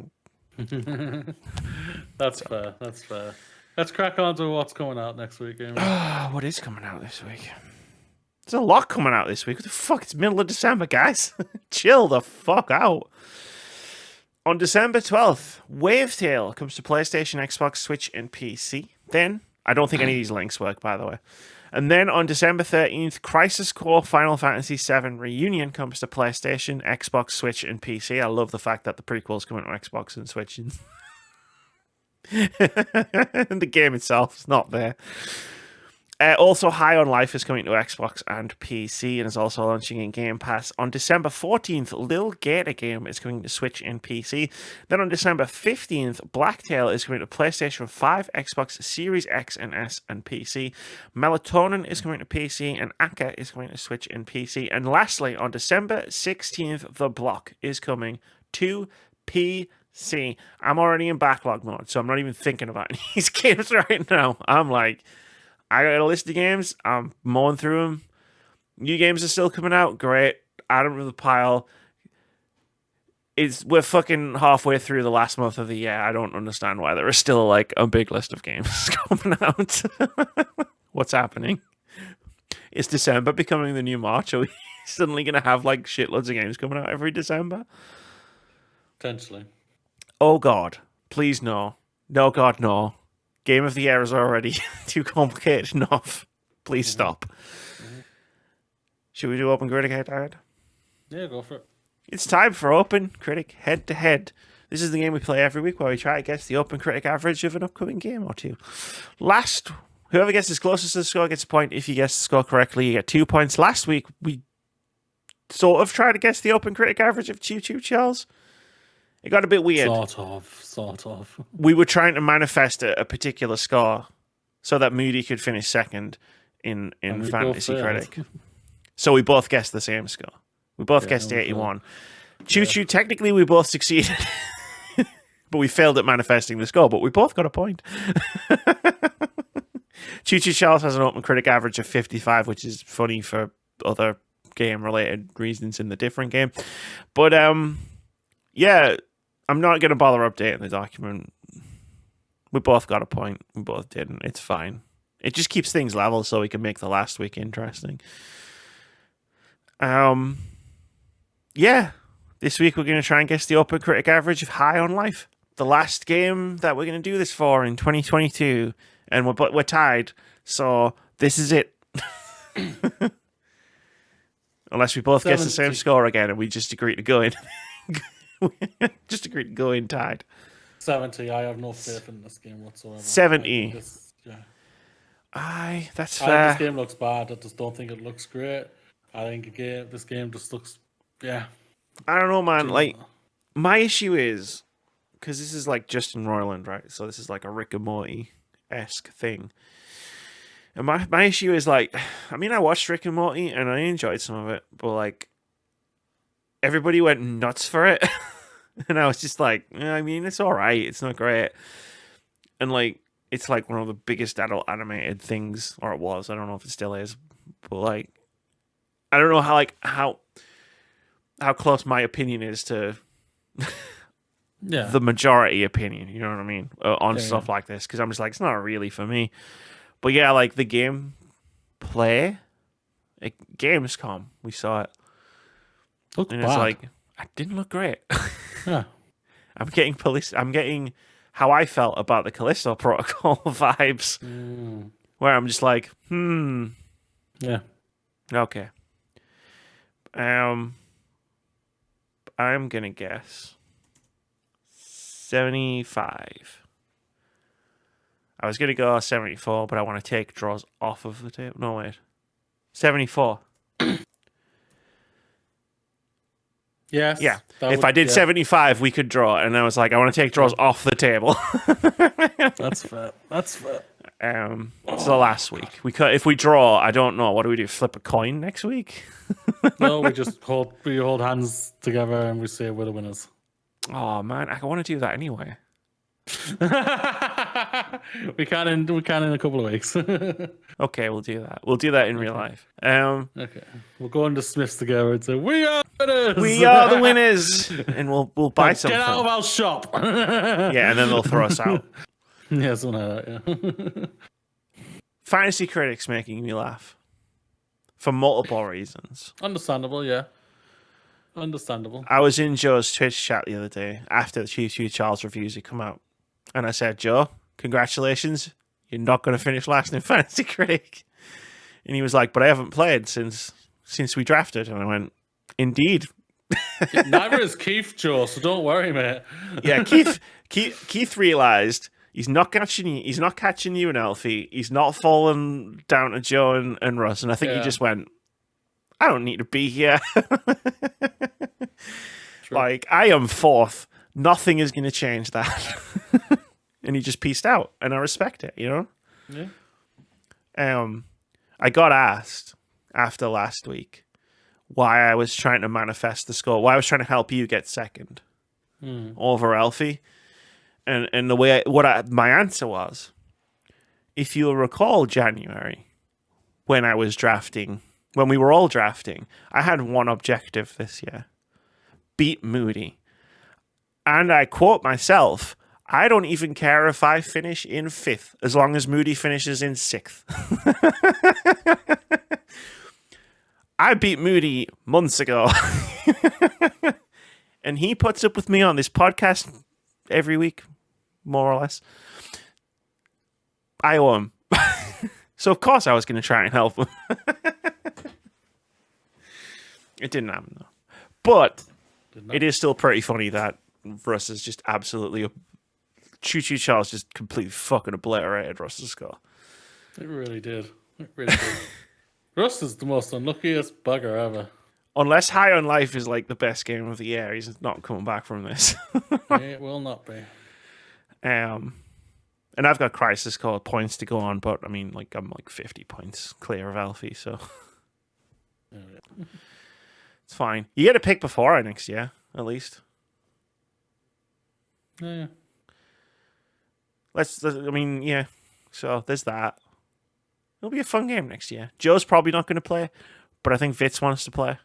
"That's fair. That's fair." Let's crack on to what's coming out next week. What is coming out this week? There's a lot coming out this week. What the fuck? It's middle of December, guys. Chill the fuck out. On December 12th, Wavetale comes to PlayStation, Xbox, Switch, and PC. Then, I don't think any of these links work, by the way. And then on December 13th, Crisis Core Final Fantasy VII Reunion comes to PlayStation, Xbox, Switch, and PC. I love the fact that the prequel's coming to Xbox and Switch. And the game itself is not there. Also, High on Life is coming to Xbox and PC and is also launching in Game Pass. On December 14th, Lil Gator Game is coming to Switch and PC. Then on December 15th, Blacktail is coming to PlayStation 5, Xbox Series X and S and PC. Melatonin is coming to PC and Akka is coming to Switch and PC. And lastly, on December 16th, The Block is coming to PC. I'm already in backlog mode, so I'm not even thinking about these games right now. I'm like, I got a list of games. I'm mowing through them. New games are still coming out. Great. Add them to the pile. We're fucking halfway through the last month of the year. I don't understand why there is still like a big list of games coming out. What's happening? Is December becoming the new March? Are we suddenly going to have like shitloads of games coming out every December? Potentially. Oh God. Please no. No God, no. Game of the Year is already too complicated enough. Please stop. Should we do OpenCritic head-to-head? Yeah, go for it. It's time for OpenCritic head-to-head. This is the game we play every week where we try to guess the OpenCritic average of an upcoming game or two. Whoever guesses closest to the score gets a point. If you guess the score correctly, you get 2 points. Last week, we sort of tried to guess the OpenCritic average of Choo Choo Charles. It got a bit weird. Sort of. We were trying to manifest a particular score so that Moody could finish second in Fantasy Critic. So we both guessed the same score. We both guessed 81. Choo Choo, technically we both succeeded. But we failed at manifesting the score, but we both got a point. Choo Choo Charles has an OpenCritic average of 55, which is funny for other game-related reasons in the different game. But, yeah, I'm not going to bother updating the document. We both got a point. We both didn't. It's fine. It just keeps things level so we can make the last week interesting. Yeah. This week we're going to try and guess the OpenCritic average of High on Life. The last game that we're going to do this for in 2022. And we're tied. So this is it. Unless we both guess the same score again and we just agree to go in. Just agreed to go in tied. 70. I have no faith in this game whatsoever. 70. That's fair. This game looks bad. I just don't think it looks great. I think this game just looks, yeah. I don't know, man. Like, my issue is, because this is like Justin Roiland, right? So this is like a Rick and Morty-esque thing. And my issue is like, I mean, I watched Rick and Morty and I enjoyed some of it, but like, everybody went nuts for it. And I was just like, I mean, it's all right. It's not great. And like, it's like one of the biggest adult animated things, or it was. I don't know if it still is. But like, I don't know how close my opinion is to the majority opinion. You know what I mean? On stuff like this. Because I'm just like, it's not really for me. But yeah, like the game play, Gamescom, we saw it. Looked and bad. It's like, it didn't look great. Yeah. I'm getting how I felt about the Callisto Protocol vibes. Where I'm just like, Yeah. Okay. I'm gonna guess 75. I was gonna go 74, but I want to take draws off of the table. No, wait. 74. Yes. Yeah. If I did 75, we could draw. And I was like, I want to take draws off the table. That's fair. So last week, if we draw, I don't know. What do we do? Flip a coin next week? No, we just hold hands together and we say we're the winners. Oh man, I want to do that anyway. we can in a couple of weeks. Okay, we'll do that. We'll do that in real life. Okay, we'll go into Smiths together and say we are winners. We are the winners, and we'll buy something. Get out of our shop. Yeah, and then they'll throw us out. Yeah, something like that. Yeah. Fantasy Critic's making me laugh for multiple reasons. Understandable, yeah. Understandable. I was in Joe's Twitch chat the other day after the Choo Choo Charles reviews had come out, and I said, Joe, congratulations, you're not going to finish last in Fantasy Critic. And he was like, but I haven't played since we drafted. And I went, indeed. Neither is Keith, Joe, so don't worry, mate. Yeah, Keith realized he's not catching you and Elfie. He's not falling down to Joe and Russ. And I think he just went, I don't need to be here. Like, I am fourth. Nothing is going to change that. And he just pieced out. And I respect it, you know? Yeah. I got asked after last week why I was trying to manifest the score, why I was trying to help you get second over Elfie. And the way my answer was, if you'll recall January, when we were all drafting, I had one objective this year: beat Moody. And I quote myself, I don't even care if I finish in 5th, as long as Moody finishes in 6th. I beat Moody months ago. And he puts up with me on this podcast every week, more or less. I owe him. So of course I was going to try and help him. It didn't happen though. But it is still pretty funny that Russ is just absolutely... Choo Choo Charles just completely fucking obliterated Russ's score. It really did. It really did. Russ is the most unluckiest bugger ever. Unless High on Life is like the best game of the year, he's not coming back from this. It will not be. And I've got Crisis Core points to go on, but I mean, like, I'm like 50 points clear of Alfie, so it's fine. You get a pick before I next year, at least. Yeah. Yeah. So there's that. It'll be a fun game next year. Joe's probably not going to play, but I think Vitz wants to play.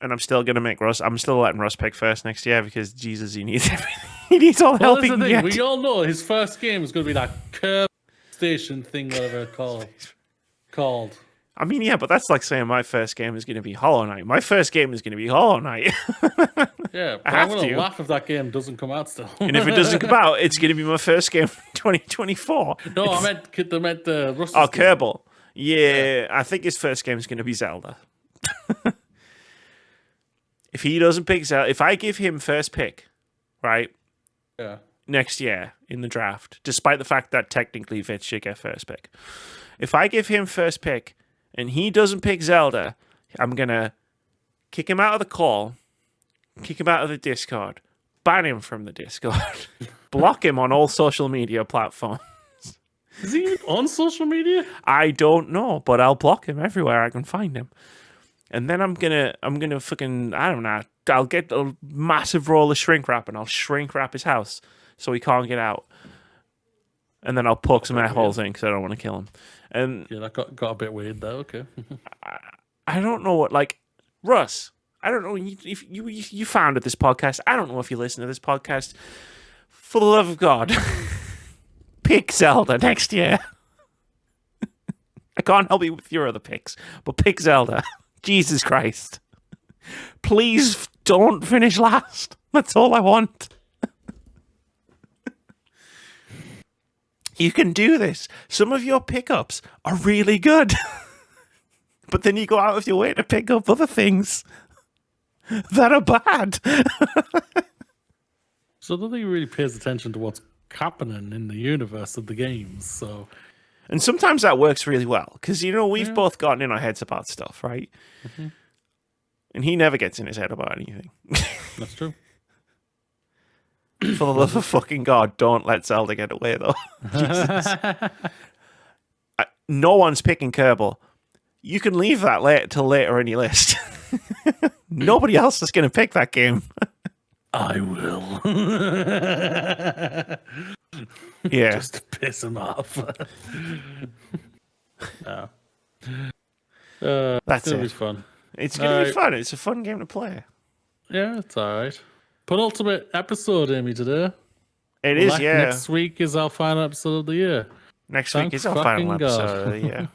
And I'm still going to make Russ. I'm still letting Russ pick first next year because Jesus, he needs everything. He needs all the help he can get. We all know his first game is going to be that curb station thing, whatever it's called. I mean, yeah, but that's like saying my first game is going to be Hollow Knight. My first game is going to be Hollow Knight. Yeah, but I'm going to laugh if that game doesn't come out still. And if it doesn't come out, it's going to be my first game for 2024. No, I meant Russ's Oh, Kerbal. Yeah, I think his first game is going to be Zelda. If he doesn't pick Zelda, if I give him first pick, right? Yeah. Next year in the draft, despite the fact that technically Vitz should get first pick. If I give him first pick and he doesn't pick Zelda, I'm going to kick him out of the call, kick him out of the Discord, ban him from the Discord, block him on all social media platforms. Is he even on social media? I don't know, but I'll block him everywhere I can find him. And then I'm gonna fucking, I don't know, I'll get a massive roll of shrink wrap and I'll shrink wrap his house so he can't get out. And then I'll poke some holes in because I don't want to kill him. And yeah, that got a bit weird though. Okay. I don't know what, like, Russ, I don't know if you founded this podcast. I don't know if you listen to this podcast. For the love of God, pick Zelda next year. I can't help you with your other picks, but pick Zelda. Jesus Christ. Please don't finish last. That's all I want. You can do this. Some of your pickups are really good. But then you go out of your way to pick up other things that are bad. So nobody really pays attention to what's happening in the universe of the games. So, and sometimes that works really well because, you know, we've both gotten in our heads about stuff, right? Mm-hmm. And he never gets in his head about anything. That's true. For the love of fucking God, don't let Zelda get away, though. Jesus. No one's picking Kerbal. You can leave that till later in your list. Nobody else is going to pick that game. I will. Yeah. Just to piss him off. No. That's going to be fun. It's going to be fun. It's a fun game to play. Yeah, it's all right. Penultimate episode, Amy, today. It is, yeah. Next week is our final episode of the year. Next week is our final episode of the year.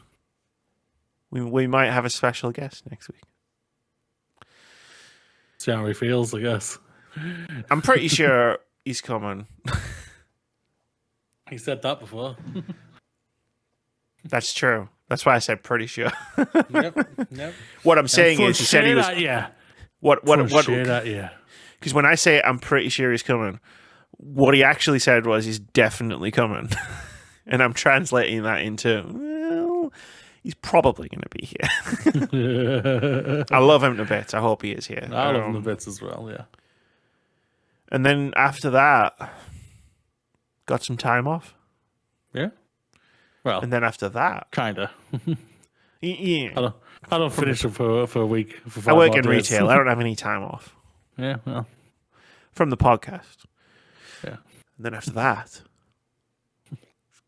We might have a special guest next week. See how he feels, I guess. I'm pretty sure he's coming. He said that before. That's true. That's why I said pretty sure. Yep. What I'm saying is, he said he was. What? Because when I say I'm pretty sure he's coming, what he actually said was he's definitely coming, and I'm translating that into, well, he's probably going to be here. I love him to bits. I hope he is here. I love him to bits as well. Yeah. And then after that, got some time off. Yeah. Well, and then after that, kinda. Yeah. I don't finish it for a week. For 5 I work more in days. retail. I don't have any time off. Yeah, well. From the podcast. Yeah. And then after that,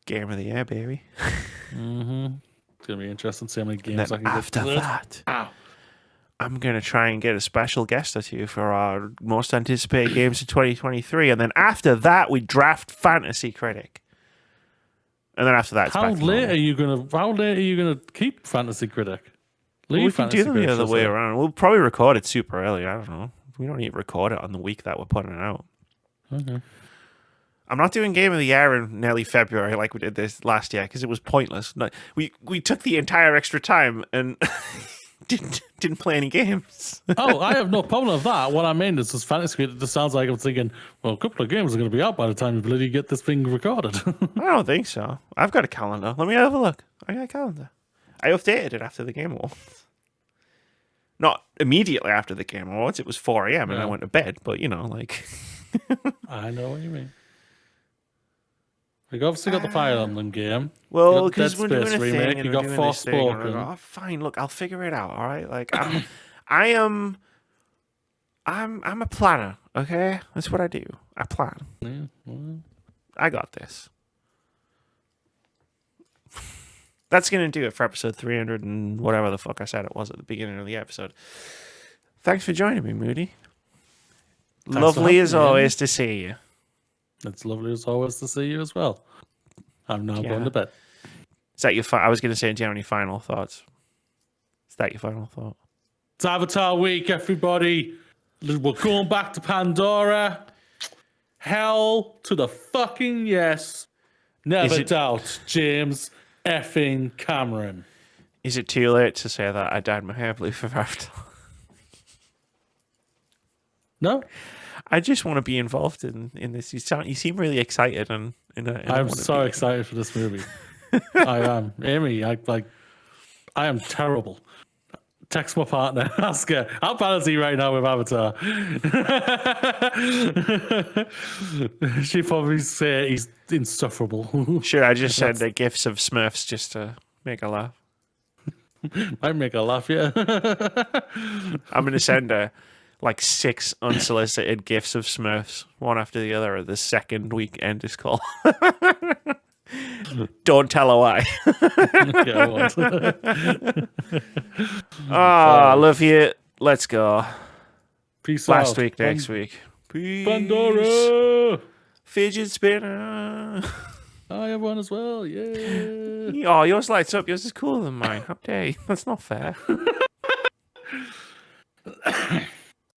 Game of the Year, baby. Mm-hmm. It's going to be interesting to see how many games I can get. After that, I'm going to try and get a special guest or two for our most anticipated games of 2023. And then after that, we draft Fantasy Critic. And then after that, it's how late are you gonna keep Fantasy Critic? We can do them the other way around. We'll probably record it super early. I don't know. We don't need to record it on the week that we're putting it out. Okay. I'm not doing Game of the Year in nearly February like we did this last year because it was pointless. We took the entire extra time and didn't play any games. Oh, I have no problem with that. What I mean is this Fantasy Critic just sounds like I'm thinking, well, a couple of games are going to be out by the time you bloody get this thing recorded. I don't think so. I've got a calendar. Let me have a look. I got a calendar. I updated it after the Game Awards. Not immediately after the Game Awards. It was 4 a.m. and I went to bed. But, you know, like... I know what you mean. We've obviously got the Fire Emblem game. Well, because we're doing a remake. thing and You got Forspoken. Oh, fine. Look, I'll figure it out. All right. Like I'm a planner. Okay, that's what I do. I plan. Yeah, well. I got this. That's gonna do it for episode 300 and whatever the fuck I said it was at the beginning of the episode. Thanks for joining me, Moody. Lovely as always to see you. It's lovely as always to see you as well. I'm now going to bed. Is that your? I was going to say, do you have any final thoughts? Is that your final thought? It's Avatar week, everybody. We're going back to Pandora. Hell to the fucking yes. Never doubt, James effing Cameron. Is it too late to say that I dyed my hair blue for Avatar? No. I just want to be involved in this. You seem really excited, and I'm so excited for this movie. I am, Amy. I am terrible. Text my partner, ask her how bad is he right now with Avatar. She'd probably say he's insufferable. Sure, I just said the gifs of Smurfs just to make her laugh. Might make her laugh, yeah. I'm gonna send her like 6 unsolicited gifs of Smurfs, one after the other, at the second weekend this call. Don't tell her why. I love you. Let's go. Peace out. Last week, next week. Peace. Pandora. Fidget spinner. I have one as well. Yeah. Oh, yours lights up. Yours is cooler than mine. How dare you? That's not fair.